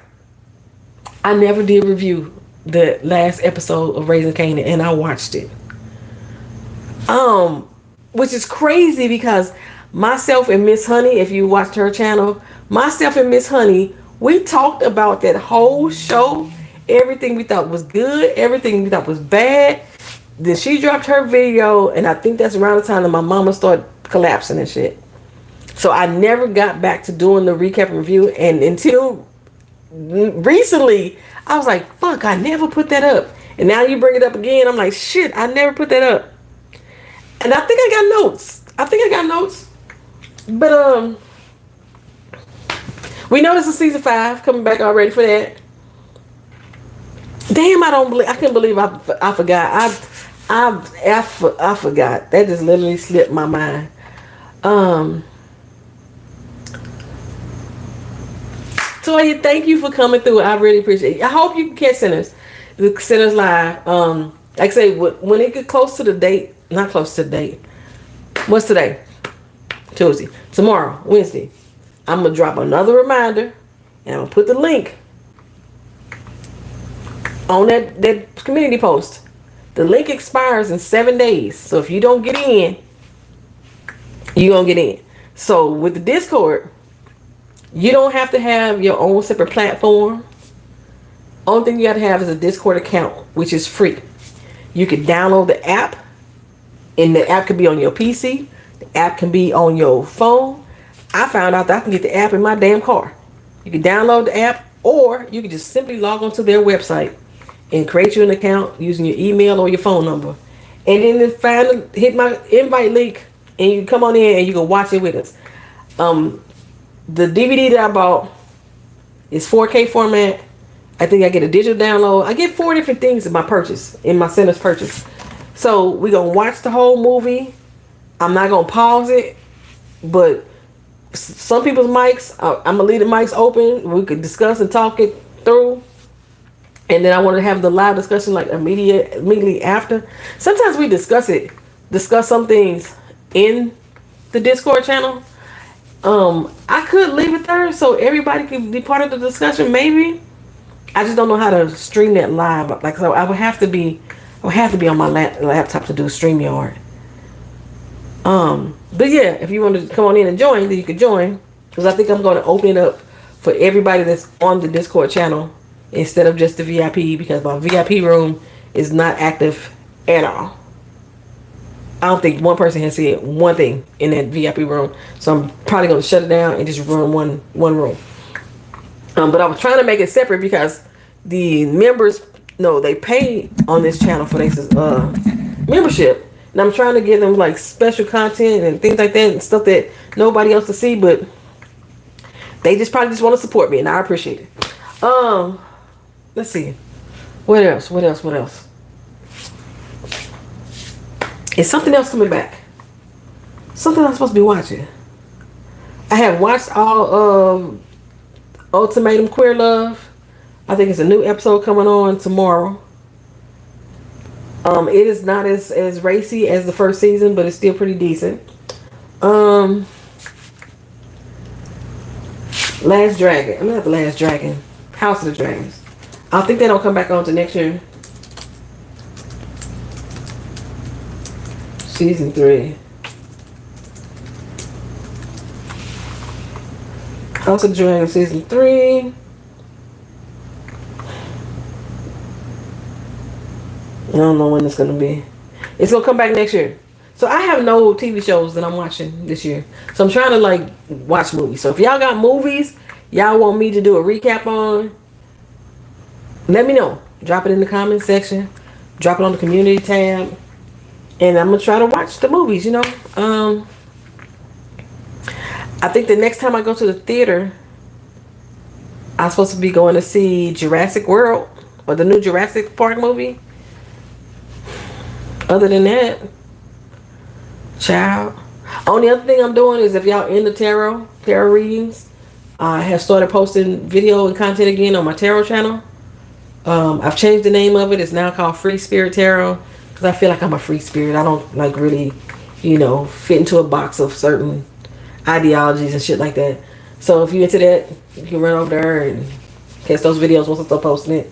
I never did review the last episode of Raising Kanan, and I watched it. Which is crazy because myself and Miss Honey, if you watched her channel, myself and Miss Honey, we talked about that whole show. Everything we thought was good, everything we thought was bad. Then she dropped her video, and I think that's around the time that my mama started collapsing and shit. So I never got back to doing the recap and review, and until recently, I was like, fuck, I never put that up. And now you bring it up again, I'm like, shit, I never put that up. And I think I got notes. But we know this is season 5 coming back already for that. Damn, I can't believe I forgot. I forgot. That just literally slipped my mind. Toya, thank you for coming through. I really appreciate it. I hope you can catch Sinners live. Like I say, when it get close to the date, not close to the date. What's today? Tuesday. Tomorrow, Wednesday. I'm gonna drop another reminder, and I'm gonna put the link on that community post. The link expires in 7 days. So if you don't get in, you're gonna get in. So with the Discord, you don't have to have your own separate platform. Only thing you gotta have is a Discord account, which is free. You can download the app, and the app can be on your PC. The app can be on your phone. I found out that I can get the app in my damn car. You can download the app, or you can just simply log onto their website and create you an account using your email or your phone number. And then hit my invite link, and you can come on in and you can watch it with us. the DVD that I bought is 4K format. I think I get a digital download. I get 4 different things in my purchase, in my Center's purchase. So we're going to watch the whole movie. I'm not going to pause it. But some people's mics, I'm going to leave the mics open. We could discuss and talk it through. And then I want to have the live discussion like immediately after. Sometimes we discuss some things in the Discord channel. I could leave it there so everybody could be part of the discussion, maybe. I just don't know how to stream that live. Like, so I would have to be on my laptop to do StreamYard. But yeah, if you want to come on in and join, then you can join. Because I think I'm going to open it up for everybody that's on the Discord channel instead of just the VIP, because my VIP room is not active at all. I don't think one person has said one thing in that VIP room. So I'm probably going to shut it down and just run one room. But I was trying to make it separate because the members, they pay on this channel for their membership. And I'm trying to give them like special content and things like that and stuff that nobody else to see. But they probably just want to support me, and I appreciate it. Let's see. What else? Is something else coming back? Something I'm supposed to be watching. I have watched all of Ultimatum Queer Love. I think it's a new episode coming on tomorrow. It is not as racy as the first season, but it's still pretty decent. Last Dragon. I'm not the Last Dragon. House of the Dragons. I think they don't come back on to next year. Season 3. House of the Dragon Season 3. I don't know when it's going to be. It's going to come back next year. So I have no TV shows that I'm watching this year. So I'm trying to like watch movies. So if y'all got movies y'all want me to do a recap on, let me know. Drop it in the comment section. Drop it on the community tab. And I'm going to try to watch the movies, I think the next time I go to the theater, I'm supposed to be going to see Jurassic World or the new Jurassic Park movie. Other than that, child. Only other thing I'm doing is if y'all into tarot readings, I have started posting video and content again on my tarot channel. I've changed the name of it. It's now called Free Spirit Tarot because I feel like I'm a free spirit. I don't like really, fit into a box of certain ideologies and shit like that. So if you're into that, you can run over there and catch those videos once I start posting it.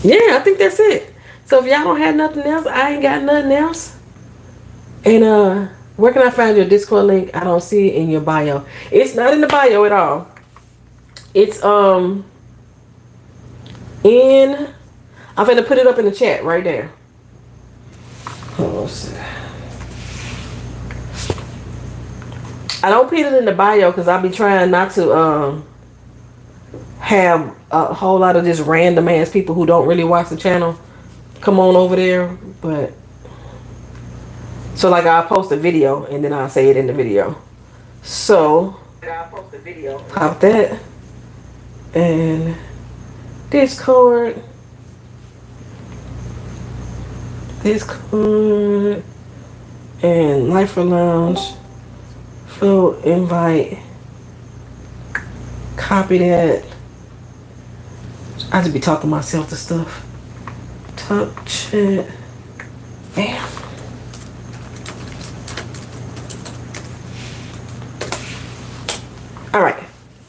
Yeah, I think that's it. So if y'all don't have nothing else, I ain't got nothing else. And where can I find your Discord link? I don't see it in your bio. It's not in the bio at all. It's I'm gonna put it up in the chat right there. Hold on. I don't put it in the bio because I'll be trying not to have a whole lot of just random ass people who don't really watch the channel come on over there. But so like I'll post a video and then I'll say it in the video. So I'll post a video. Pop that. And Discord. And Life for Lounge. Full invite. Copy that. I just be talking myself to stuff. Talk shit. Bam. Alright.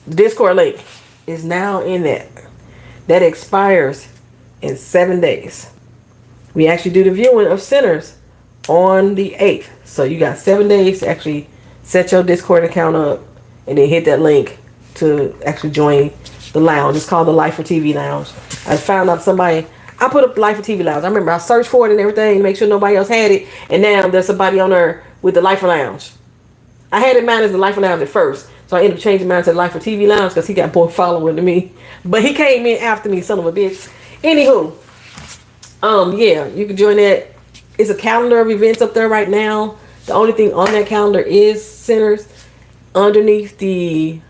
The Discord link is now in that. That expires in 7 days. We actually do the viewing of Sinners on the 8th. So you got 7 days to actually set your Discord account up and then hit that link to actually join the lounge. It's called the Life for TV Lounge. I found out I put up the Life for TV Lounge. I remember I searched for it and everything to make sure nobody else had it. And now there's somebody on there with the Life for Lounge. I had it mine as the Life for Lounge at first. So I ended up changing mine to the Life for TV Lounge because he got more following than me. But he came in after me, son of a bitch. Anywho, yeah, you can join that. It's a calendar of events up there right now. The only thing on that calendar is centers. Underneath the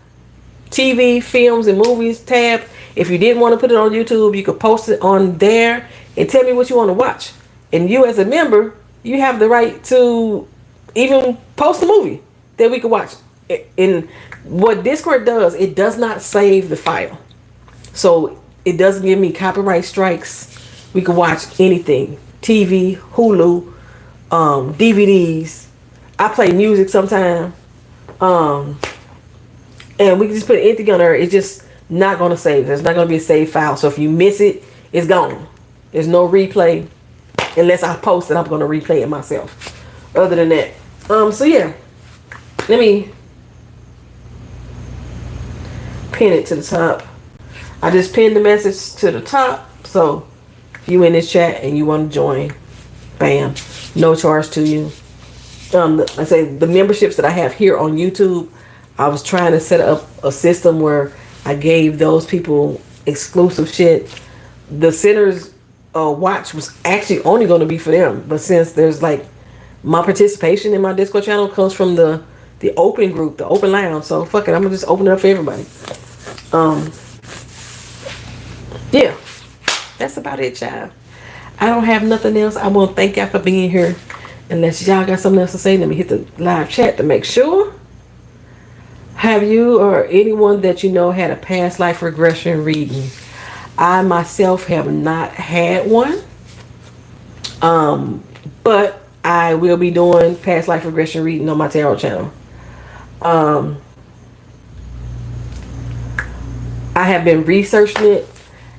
TV, films, and movies tab, if you didn't want to put it on YouTube, you could post it on there and tell me what you want to watch. And you as a member, you have the right to even post a movie that we could watch. And what Discord does, it does not save the file. So it doesn't give me copyright strikes. We can watch anything. TV, Hulu, DVDs. I play music sometimes. And we can just put anything on there. It's just not going to save. There's not going to be a save file. So if you miss it, it's gone. There's no replay. Unless I post it, I'm going to replay it myself. Other than that. So yeah. Let me pin it to the top. I just pinned the message to the top. So if you in this chat and you want to join, bam. No charge to you. I say the memberships that I have here on YouTube, I was trying to set up a system where I gave those people exclusive shit. The center's watch was actually only going to be for them, but since there's like my participation in my Discord channel comes from the open group, the open lounge, so fuck it, I'm gonna just open it up for everybody. Yeah, that's about it, child. I don't have nothing else. I want to thank y'all for being here. Unless y'all got something else to say, let me hit the live chat to make sure. Have you or anyone that you know had a past life regression reading? I myself have not had one. But I will be doing past life regression reading on my tarot channel. I have been researching it,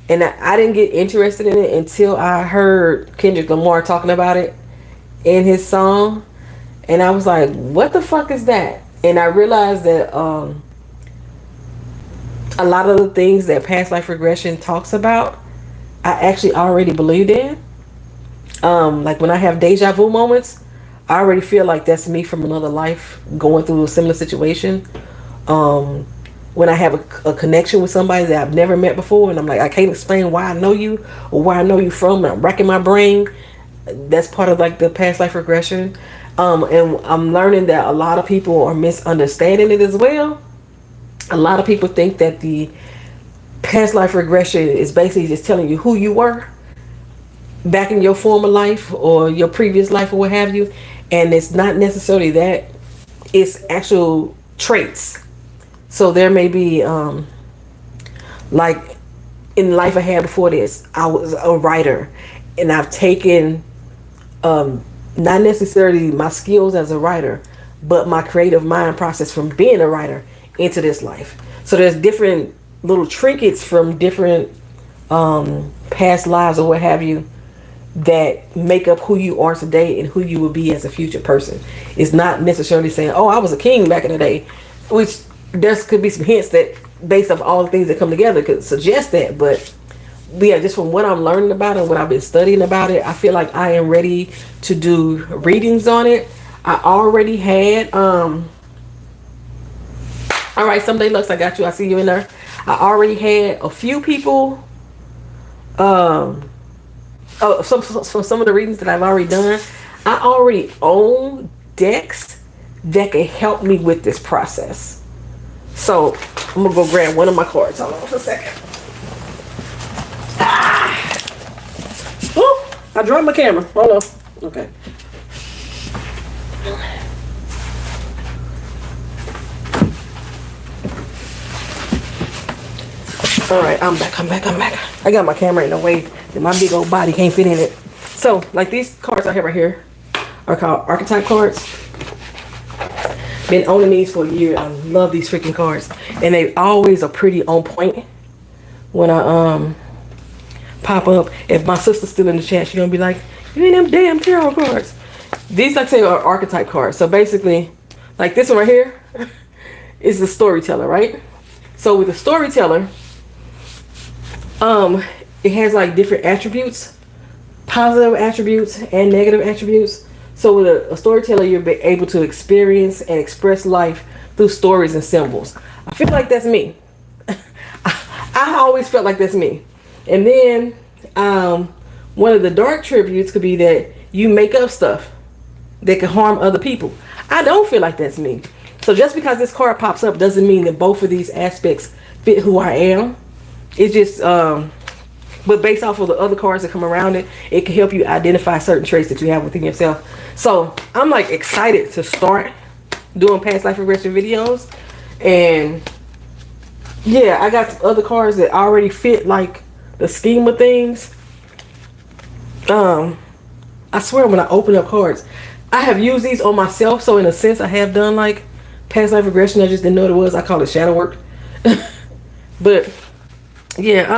and I didn't get interested in it until I heard Kendrick Lamar talking about it in his song, and I was like, what the fuck is that? And I realized that a lot of the things that past life regression talks about, I actually already believed in. Like when I have deja vu moments, I already feel like that's me from another life going through a similar situation. When I have a connection with somebody that I've never met before, and I'm like, I can't explain why I know you or where I know you from, and I'm racking my brain. That's part of like the past life regression. And I'm learning that a lot of people are misunderstanding it as well. A lot of people think that the past life regression is basically just telling you who you were back in your former life or your previous life or what have you. And it's not necessarily that. It's actual traits. So there may be, like in life I had before this, I was a writer, and I've taken not necessarily my skills as a writer, but my creative mind process from being a writer into this life. So there's different little trinkets from different past lives or what have you that make up who you are today and who you will be as a future person. It's not necessarily saying, oh, I was a king back in the day, which there could be some hints that based off all the things that come together could suggest that, but yeah, just from what I'm learning about it and what I've been studying about it, I feel like I am ready to do readings on it. I already had all right, Someday Lux, I got you. I see you in there. I already had a few people some of the readings that I've already done. I already own decks that can help me with this process. So I'm gonna go grab one of my cards. Hold on for a second. Oh, I dropped my camera. Hold on. Okay. All right, I'm back. I got my camera in the way that my big old body can't fit in it. So, like these cards I have right here are called archetype cards. Been owning these for a year. I love these freaking cards, and they always are pretty on point. When I pop up, if my sister's still in the chat, she's gonna be like, "You ain't them damn tarot cards." These, like I say, are archetype cards. So basically, like this one right here is the storyteller, right? So with the storyteller, it has like different attributes, positive attributes and negative attributes. So with a storyteller, you're able to experience and express life through stories and symbols. I feel like that's me. I always felt like that's me. And then one of the dark attributes could be that you make up stuff. that can harm other people. I don't feel like that's me. So just because this card pops up doesn't mean that both of these aspects fit who I am. It's just, but based off of the other cards that come around it, it can help you identify certain traits that you have within yourself. So I'm like excited to start doing past life regression videos. And yeah, I got other cards that already fit like the scheme of things. I swear when I open up cards, I have used these on myself. So in a sense, I have done like past life regression. I just didn't know what it was. I call it shadow work. But yeah,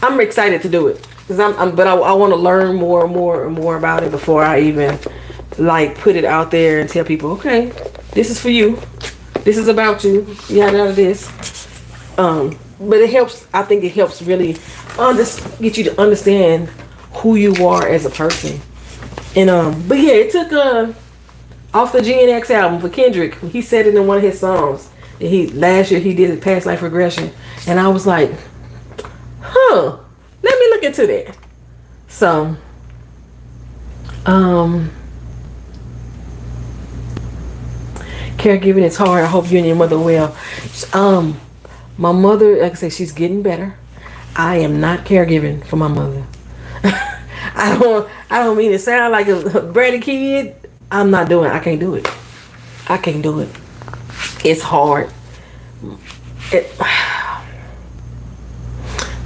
I'm excited to do it because but I want to learn more and more about it before I even like put it out there and tell people, okay, this is for you. This is about you. Yada yada this. But it helps. I think it helps really get you to understand who you are as a person. And but yeah, it took off the GNX album for Kendrick. He said it in one of his songs. Last year he did a past life regression, and I was like, huh, let me look into that. So caregiving is hard. I hope you and your mother well. My mother, like I said, she's getting better. I am not caregiving for my mother. I don't mean to sound like a bratty kid. I'm not doing it. I can't do it. I can't do it. It's hard.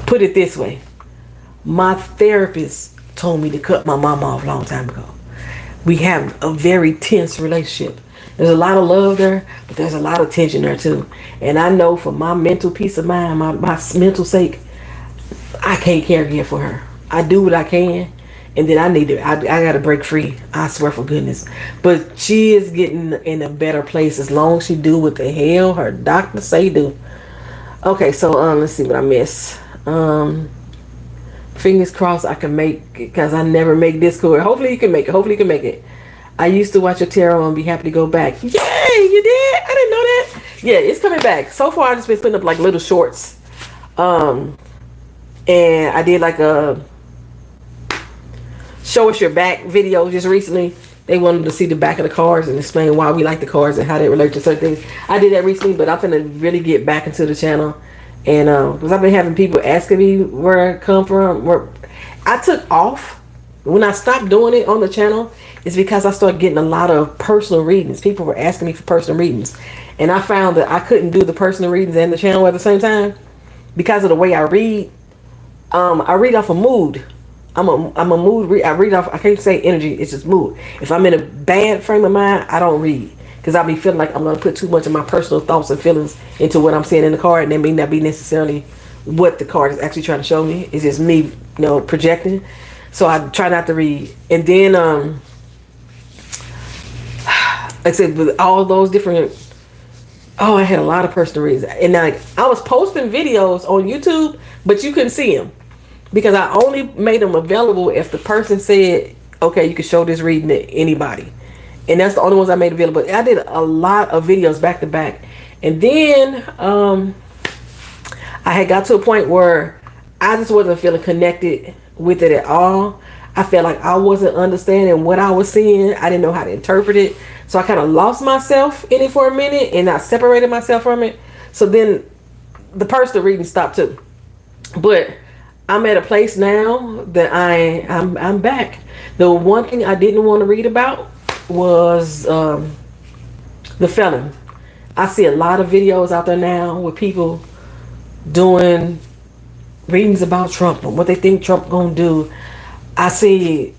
Put it this way. My therapist told me to cut my mom off a long time ago. We have a very tense relationship. There's a lot of love there, but there's a lot of tension there too. And I know for my mental peace of mind, my mental sake, I can't caregive for her. I do what I can, and then I gotta break free. I swear for goodness. But she is getting in a better place as long as she do what the hell her doctor say do. Okay, so let's see what I missed. Fingers crossed I can make, because I never make Discord. Hopefully you can make it. I used to watch your tarot and be happy to go back. Yay, you did? I didn't know that. Yeah, it's coming back. So far I've just been putting up like little shorts. And I did like a show us your back video just recently. They wanted to see the back of the cards and explain why we like the cards and how they relate to certain things. I did that recently, but I'm finna really get back into the channel. And because I've been having people asking me where I come from. Where I took off. When I stopped doing it on the channel, it's because I started getting a lot of personal readings. People were asking me for personal readings. And I found that I couldn't do the personal readings and the channel at the same time because of the way I read. I read off a mood. I'm a mood. I read off. I can't say energy. It's just mood. If I'm in a bad frame of mind, I don't read because I'll be feeling like I'm gonna put too much of my personal thoughts and feelings into what I'm seeing in the card, and that may not be necessarily what the card is actually trying to show me. It's just me, projecting. So I try not to read. And then, like I said, with all those different. I had a lot of personal readings, and like I was posting videos on YouTube, but you couldn't see them. Because I only made them available if the person said, okay, you can show this reading to anybody. And that's the only ones I made available. I did a lot of videos back to back. And then I had got to a point where I just wasn't feeling connected with it at all. I felt like I wasn't understanding what I was seeing. I didn't know how to interpret it. So I kind of lost myself in it for a minute and I separated myself from it. So then the personal reading stopped too. But I'm at a place now that I'm back. The one thing I didn't want to read about was the felon. I see a lot of videos out there now with people doing readings about Trump and what they think Trump gonna do. I see,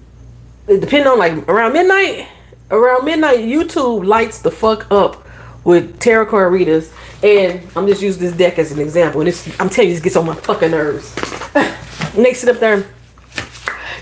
depending on like around midnight, YouTube lights the fuck up with tarot card readers. And I'm just using this deck as an example. And I'm telling you, this gets on my fucking nerves. Next sit up there,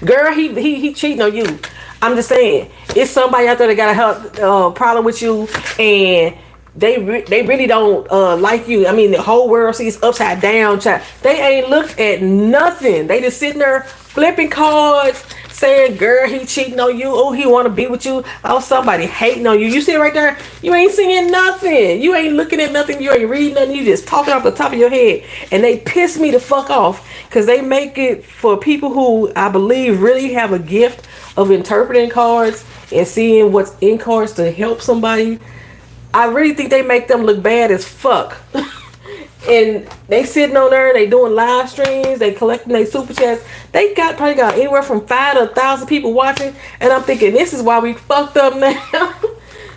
girl, he cheating on you. I'm just saying, it's somebody out there that got a problem with you, and they really don't like you. I mean, the whole world sees upside down. Child. They ain't looked at nothing. They just sitting there flipping cards, saying, girl, he cheating on you. Oh, he want to be with you. Oh, somebody hating on you. You sit right there. You ain't seeing nothing. You ain't looking at nothing. You ain't reading nothing. You just talking off the top of your head. And they piss me the fuck off because they make it for people who I believe really have a gift of interpreting cards and seeing what's in cards to help somebody. I really think they make them look bad as fuck. And they sitting on there, they doing live streams, they collecting their super chats. They probably got anywhere from 5 to 1,000 people watching. And I'm thinking, this is why we fucked up now.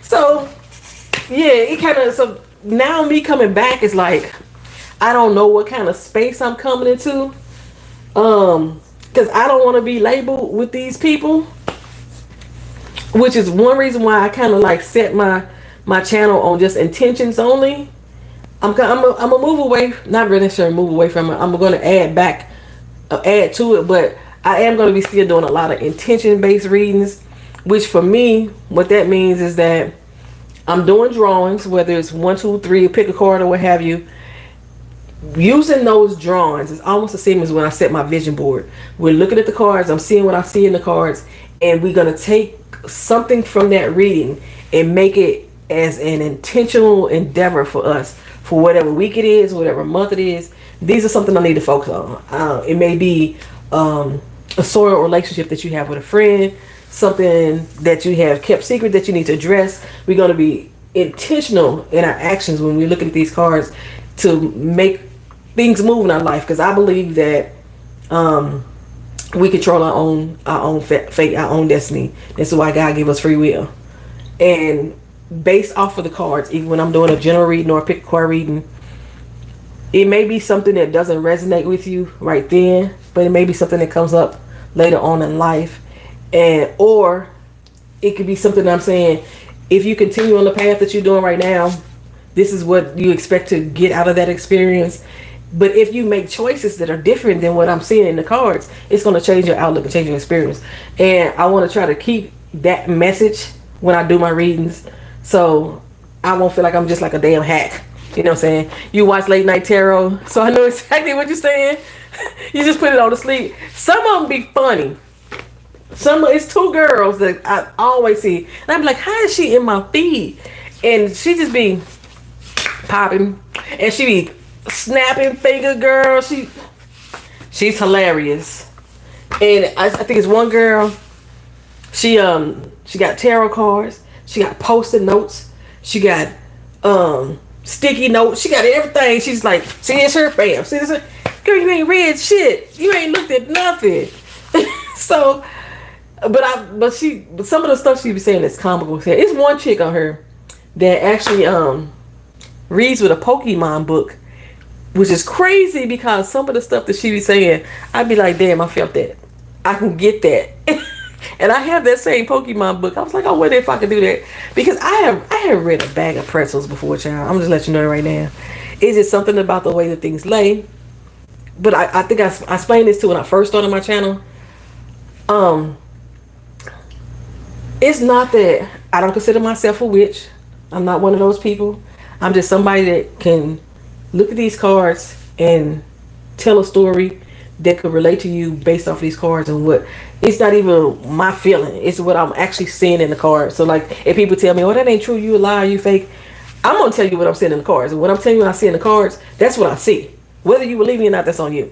So, yeah, it kind of, so now me coming back is like, I don't know what kind of space I'm coming into. Because I don't want to be labeled with these people. Which is one reason why I kind of like set my channel on just intentions only. I'm gonna move away, not really necessarily move away from it. I'm going to add to it, but I am going to be still doing a lot of intention-based readings, which for me, what that means is that I'm doing drawings, whether it's 1, 2, 3, pick a card or what have you. Using those drawings is almost the same as when I set my vision board. We're looking at the cards, I'm seeing what I see in the cards, and we're going to take something from that reading and make it as an intentional endeavor for us. For whatever week it is, whatever month it is, these are something I need to focus on. It may be a soiled relationship that you have with a friend, something that you have kept secret that you need to address. We're going to be intentional in our actions when we look at these cards to make things move in our life. Because I believe that we control our own fate, our own destiny. This is why God gave us free will. And based off of the cards, even when I'm doing a general reading or a pick a card reading, it may be something that doesn't resonate with you right then, but it may be something that comes up later on in life, and or it could be something that I'm saying, if you continue on the path that you're doing right now, this is what you expect to get out of that experience. But if you make choices that are different than what I'm seeing in the cards, it's going to change your outlook and change your experience. And I want to try to keep that message when I do my readings, so I won't feel like I'm just like a damn hack. You know what I'm saying? You watch late night tarot, so I know exactly what you're saying. You just put it on to sleep. Some of them be funny. It's 2 girls that I always see, and I'm like, how is she in my feed? And she just be popping, and she be snapping finger, girl. She's hilarious. And I think it's one girl. She got tarot cards. She got post-it notes. She got sticky notes. She got everything. She's like, see this here, bam. See this here? Girl, you ain't read shit. You ain't looked at nothing. So, but some of the stuff she be saying is comical. It's one chick on her that actually reads with a Pokemon book, which is crazy because some of the stuff that she be saying, I'd be like, damn, I felt that. I can get that. And I have that same Pokemon book. I was like, I wonder if I could do that. Because I have read a bag of pretzels before, child. I'm just letting you know right now. It's just something about the way that things lay. But I think I explained this too when I first started my channel. It's not that I don't consider myself a witch. I'm not one of those people. I'm just somebody that can look at these cards and tell a story that could relate to you based off these cards, and what it's not even my feeling, it's what I'm actually seeing in the cards. So like, if people tell me, oh, that ain't true, you a liar, you fake, I'm gonna tell you what I'm seeing in the cards. And what I'm telling you when I see in the cards, that's what I see. Whether you believe me or not, that's on you.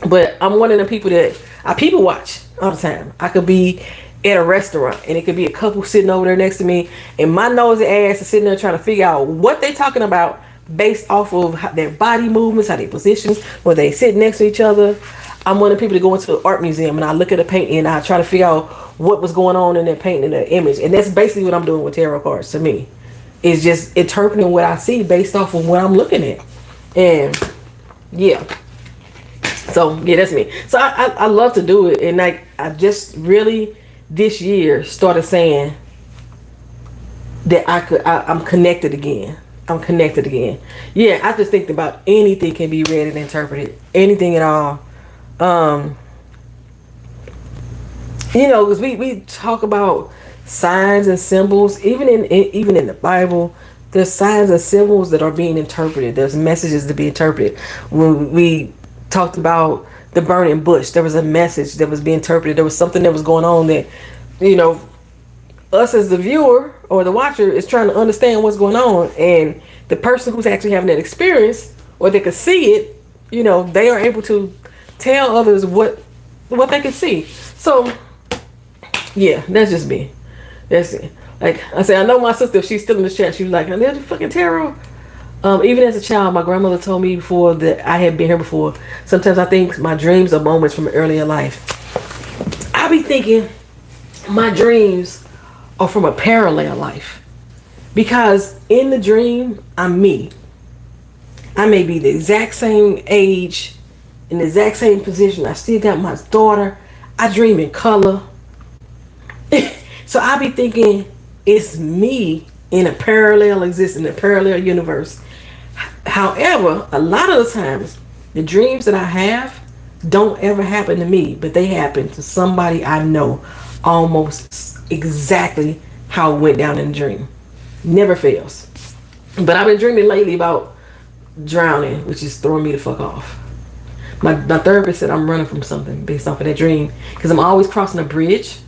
But I'm one of the people that I people watch all the time. I could be at a restaurant and it could be a couple sitting over there next to me, and my nose and ass is sitting there trying to figure out what they talking about based off of their body movements, how they position, where they sit next to each other. I'm one of the people that go into the art museum and I look at a painting and I try to figure out what was going on in that painting, in that image. And that's basically what I'm doing with tarot cards to me. It's just interpreting what I see based off of what I'm looking at. And yeah. So yeah, that's me. So I love to do it. And like, I just really this year started saying that I'm connected again. I'm connected again. Yeah, I just think about anything can be read and interpreted. Anything at all. You know, because we talk about signs and symbols. Even in the Bible, there's signs and symbols that are being interpreted. There's messages to be interpreted. When we talked about the burning bush. There was a message that was being interpreted. There was something that was going on that, us as the viewer or the watcher is trying to understand what's going on. And the person who's actually having that experience, or they could see it, they are able to tell others what they can see. So, yeah, that's just me. That's it. Like I said, I know my sister, if she's still in the chat, she was like, "There's fucking tarot." Even as a child, my grandmother told me before that I had been here before. Sometimes I think my dreams are moments from earlier life. I be thinking my dreams are from a parallel life. Because in the dream, I'm me. I may be the exact same age, in the exact same position. I still got my daughter. I dream in color. So I be thinking it's me in a parallel existence, in a parallel universe. However, a lot of the times, the dreams that I have don't ever happen to me, but they happen to somebody I know almost exactly how it went down in the dream. Never fails. But I've been dreaming lately about drowning, which is throwing me the fuck off. My therapist said I'm running from something based off of that dream, because I'm always crossing a bridge.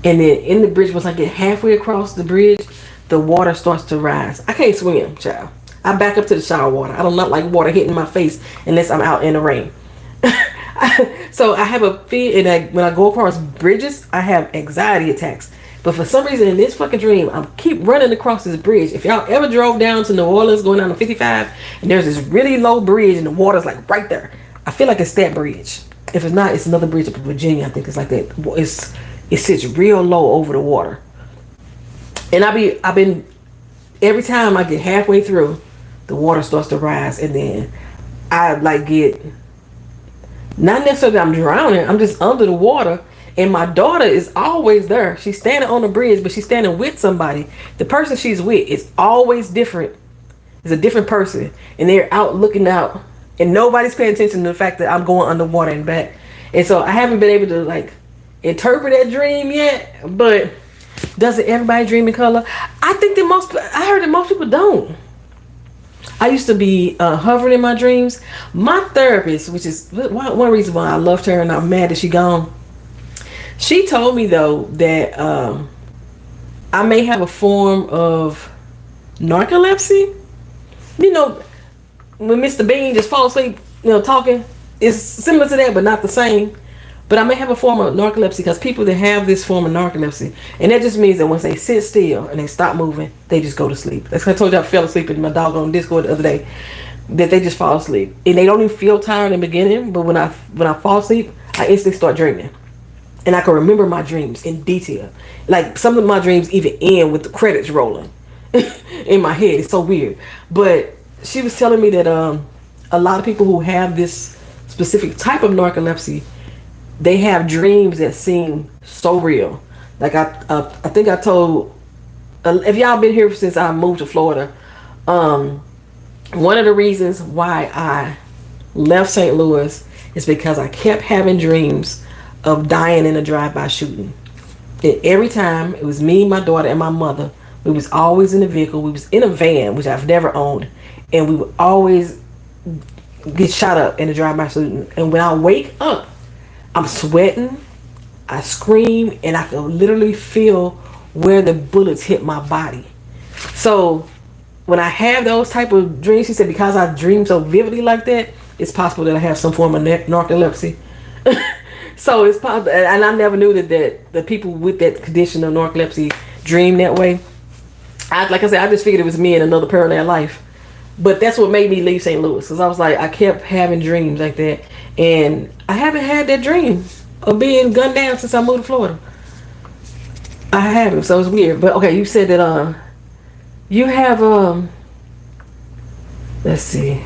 And then in the bridge, once I get halfway across the bridge, the water starts to rise. I can't swim, child. I back up to the shower water. I do not like water hitting my face unless I'm out in the rain. So I have a fear, and when I go across bridges, I have anxiety attacks. But for some reason in this fucking dream, I keep running across this bridge. If y'all ever drove down to New Orleans going down to 55, and there's this really low bridge and the water's like right there, I feel like it's that bridge. If it's not, it's another bridge up in Virginia. I think it's like that. It sits real low over the water. And I've been every time I get halfway through, the water starts to rise, and then I get, not necessarily I'm drowning, I'm just under the water, and my daughter is always there. She's standing on the bridge, but she's standing with somebody. The person she's with is always different. It's a different person, and they're out looking out, and nobody's paying attention to the fact that I'm going underwater and back. And so I haven't been able to interpret that dream yet. But doesn't everybody dream in color? I think I heard that most people don't. I used to be hovering in my dreams. My therapist, which is one reason why I loved her and I'm mad that she gone, she told me though that I may have a form of narcolepsy. When Mr. Bean just falls asleep, talking, it's similar to that, but not the same. But I may have a form of narcolepsy, because people that have this form of narcolepsy, and that just means that once they sit still and they stop moving, they just go to sleep. That's what I told you. I fell asleep in my doggone Discord the other day, that they just fall asleep. And they don't even feel tired in the beginning, but when I fall asleep, I instantly start dreaming. And I can remember my dreams in detail. Like some of my dreams even end with the credits rolling in my head. It's so weird. But she was telling me that a lot of people who have this specific type of narcolepsy, they have dreams that seem so real. Like I think I told, if y'all been here since I moved to Florida, one of the reasons why I left St. Louis is because I kept having dreams of dying in a drive-by shooting. And every time it was me, my daughter, and my mother. We was always in a vehicle. We was in a van, which I've never owned, and we would always get shot up in a drive-by shooting. And when I wake up, I'm sweating, I scream, and I can literally feel where the bullets hit my body. So when I have those type of dreams, she said, because I dream so vividly like that, it's possible that I have some form of narcolepsy. So it's possible, and I never knew that the people with that condition of narcolepsy dream that way. Like I said, I just figured it was me in another parallel life. But that's what made me leave St. Louis, because I was like, I kept having dreams like that, and I haven't had that dream of being gunned down since I moved to Florida. I haven't, so it's weird. But okay, you said that you have let's see,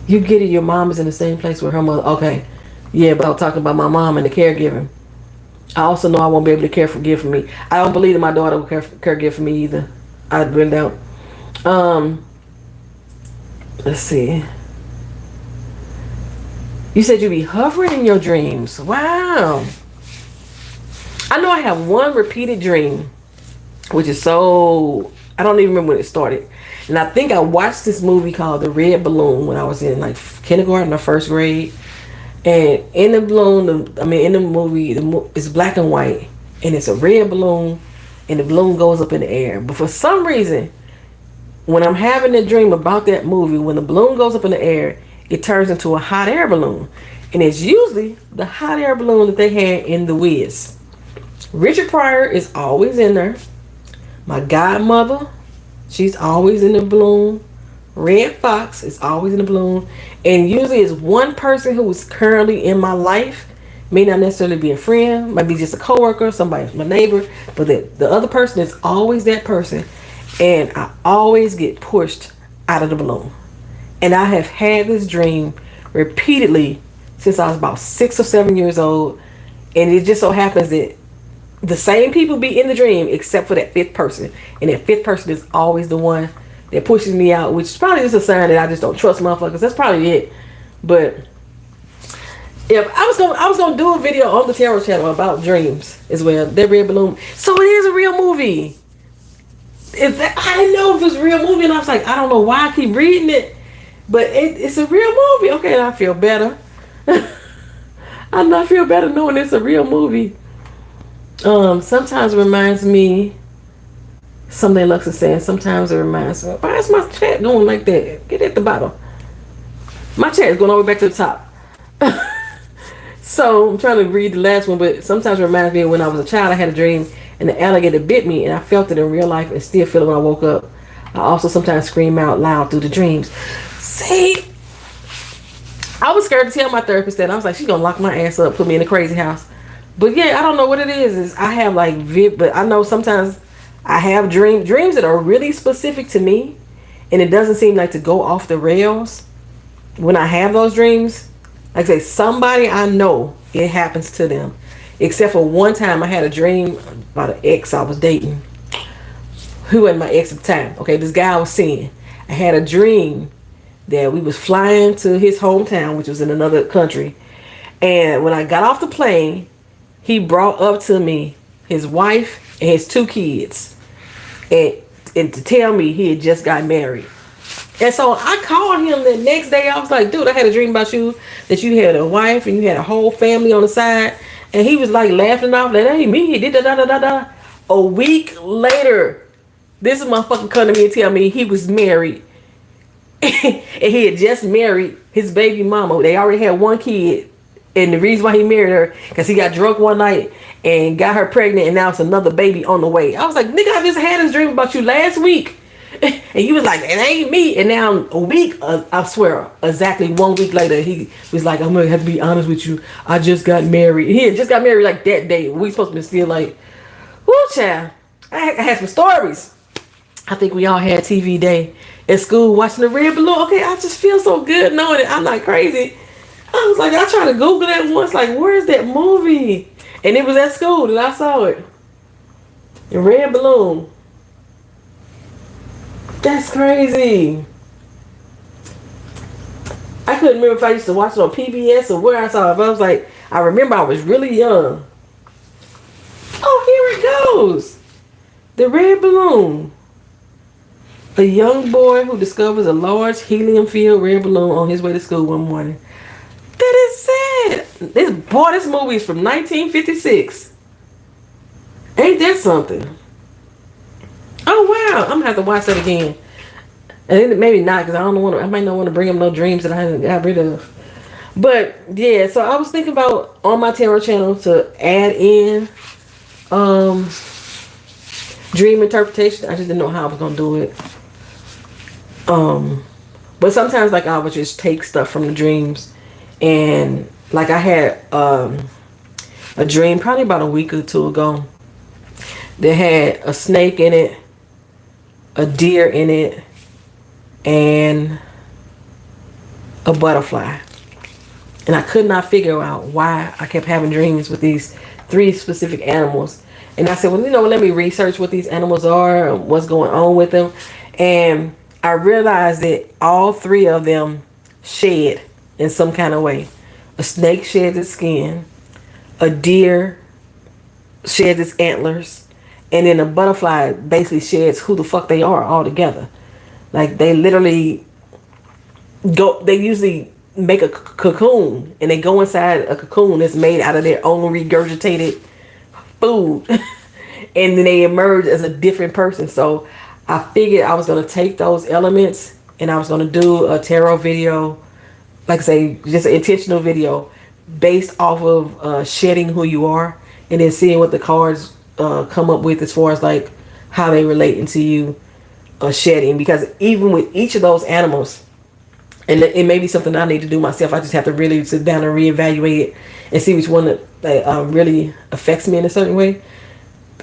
you get it. Your mom is in the same place where her mother. Okay, yeah, but I'm talking about my mom and the caregiving. I also know I won't be able to caregive for me. I don't believe that my daughter will caregive for me either. I really don't. Let's see. You said you be hovering in your dreams. Wow. I know I have one repeated dream, which is so, I don't even remember when it started. And I think I watched this movie called The Red Balloon when I was in kindergarten or first grade. And in the balloon, in the movie, it's black and white, and it's a red balloon, and the balloon goes up in the air. But for some reason, when I'm having a dream about that movie, when the balloon goes up in the air, it turns into a hot air balloon. And it's usually the hot air balloon that they had in The Wiz. Richard Pryor is always in there. My godmother, she's always in the balloon. Red Fox is always in the balloon. And usually it's one person who is currently in my life. May not necessarily be a friend, might be just a coworker, somebody, my neighbor, but the other person is always that person. And I always get pushed out of the balloon. And I have had this dream repeatedly since I was about 6 or 7 years old. And it just so happens that the same people be in the dream except for that fifth person. And that fifth person is always the one that pushes me out, which is probably just a sign that I just don't trust motherfuckers. That's probably it. But if I was gonna do a video on the Tarot channel about dreams as well. That red balloon. So it is a real movie. I didn't know if it was a real movie, and I was like, I don't know why I keep reading it, but it's a real movie. Okay, I feel better. I feel better knowing it's a real movie. Sometimes it reminds me something Lux is saying. Sometimes it reminds me, why is my chat going like that? Get at the bottom. My chat is going all the way back to the top. So I'm trying to read the last one, but sometimes it reminds me of when I was a child. I had a dream and the alligator bit me, and I felt it in real life and still feel it when I woke up. I also sometimes scream out loud through the dreams. See, I was scared to tell my therapist that. I was like, she's gonna lock my ass up, put me in a crazy house. But yeah, I don't know what it is I have like but I know sometimes I have dreams that are really specific to me, and it doesn't seem like to go off the rails when I have those dreams. Like I say, somebody I know, it happens to them. Except for one time I had a dream about an ex I was dating, who wasn't my ex at the time. Okay, this guy I was seeing. I had a dream that we was flying to his hometown, which was in another country. And when I got off the plane, he brought up to me his wife and his 2 kids. And to tell me he had just got married. And so I called him the next day. I was like, dude, I had a dream about you, that you had a wife and you had a whole family on the side. And he was like laughing off, like, that ain't me. He did da. A week later, this motherfucker come to me and tell me he was married. And he had just married his baby mama. They already had 1 kid. And the reason why he married her, because he got drunk one night and got her pregnant, and now it's another baby on the way. I was like, nigga, I just had this dream about you last week. And he was like, it ain't me. And now a week, I swear, exactly 1 week later, he was like, I'm going to have to be honest with you. I just got married. He had just got married like that day. We supposed to be still like, whoo, child. I had some stories. I think we all had TV day at school watching the red balloon. Okay, I just feel so good knowing it. I'm not crazy. I was like, I tried to Google that once, like, where's that movie? And it was at school that I saw it. The red balloon. That's crazy. I couldn't remember if I used to watch it on PBS or where I saw it, but I was like, I remember I was really young. Oh, here it goes. The red balloon. A young boy who discovers a large helium-filled red balloon on his way to school one morning. That is sad. This movie is from 1956. Ain't that something? Oh wow, I'm gonna have to watch that again. And maybe not, because I might not want to bring up no dreams that I haven't got rid of. But yeah, so I was thinking about on my tarot channel to add in dream interpretation. I just didn't know how I was gonna do it. But sometimes like I would just take stuff from the dreams, and like I had a dream probably about a week or 2 ago that had a snake in it, a deer in it, and a butterfly. And I could not figure out why I kept having dreams with these 3 specific animals. And I said, well, let me research what these animals are and what's going on with them. And I realized that all 3 of them shed in some kind of way. A snake sheds its skin, a deer sheds its antlers, and then a butterfly basically sheds who the fuck they are altogether. Like they literally go, they usually make a cocoon, and they go inside a cocoon that's made out of their own regurgitated food, and then they emerge as a different person. So I figured I was gonna take those elements and I was gonna do a tarot video, like I say, just an intentional video based off of shedding who you are, and then seeing what the cards come up with as far as like how they relate into you shedding. Because even with each of those animals, and it may be something I need to do myself. I just have to really sit down and reevaluate it and see which one that really affects me in a certain way.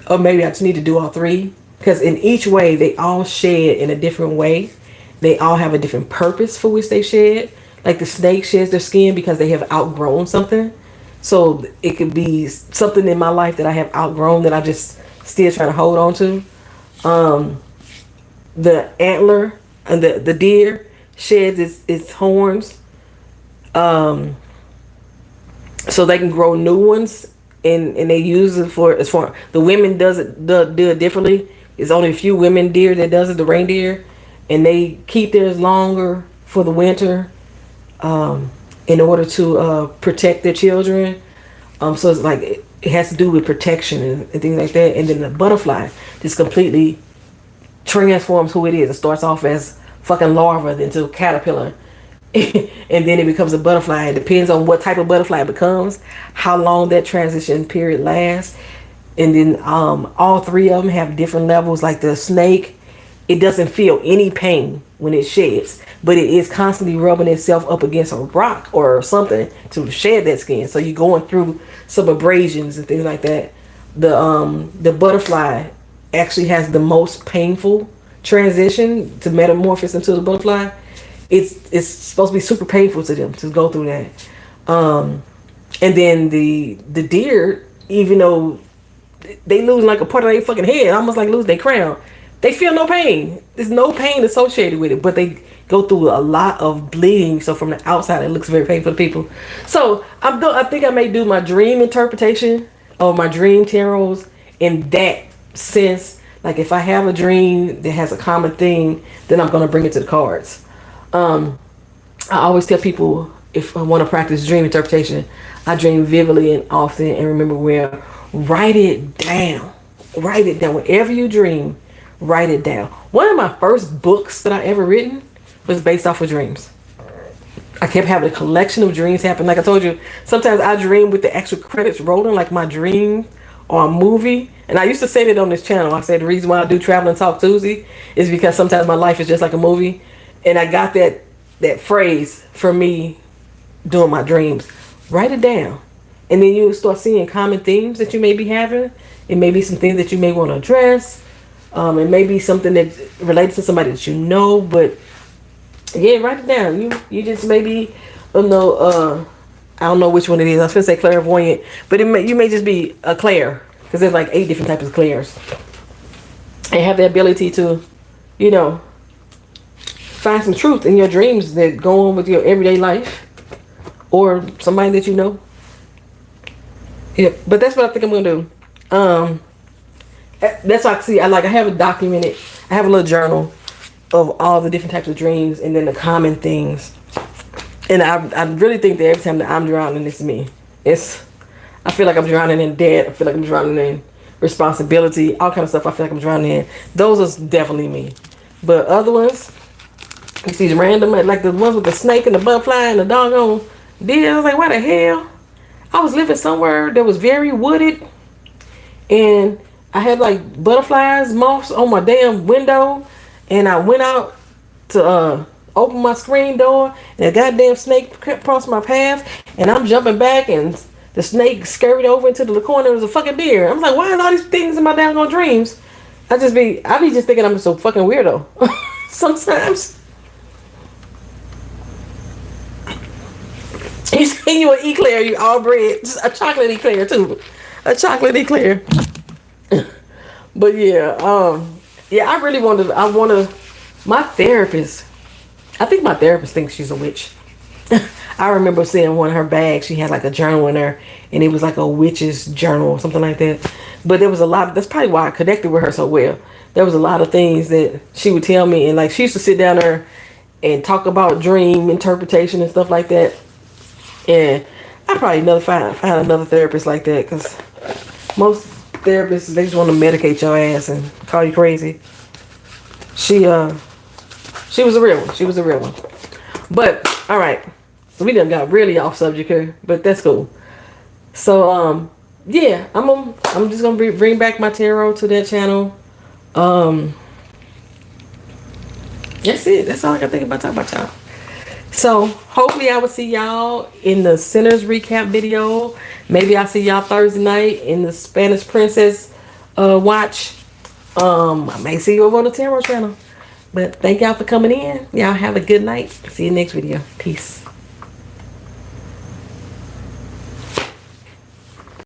Or maybe I just need to do all three. Because in each way, they all shed in a different way. They all have a different purpose for which they shed. Like the snake sheds their skin because they have outgrown something. So it could be something in my life that I have outgrown that I just still trying to hold on to. The antler and the deer sheds its horns so they can grow new ones, and they use it for, as far the women do it differently. It's only a few women deer that does it, the reindeer, and they keep theirs longer for the winter in order to protect their children. So it's like it has to do with protection and things like that. And then the butterfly just completely transforms who it is. It starts off as fucking larva, then to a caterpillar, and then it becomes a butterfly. It depends on what type of butterfly it becomes, how long that transition period lasts. And then all three of them have different levels. Like the snake, it doesn't feel any pain when it sheds, but it is constantly rubbing itself up against a rock or something to shed that skin. So you're going through some abrasions and things like that. The butterfly actually has the most painful transition to metamorphosis into the butterfly. It's supposed to be super painful to them to go through that. And then the deer, even though they lose like a part of their fucking head, almost like lose their crown, they feel no pain. There's no pain associated with it, but they go through a lot of bleeding. So from the outside, it looks very painful to people. So I think I may do my dream interpretation of my dream tarots in that sense. Like if I have a dream that has a common theme, then I'm going to bring it to the cards. I always tell people, if I want to practice dream interpretation, I dream vividly and often and remember where. Write it down. Write it down. Whatever you dream, write it down. One of my first books that I ever written was based off of dreams. I kept having a collection of dreams happen. Like I told you, sometimes I dream with the actual credits rolling, like my dream or a movie. And I used to say that on this channel. I said the reason why I do Travel and Talk Tuesday is because sometimes my life is just like a movie. And I got that phrase for me doing my dreams. Write it down. And then you start seeing common themes that you may be having. It may be some things that you may want to address. It may be something that relates to somebody that you know. But yeah, write it down. You just maybe I don't know which one it is. I was gonna say clairvoyant, but you may just be a clair, because there's like 8 different types of clairs, and have the ability to, find some truth in your dreams that go on with your everyday life or somebody that you know. Yeah, but that's what I think I'm gonna do. That's why I have it documented. I have a little journal of all the different types of dreams and then the common things. And I really think that every time that I'm drowning, it's me. I feel like I'm drowning in debt. I feel like I'm drowning in responsibility, all kind of stuff. I feel like I'm drowning in. Those are definitely me. But other ones, you see random, like the ones with the snake and the butterfly and the doggone deer. I was like, why the hell? I was living somewhere that was very wooded, and I had like butterflies, moths on my damn window, and I went out to open my screen door, and a goddamn snake crossed my path, and I'm jumping back, and the snake scurried over into the corner. It was a fucking deer. I'm like, why is all these things in my doggone dreams? I be just thinking I'm so fucking weirdo sometimes. You say you an eclair, you all bread. Just a chocolate eclair too. A chocolate eclair. But yeah, I really my therapist, I think my therapist thinks she's a witch. I remember seeing one of her bags, she had like a journal in there, and it was like a witch's journal or something like that. But there was a lot, that's probably why I connected with her so well. There was a lot of things that she would tell me, and like she used to sit down there and talk about dream interpretation and stuff like that. And I probably find another therapist like that, because most therapists, they just want to medicate your ass and call you crazy. She was a real one. She was a real one. But all right, we done got really off subject here, but that's cool. So yeah, I'm just gonna bring back my tarot to that channel. That's it. That's all I can think about talking about, y'all. So hopefully I will see y'all in the Sinners recap video. Maybe I'll see y'all Thursday night in the Spanish Princess watch. I may see you over on the tarot channel. But thank y'all for coming in. Y'all have a good night. See you next video. Peace.